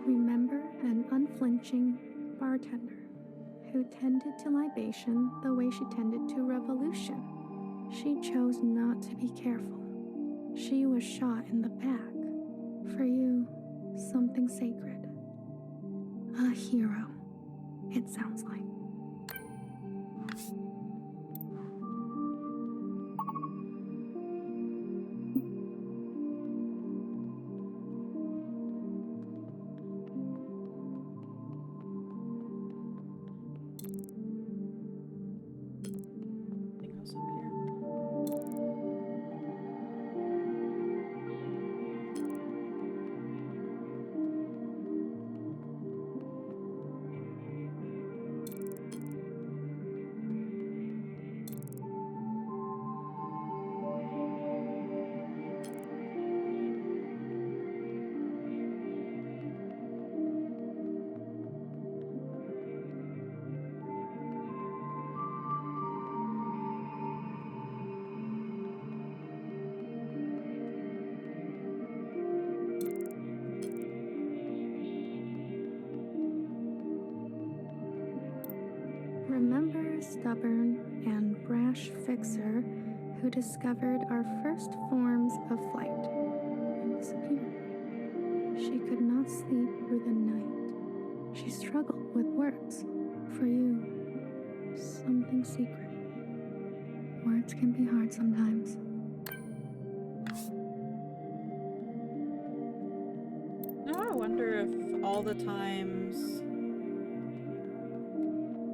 Remember an unflinching bartender who tended to libation the way she tended to revolution. She chose not to be careful. She was shot in the back. For you, something sacred. A hero, it sounds like. stubborn, and brash fixer who discovered our first forms of flight and disappeared. She could not sleep through the night. She struggled with words. For you, something secret. Words can be hard sometimes. Now I wonder if all the times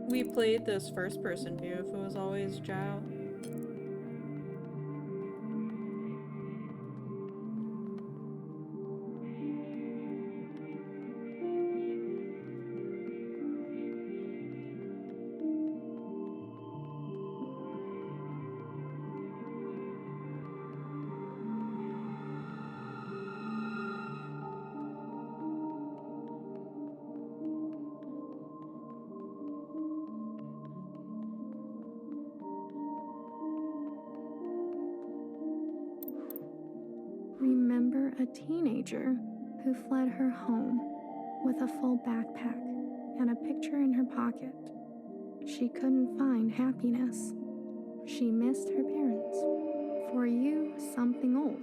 we played this first-person view, if it was always Zhao. Remember a teenager who fled her home with a full backpack and a picture in her pocket. She couldn't find happiness. She missed her parents. For you, something old.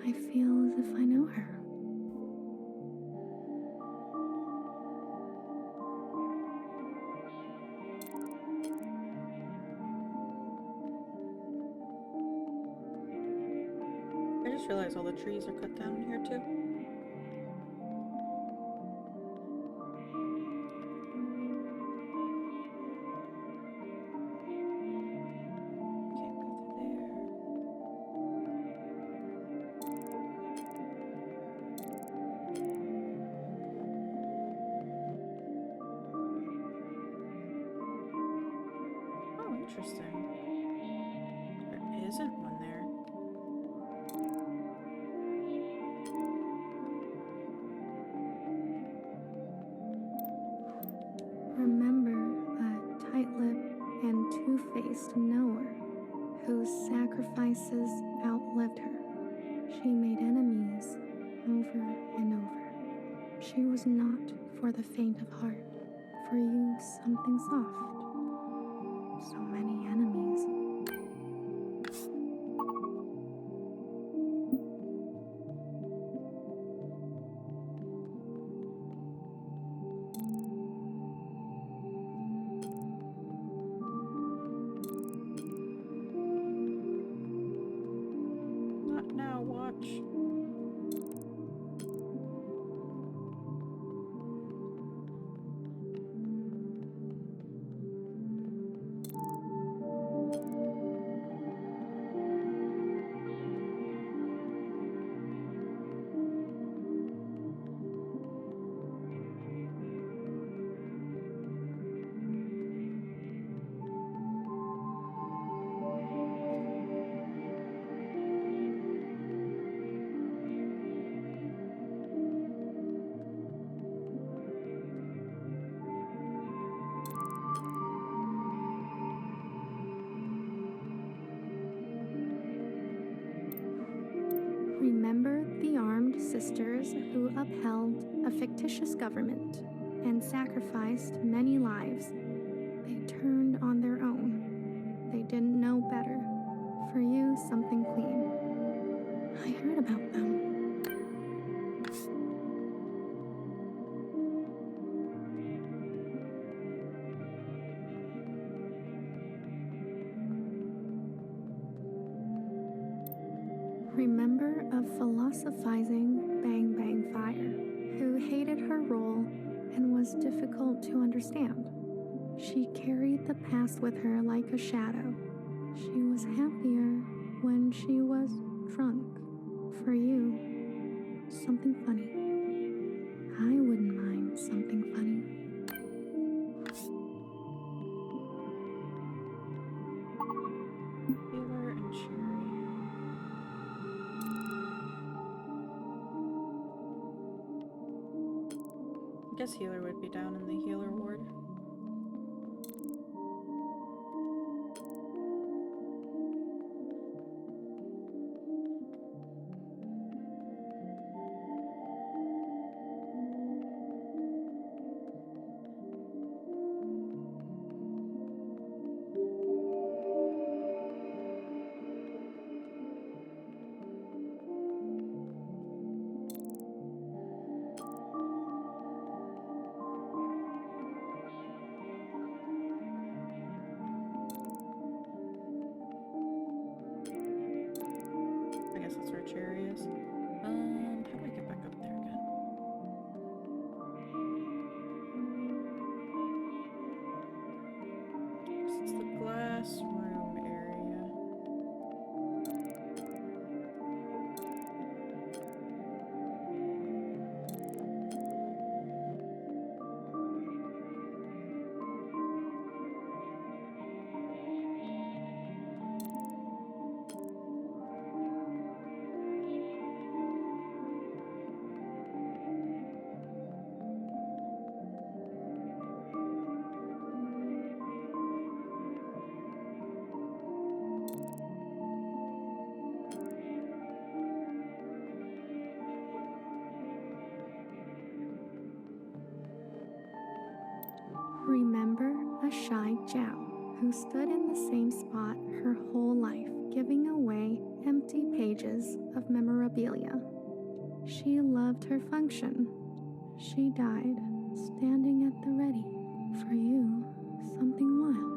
I feel as if I know her. I just realized all the trees are cut down here too. Oh, interesting. There isn't one there. Remember a tight-lipped and two-faced knower whose sacrifices outlived her. She made enemies over and over. She was not for the faint of heart. For you, something soft. So many enemies. Not now, watch. Remember the armed sisters who upheld a fictitious government and sacrificed many lives. They turned on their own. They didn't know better. For you, something clean. I heard about them. Remember a philosophizing Bang Bang Fire who hated her role and was difficult to understand. She carried the past with her like a shadow. She was happier when she was drunk. For you, something funny. I wouldn't mind something funny. Healer and Cherry. I guess Healer would be down in the healer ward. which areas. How do I get back up there again? It's the glass room area. Remember a shy Jiao who stood in the same spot her whole life, giving away empty pages of memorabilia. She loved her function. She died standing at the ready. For you, something wild.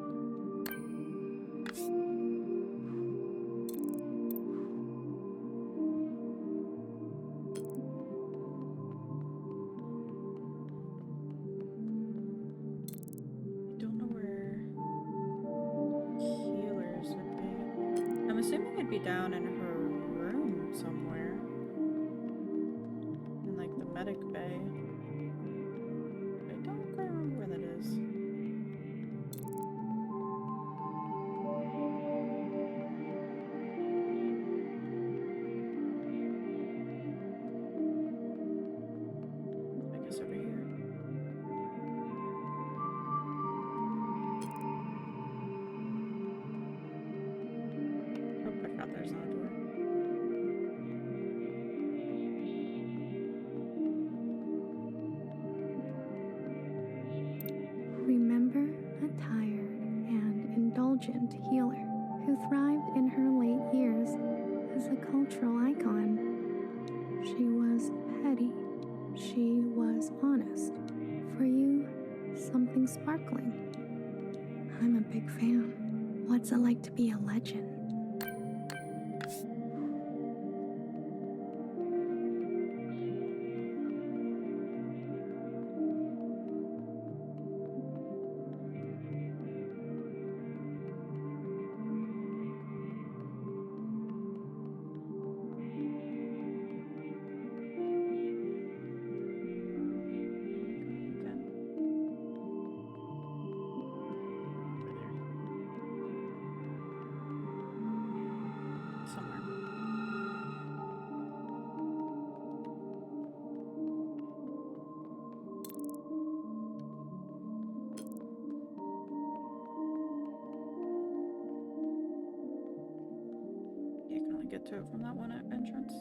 Don't know where healers would be. I'm assuming it'd be down in her room somewhere. In like the medic bay. I don't quite remember where that is. I guess over here. Oh, I forgot there's not a door. Remember a tired and indulgent healer who thrived in her late years as a cultural icon. She was petty. She was honest. For you, something sparkling. I'm a big fan. What's it like to be a legend? Somewhere. You can only get to it from that one entrance.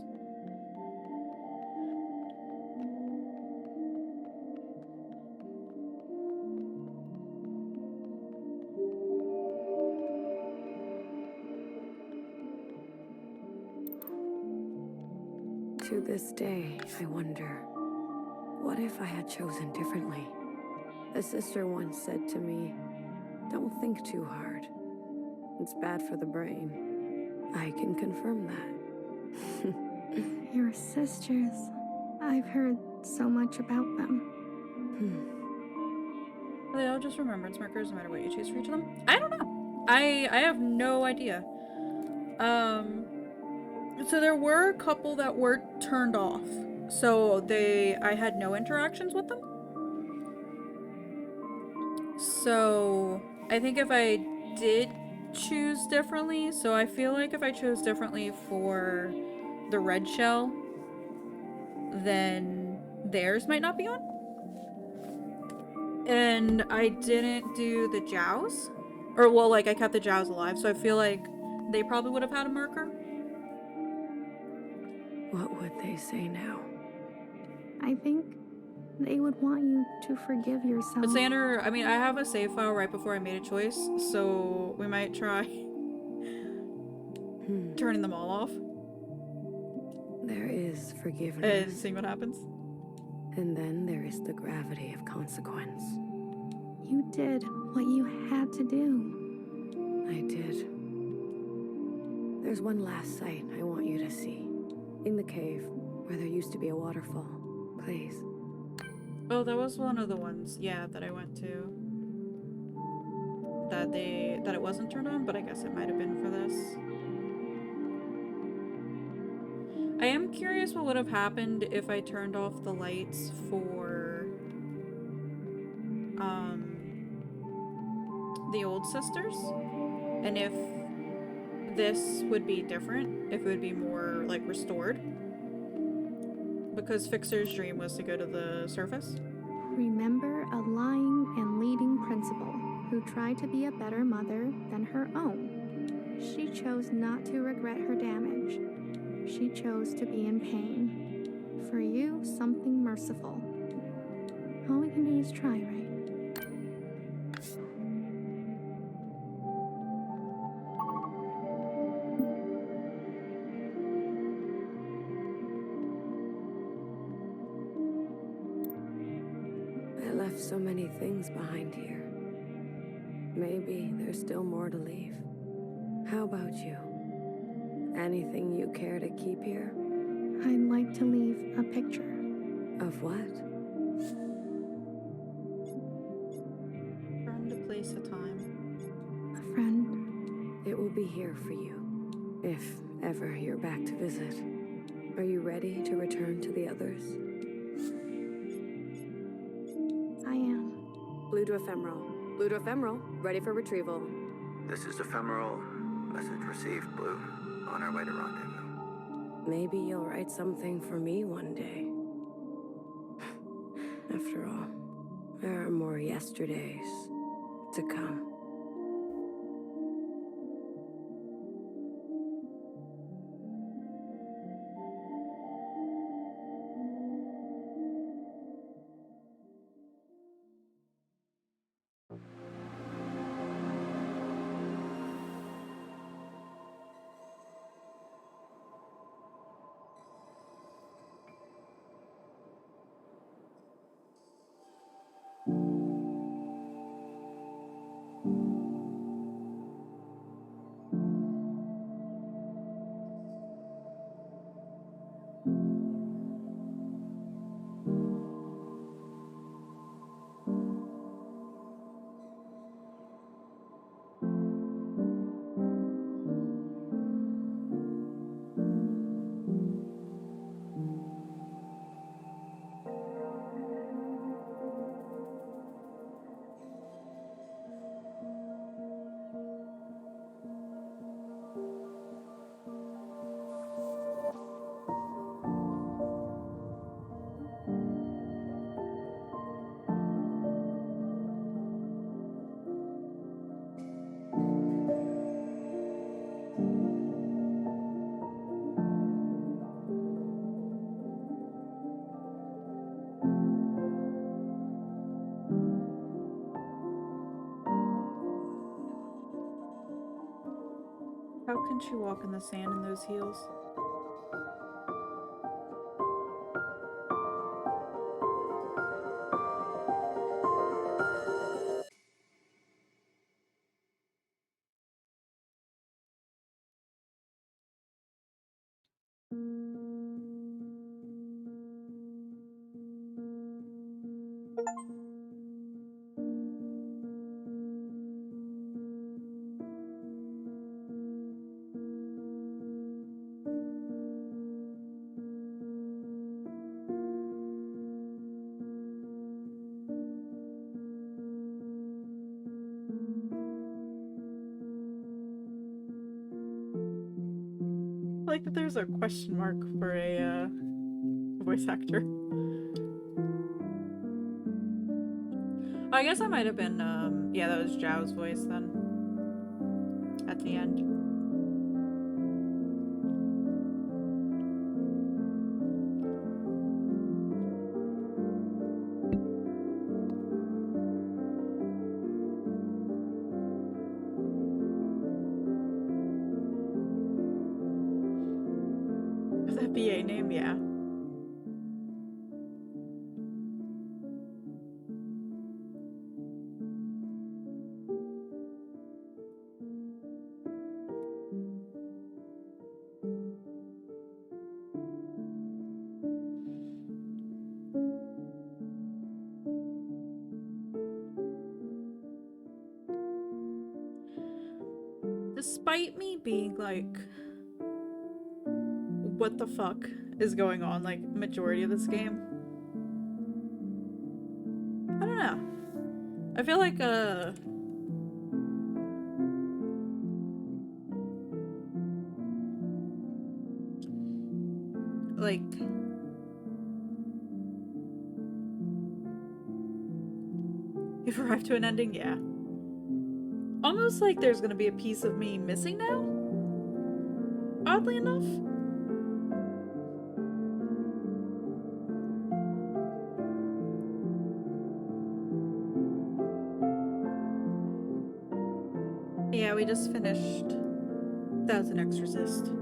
To this day, I wonder, what if I had chosen differently? A sister once said to me, "Don't think too hard. It's bad for the brain." I can confirm that. Your sisters. I've heard so much about them. Are they all just remembrance markers no matter what you choose for each of them? I don't know. I have no idea. So there were a couple that were turned off. So I had no interactions with them. So I think if I did choose differently, so I feel like if I chose differently for the red shell, then theirs might not be on. And I didn't do the Jows. Or, well, like, I kept the Jows alive, so I feel like they probably would have had a marker. What would they say now? I think they would want you to forgive yourself. But Sander, I mean, I have a save file right before I made a choice, so we might try turning them all off. There is forgiveness. And seeing what happens. And then there is the gravity of consequence. You did what you had to do. I did. There's one last sight I want you to see. In the cave, where there used to be a waterfall. Please. Oh, that was one of the ones, yeah, that I went to. That it wasn't turned on, but I guess it might have been for this. I am curious what would have happened if I turned off the lights for the old sisters, and if this would be different, if it would be more like restored, because Fixer's dream was to go to the surface. Remember a lying and leading principal who tried to be a better mother than her own. She chose not to regret her damage. She chose to be in pain. For you, something merciful. All we can do is try, right? I left so many things behind here. Maybe there's still more to leave. How about you? Anything you care to keep here? I'd like to leave a picture. Of what? Friend, a place, a time. A friend. It will be here for you, if ever you're back to visit. Are you ready to return to the others? I am. Blue to ephemeral. Blue to ephemeral. Ready for retrieval. This is ephemeral. Message received, Blue. On our way to rendezvous. Maybe you'll write something for me one day. After all, there are more yesterdays to come. How can she walk in the sand in those heels? I like that there's a question mark for a voice actor. I guess that might have been, yeah, that was Zhao's voice then. At the end. Is that BA name? Yeah. despite me being like, what the fuck is going on, like, majority of this game, I don't know. I feel like, you've arrived to an ending, yeah. Almost like there's gonna be a piece of me missing now? Oddly enough. Yeah, we just finished 1000XResist.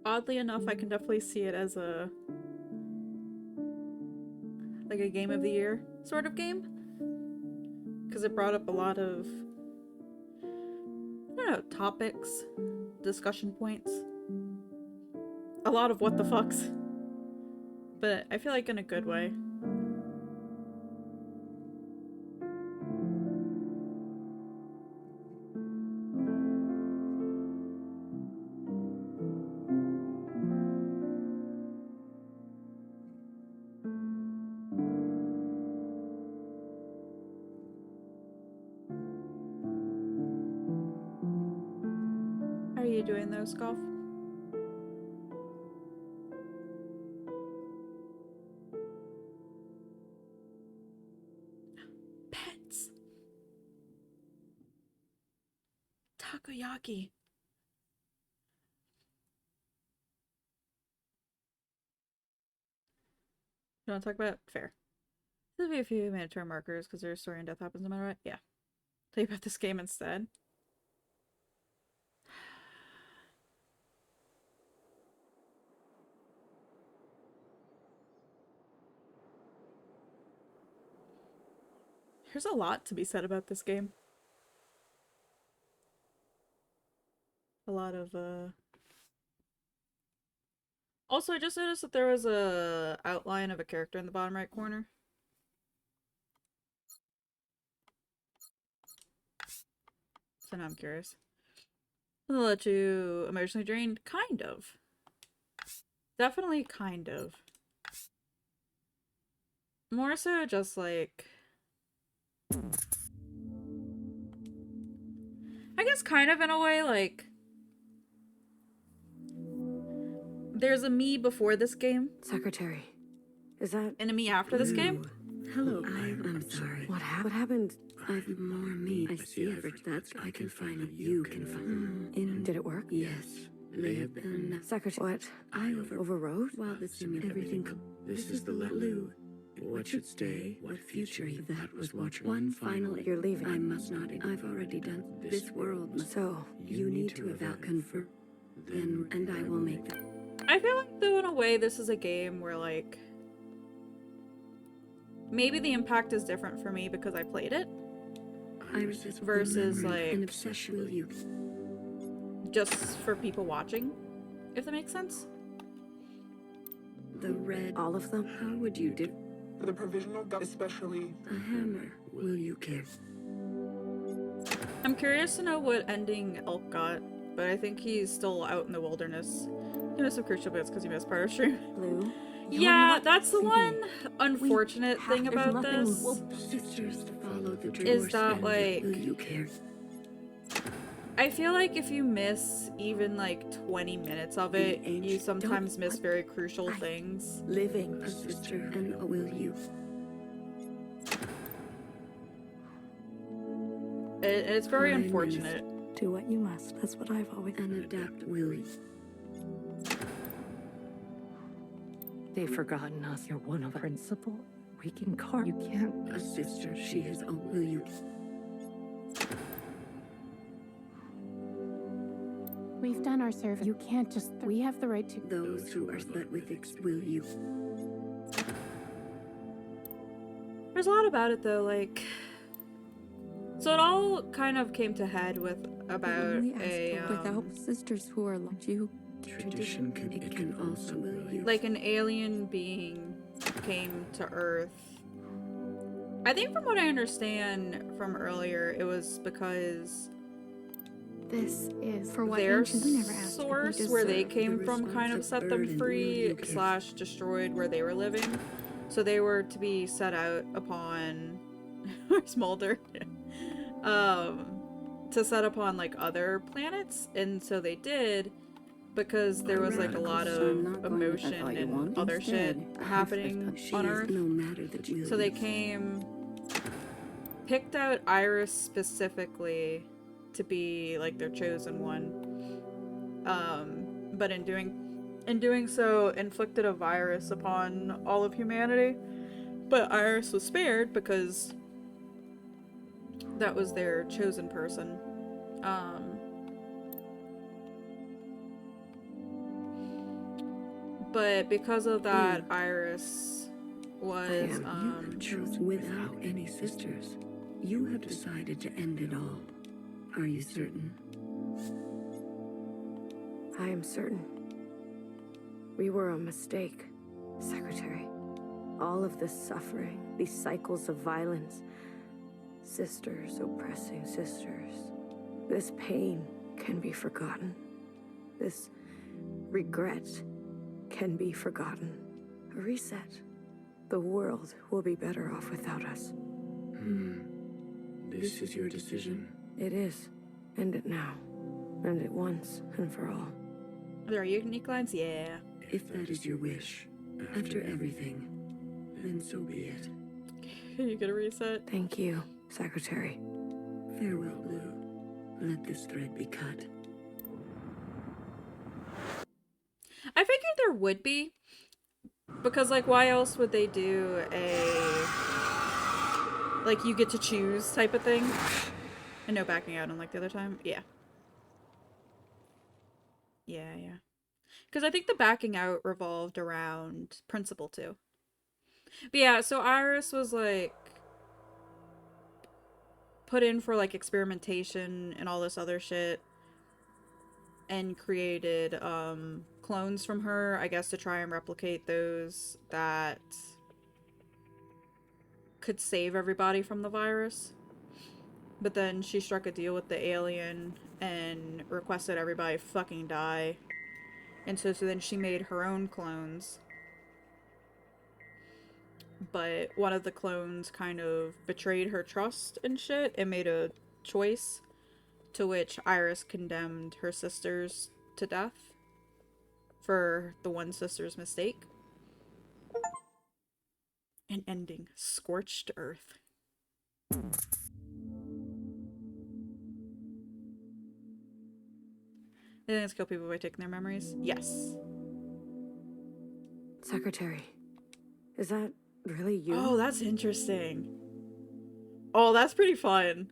Oddly enough, I can definitely see it as a game of the year sort of game, because it brought up a lot of, I don't know, topics, discussion points, a lot of what the fucks, but I feel like in a good way. How are you doing though, Scoff? Pets! Takoyaki! You want to talk about it? Fair. There'll be a few mandatory markers because their story and death happens no matter what. Yeah. Tell you about this game instead. There's a lot to be said about this game. A lot of, Also, I just noticed that there was a outline of a character in the bottom right corner. So now I'm curious. Will it let you emotionally drained? Kind of. Definitely kind of. More so just like... I guess kind of in a way, like... There's a me before this game. Secretary, is that... And a me after this game? Hello, I'm sorry. What happened? I've more me. I see that's I can find what you can find. Did it work? Yes. They have been... Secretary, what? I overrode? While the simulation... Everything... This is the blue. What should stay? What future? That was watching. One final... You're leaving. I must not... I've already done... This world must... So... You need to evaluate... Confirm. Then... And I will make that... I feel like, though, in a way, this is a game where, like... Maybe the impact is different for me because I played it. Versus, like... An obsession with you. Just for people watching, if that makes sense. The red... All of them? How would you do... For the provisional, especially... A hammer. Will you care? I'm curious to know what ending Elk got, but I think he's still out in the wilderness. He missed some crucial bits because he missed part of stream. Blue. Yeah, that's the one unfortunate thing about this. Sisters follow the Is that, like, will you care? I feel like if you miss even like 20 minutes of it, you sometimes miss very crucial things. Living a sister, and will you? It's very unfortunate. Do what you must. That's what I've always. And adapt, will you? They've forgotten us. You're one of our principal. We can carve. You can't. A sister, she is. Oh, will you? We've done our service. You can't just. We have the right to. Those who are but with will you? There's a lot about it though, like. So it all kind of came to head with about a without sisters who are like you. Tradition can also will you. Like an alien being came to Earth. I think from what I understand from earlier, it was because This is for what their ancient we never asked. source where they came from kind of set them free / destroyed where they were living. So they were to be set out upon Smolder. To set upon like other planets, and so they did because there was like a lot of emotion and other shit happening on Earth. So they picked out Iris specifically to be like their chosen one. But in doing so, inflicted a virus upon all of humanity. But Iris was spared because that was their chosen person. But because of that, Iris was you chose without any sisters. You have decided to end it all. Are you certain? I am certain. We were a mistake, Secretary. All of this suffering, these cycles of violence, sisters oppressing sisters. This pain can be forgotten. This regret can be forgotten. A reset. The world will be better off without us. This is your decision? It is. End it now. End it once and for all. There are unique lines? Yeah. If that is your wish, after everything, then so be it. Can you get a reset? Thank you, Secretary. Farewell, Blue. Let this thread be cut. I figured there would be. Because, like, why else would they do a... like, you get to choose type of thing? And no backing out unlike the other time? Yeah. Yeah. Because I think the backing out revolved around Principal, too. But yeah, so Iris was, like... put in for, like, experimentation and all this other shit. And created, clones from her, I guess, to try and replicate those that could save everybody from the virus. But then she struck a deal with the alien and requested everybody fucking die. And so then she made her own clones. But one of the clones kind of betrayed her trust and shit and made a choice, to which Iris condemned her sisters to death for the one sister's mistake. And ending Scorched Earth. Aliens kill people by taking their memories? Yes. Secretary, is that really you? Oh, that's interesting. Oh, that's pretty fun.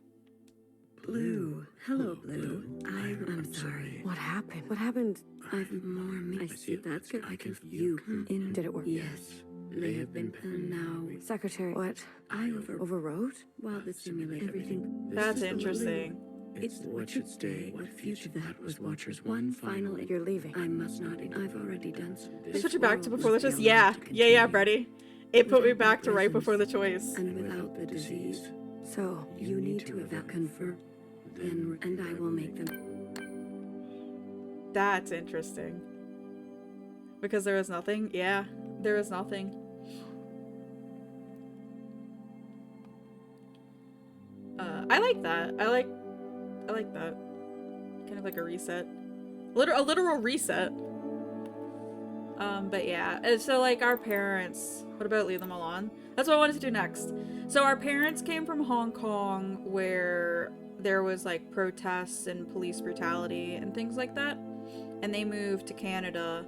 Blue. Hello, Blue. I'm sorry. What happened? What happened? I've more I see. That's good. I can you in. Did it work? Yes. They have been penned now. Secretary, what? I overrode? While the simulation. Everything. That's interesting. It's what should stay. What future that was Watcher's one final. You're leaving. I must not. I've already done so. Switch it back to before the choice. Yeah, Brady. It put me back to right before the choice. And without the disease. So, you need to have confirmed. Then, and I will make them. That's interesting. Because there is nothing? Yeah, there is nothing. I like that. I like that. Kind of like a reset. A literal reset. But yeah. And so like our parents, what about Leave Them Alone? That's what I wanted to do next. So our parents came from Hong Kong where there was like protests and police brutality and things like that. And they moved to Canada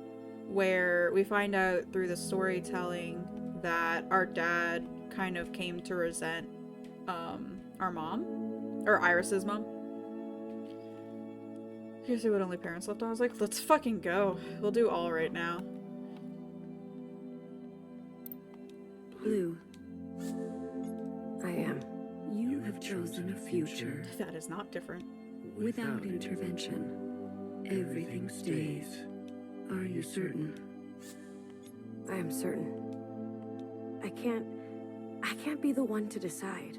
where we find out through the storytelling that our dad kind of came to resent our mom, or Iris's mom. Here's what Only Parents Left on. I was like, let's fucking go. We'll do all right now. Blue. I am. You have chosen a future. That is not different. Without intervention. Everything stays. Are you certain? I am certain. I can't be the one to decide.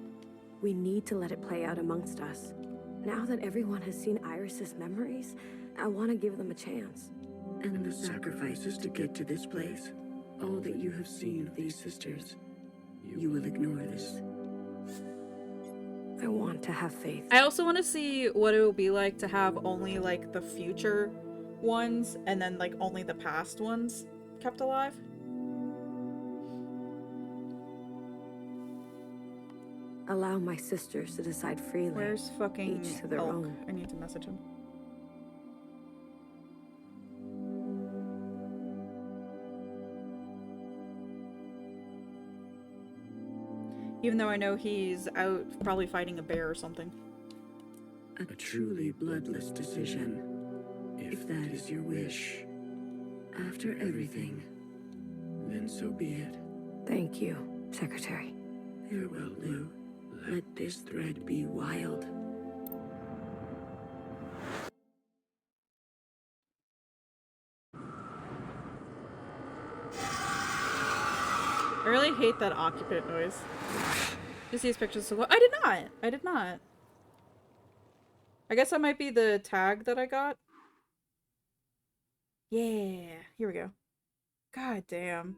We need to let it play out amongst us. Now that everyone has seen Iris's memories, I want to give them a chance. And the sacrifices to get to this place. All that you have seen of these sisters. You will ignore this. I want to have faith. I also want to see what it will be like to have only like the future ones and then like only the past ones kept alive. Allow my sisters to decide freely. Where's fucking each to their own. I need to message him. Even though I know he's out probably fighting a bear or something. A truly bloodless decision, if that is your wish. After everything, then so be it. Thank you, Secretary. Farewell, Lou. Let this thread be wild. I really hate that occupant noise. Just these pictures of what I did not. I guess that might be the tag that I got. Yeah, here we go. God damn.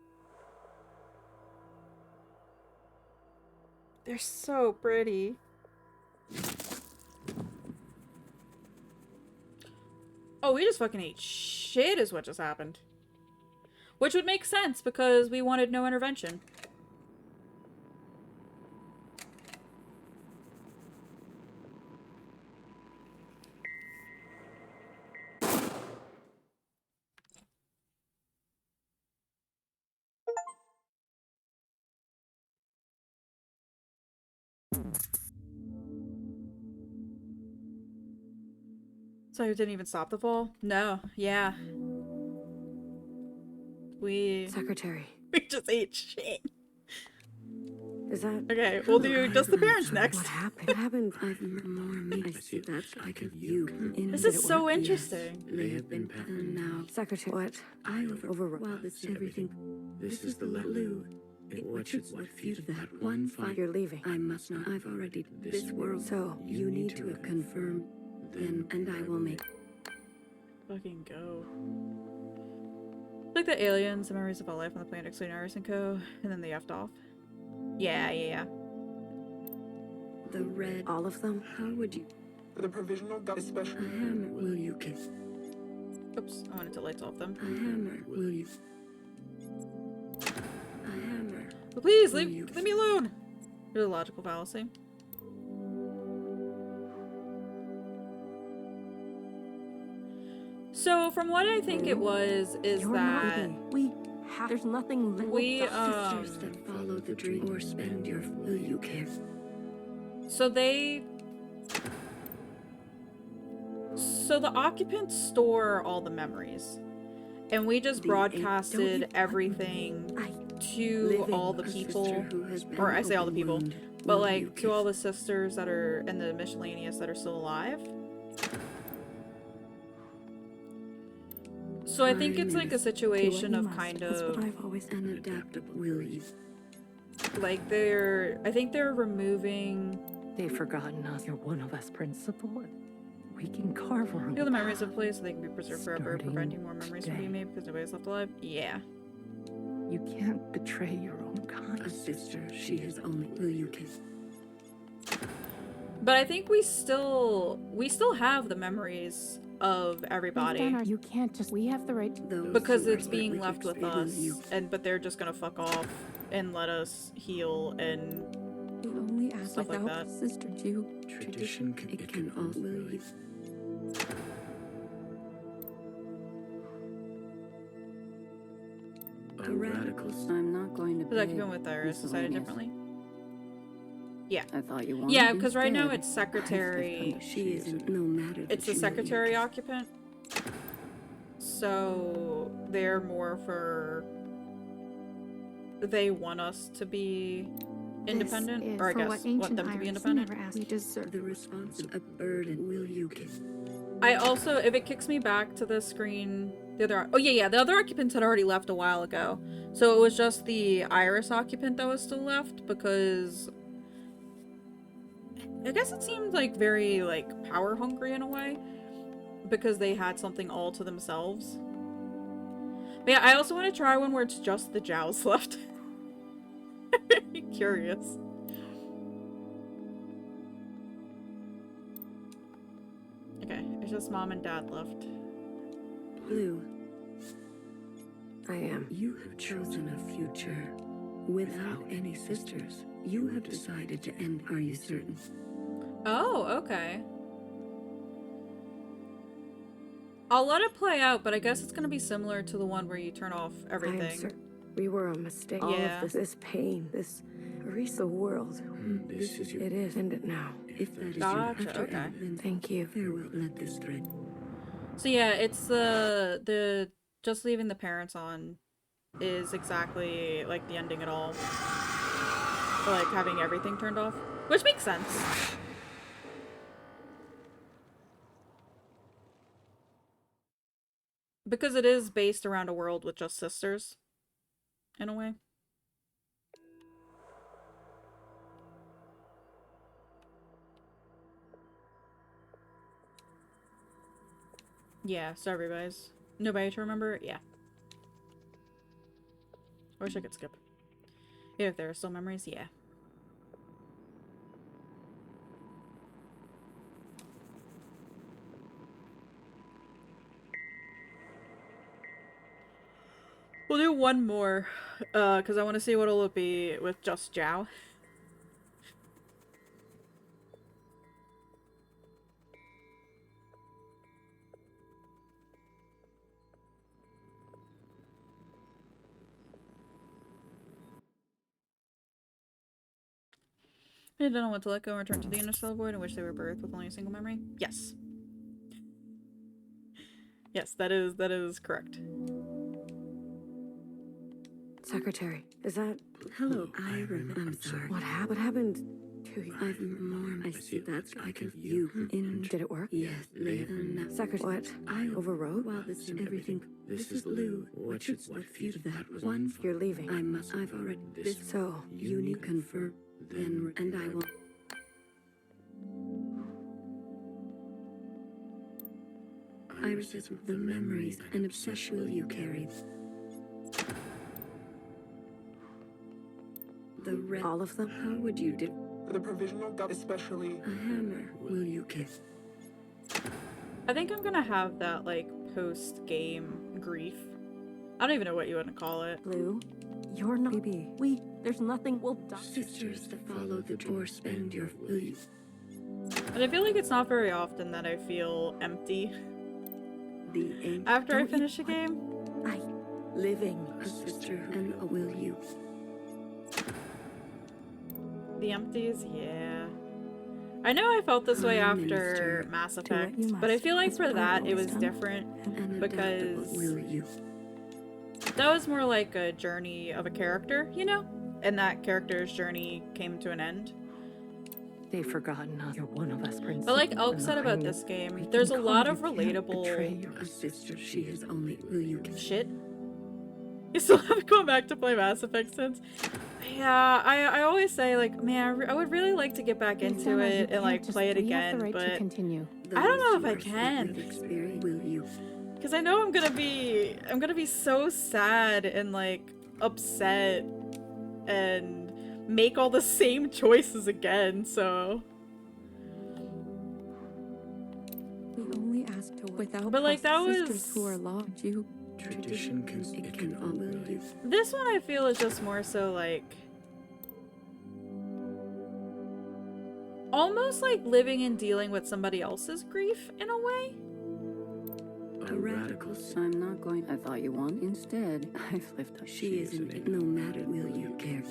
They're so pretty. Oh, we just fucking ate shit is what just happened. Which would make sense because we wanted no intervention. So you didn't even stop the fall? No. Yeah. Secretary. We just ate shit. Is that... Okay, we'll do just the parents next. What happened? What happened? I've more meat. I see that's like of you. This is so interesting. Yes, they have been and now. Secretary, what? I overrode. Well, this everything. This is the Blue. What future that one fight? You're leaving. I must not. I've already. This world. So you need to have confirmed. Then, and I will make. Fucking go. Like the aliens, the memories of all life on the planet, excluding Iris and Co. And then they effed off. Yeah. The red. All of them? How would you? The provisional got a special. A hammer. Will you kiss? Oops, I wanted to lights off them. A hammer. Will you? A hammer. But please, leave me alone! Really logical fallacy. So, from what I think it was, is that there's nothing sisters that follow the dream or spend your will you care. So the occupants store all the memories. And we just broadcasted everything to all the people, or I say all the people, but like to all the sisters that are in the miscellaneous that are still alive. So I think it's like a situation of kind of an adaptable will you. like I think they're removing They've forgotten us. You're one of us, Principal. We can carve our own Feel the memories path. of place so they can be preserved forever, Starting preventing more memories from being today. made because nobody's left alive. Yeah. You can't betray your own kind. A sister, she is only will you kiss. But I think we still have the memories of everybody. You can't just. We have the right to. Because it's being left with us, but they're just gonna fuck off and let us heal and We only act stuff like without that. Sister Jew. Tradition can, it can all will you. A radical. I'm not going to. Does that keep on with Iris decided differently? Yeah. I thought you wanted. Yeah, because right now it's secretary. She isn't no matter. It's a secretary occupant. So they're more for. They want us to be independent, or I guess want them to be independent. We deserve the response of a burden. Will you kiss? I also, if it kicks me back to the screen, the other occupants had already left a while ago. So it was just the Iris occupant that was still left because I guess it seemed like very like power hungry in a way because they had something all to themselves. But yeah, I also want to try one where it's just the Jows left. I'm curious. Okay, it's just mom and dad left. Blue. I am. You have chosen a future without any sisters. You have decided to end. Are you certain? Oh, okay. I'll let it play out, but I guess it's gonna be similar to the one where you turn off everything. We were a mistake. Yeah. All of this pain, this erase the world. This is your. It is. End it now. If that is Gotcha, your after okay. end, then Thank you. farewell. Let this thread. So yeah, it's the just leaving the parents on is exactly like the ending at all. Or, like having everything turned off, which makes sense. Because it is based around a world with just sisters, in a way. Yeah, sorry guys. Nobody to remember? Yeah. I wish I could skip. If there are still memories, yeah. We'll do one more, because I want to see what it'll be with just Zhao. They don't know what to let go and return to the interstellar void in which they were birthed with only a single memory? Yes. Yes, that is correct. Secretary, is that... Hello, I'm sorry. What happened to you? I've more. I see that's like of you. In Did it work? yes, later. Secretary, what? I Overrode? While this everything. This is Lou. What feud that was one? You're leaving. I've already. This. So, You need confirm. Then and I will. Iris is the memories and obsession you carry. The red. all of them? How would you do? The provisional got especially... A hammer. Will you kiss? I think I'm gonna have that, like, post-game grief. I don't even know what you want to call it. Blue, you're not. Baby. There's nothing we'll die. Sisters that follow the door spend your will you? And I feel like it's not very often that I feel empty The after I finish a game. living a sister and a will you? The empties, yeah. I know I felt this way after Mass Effect, but I feel like for that it was different because Will you? that was more like a journey of a character, you know? And that character's journey came to an end. They've forgotten us. You're one of us, Princess. But like Elk said about this game, there's a lot of relatable A sister, she is only will you kiss? shit You still haven't gone back to play Mass Effect since? Yeah, I always say, like, man, I would really like to get back into it and, like, play it again, but I don't know if I can. Because I know I'm gonna be so sad and, like, upset and make all the same choices again, so... We only ask to without But, like, that sisters was... who are lost. You Tradition can only live. This one I feel is just more so, like... almost like living and dealing with somebody else's grief, in a way? a radical. I'm not going. I thought you won. Instead, I've lived up. She isn't. No matter will you care.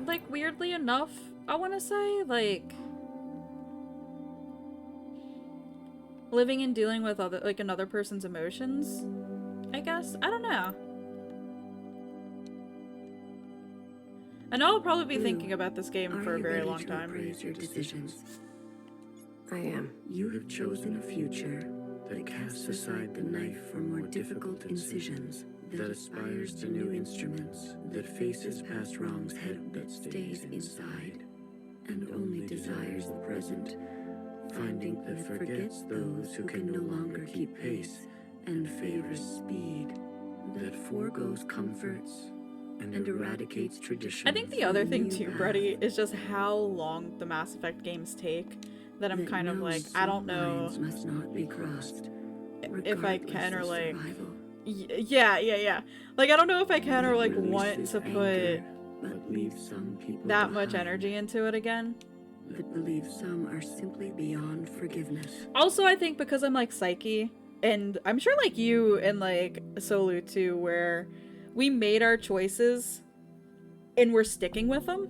Like, weirdly enough, I want to say, like... living and dealing with other, like, another person's emotions, I guess? I don't know. I know I'll probably be thinking about this game for a very long time. Praise your decisions. I am. You have chosen a future that casts aside the knife for more difficult incisions, that aspires to new instruments, that faces past wrongs head that stays inside, and only desires the present, finding that forgets those who can no longer keep pace, and favors speed, that forgoes comforts, and eradicates tradition. I think the other thing too, Brady, is just how long the Mass Effect games take. That I'm kind of like, I don't know must not be crossed, if I can or like... Yeah. Like, I don't know if I can or like want to put that much energy into it again. That believe some are simply beyond forgiveness. Also, I think because I'm like Psyche, and I'm sure like you and like Solu too, where we made our choices and we're sticking with them,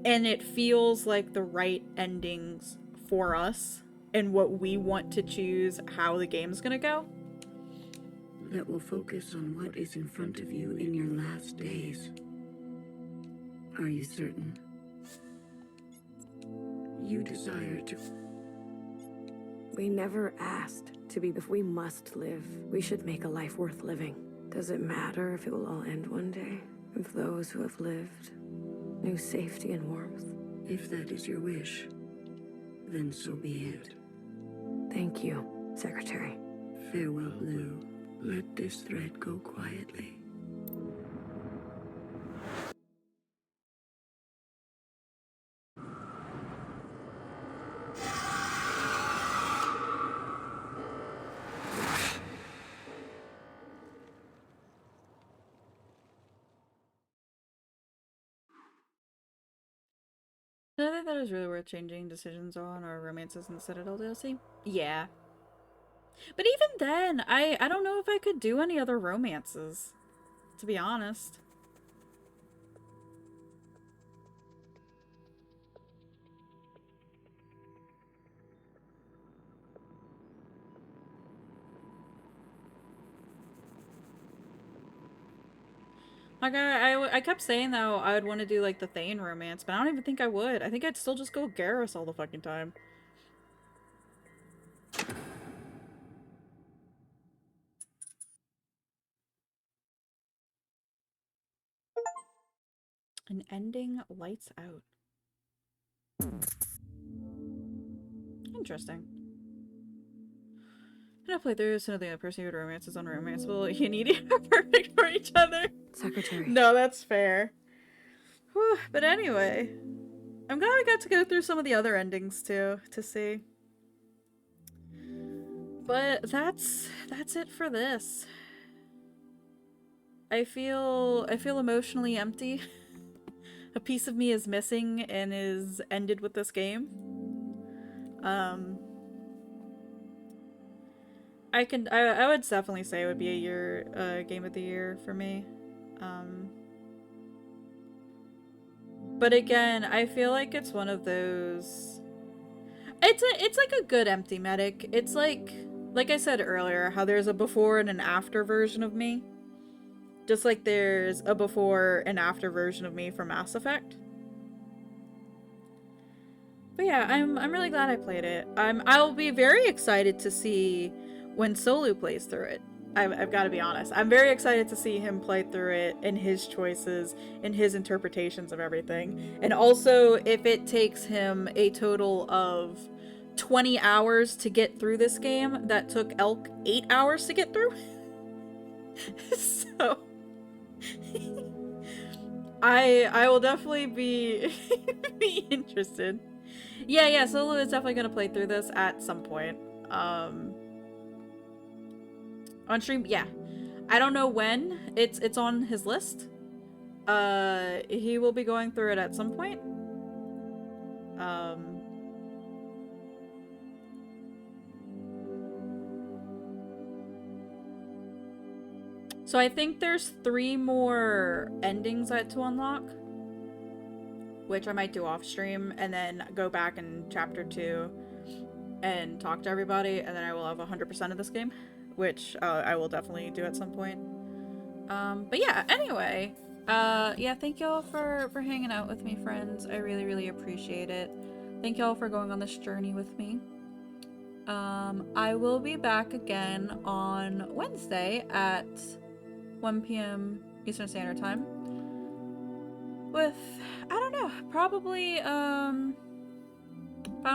and it feels like the right endings for us and what we want to choose how the game's gonna go. That will focus on what is in front of you in your last days. Are you certain? You desire to... We never asked to be. If we must live, we should make a life worth living. Does it matter if it will all end one day? If those who have lived knew safety and warmth? If that is your wish, then so be it. Thank you, Secretary. Farewell, Blue. Let this thread go quietly. I think that is really worth changing decisions on, or romances in the Citadel DLC. Yeah. But even then, I don't know if I could do any other romances, to be honest. Like, I kept saying, though, I would want to do, like, the Thane romance, but I don't even think I would. I think I'd still just go Garrus all the fucking time. An ending lights out. Interesting. I play through so the other person who would romance is unromanceable. You need it perfect for each other. Secretary. No, that's fair. Whew, but anyway, I'm glad we got to go through some of the other endings too to see. But that's it for this. I feel emotionally empty. A piece of me is missing and is ended with this game. I would definitely say it would be a year game of the year for me. But again, I feel like it's one of those. It's like a good empty medic. It's like I said earlier, how there's a before and an after version of me. Just like there's a before and after version of me for Mass Effect. But yeah, I'm really glad I played it. I'll be very excited to see when Solu plays through it. I've got to be honest. I'm very excited to see him play through it and his choices and his interpretations of everything. And also, if it takes him a total of 20 hours to get through this game that took Elk 8 hours to get through. So I will definitely be be interested. Yeah, Solo is definitely gonna play through this at some point. On stream, yeah. I don't know when. It's on his list. He will be going through it at some point. So I think there's 3 more endings I had to unlock, which I might do off stream, and then go back in chapter 2 and talk to everybody, and then I will have 100% of this game, which I will definitely do at some point. But yeah, anyway, yeah, thank y'all for hanging out with me, friends. I really, really appreciate it. Thank y'all for going on this journey with me. I will be back again on Wednesday at 1 p.m. Eastern Standard Time with, I don't know, probably Final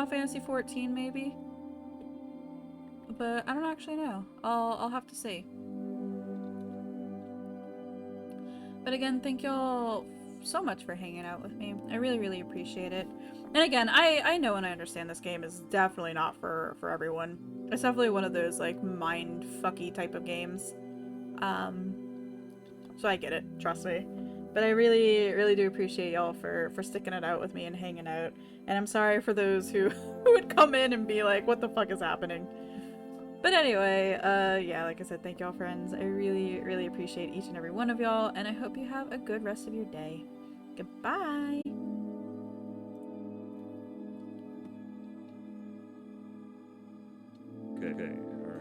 Fantasy 14 maybe, but I don't actually know. I'll have to see. But again, thank y'all so much for hanging out with me. I really, really appreciate it. And again, I know and I understand this game is definitely not for everyone. It's definitely one of those like mind fucky type of games. So I get it, trust me. But I really, really do appreciate y'all for sticking it out with me and hanging out. And I'm sorry for those who would come in and be like, what the fuck is happening? But anyway, yeah, like I said, thank y'all, friends. I really, really appreciate each and every one of y'all, and I hope you have a good rest of your day. Goodbye!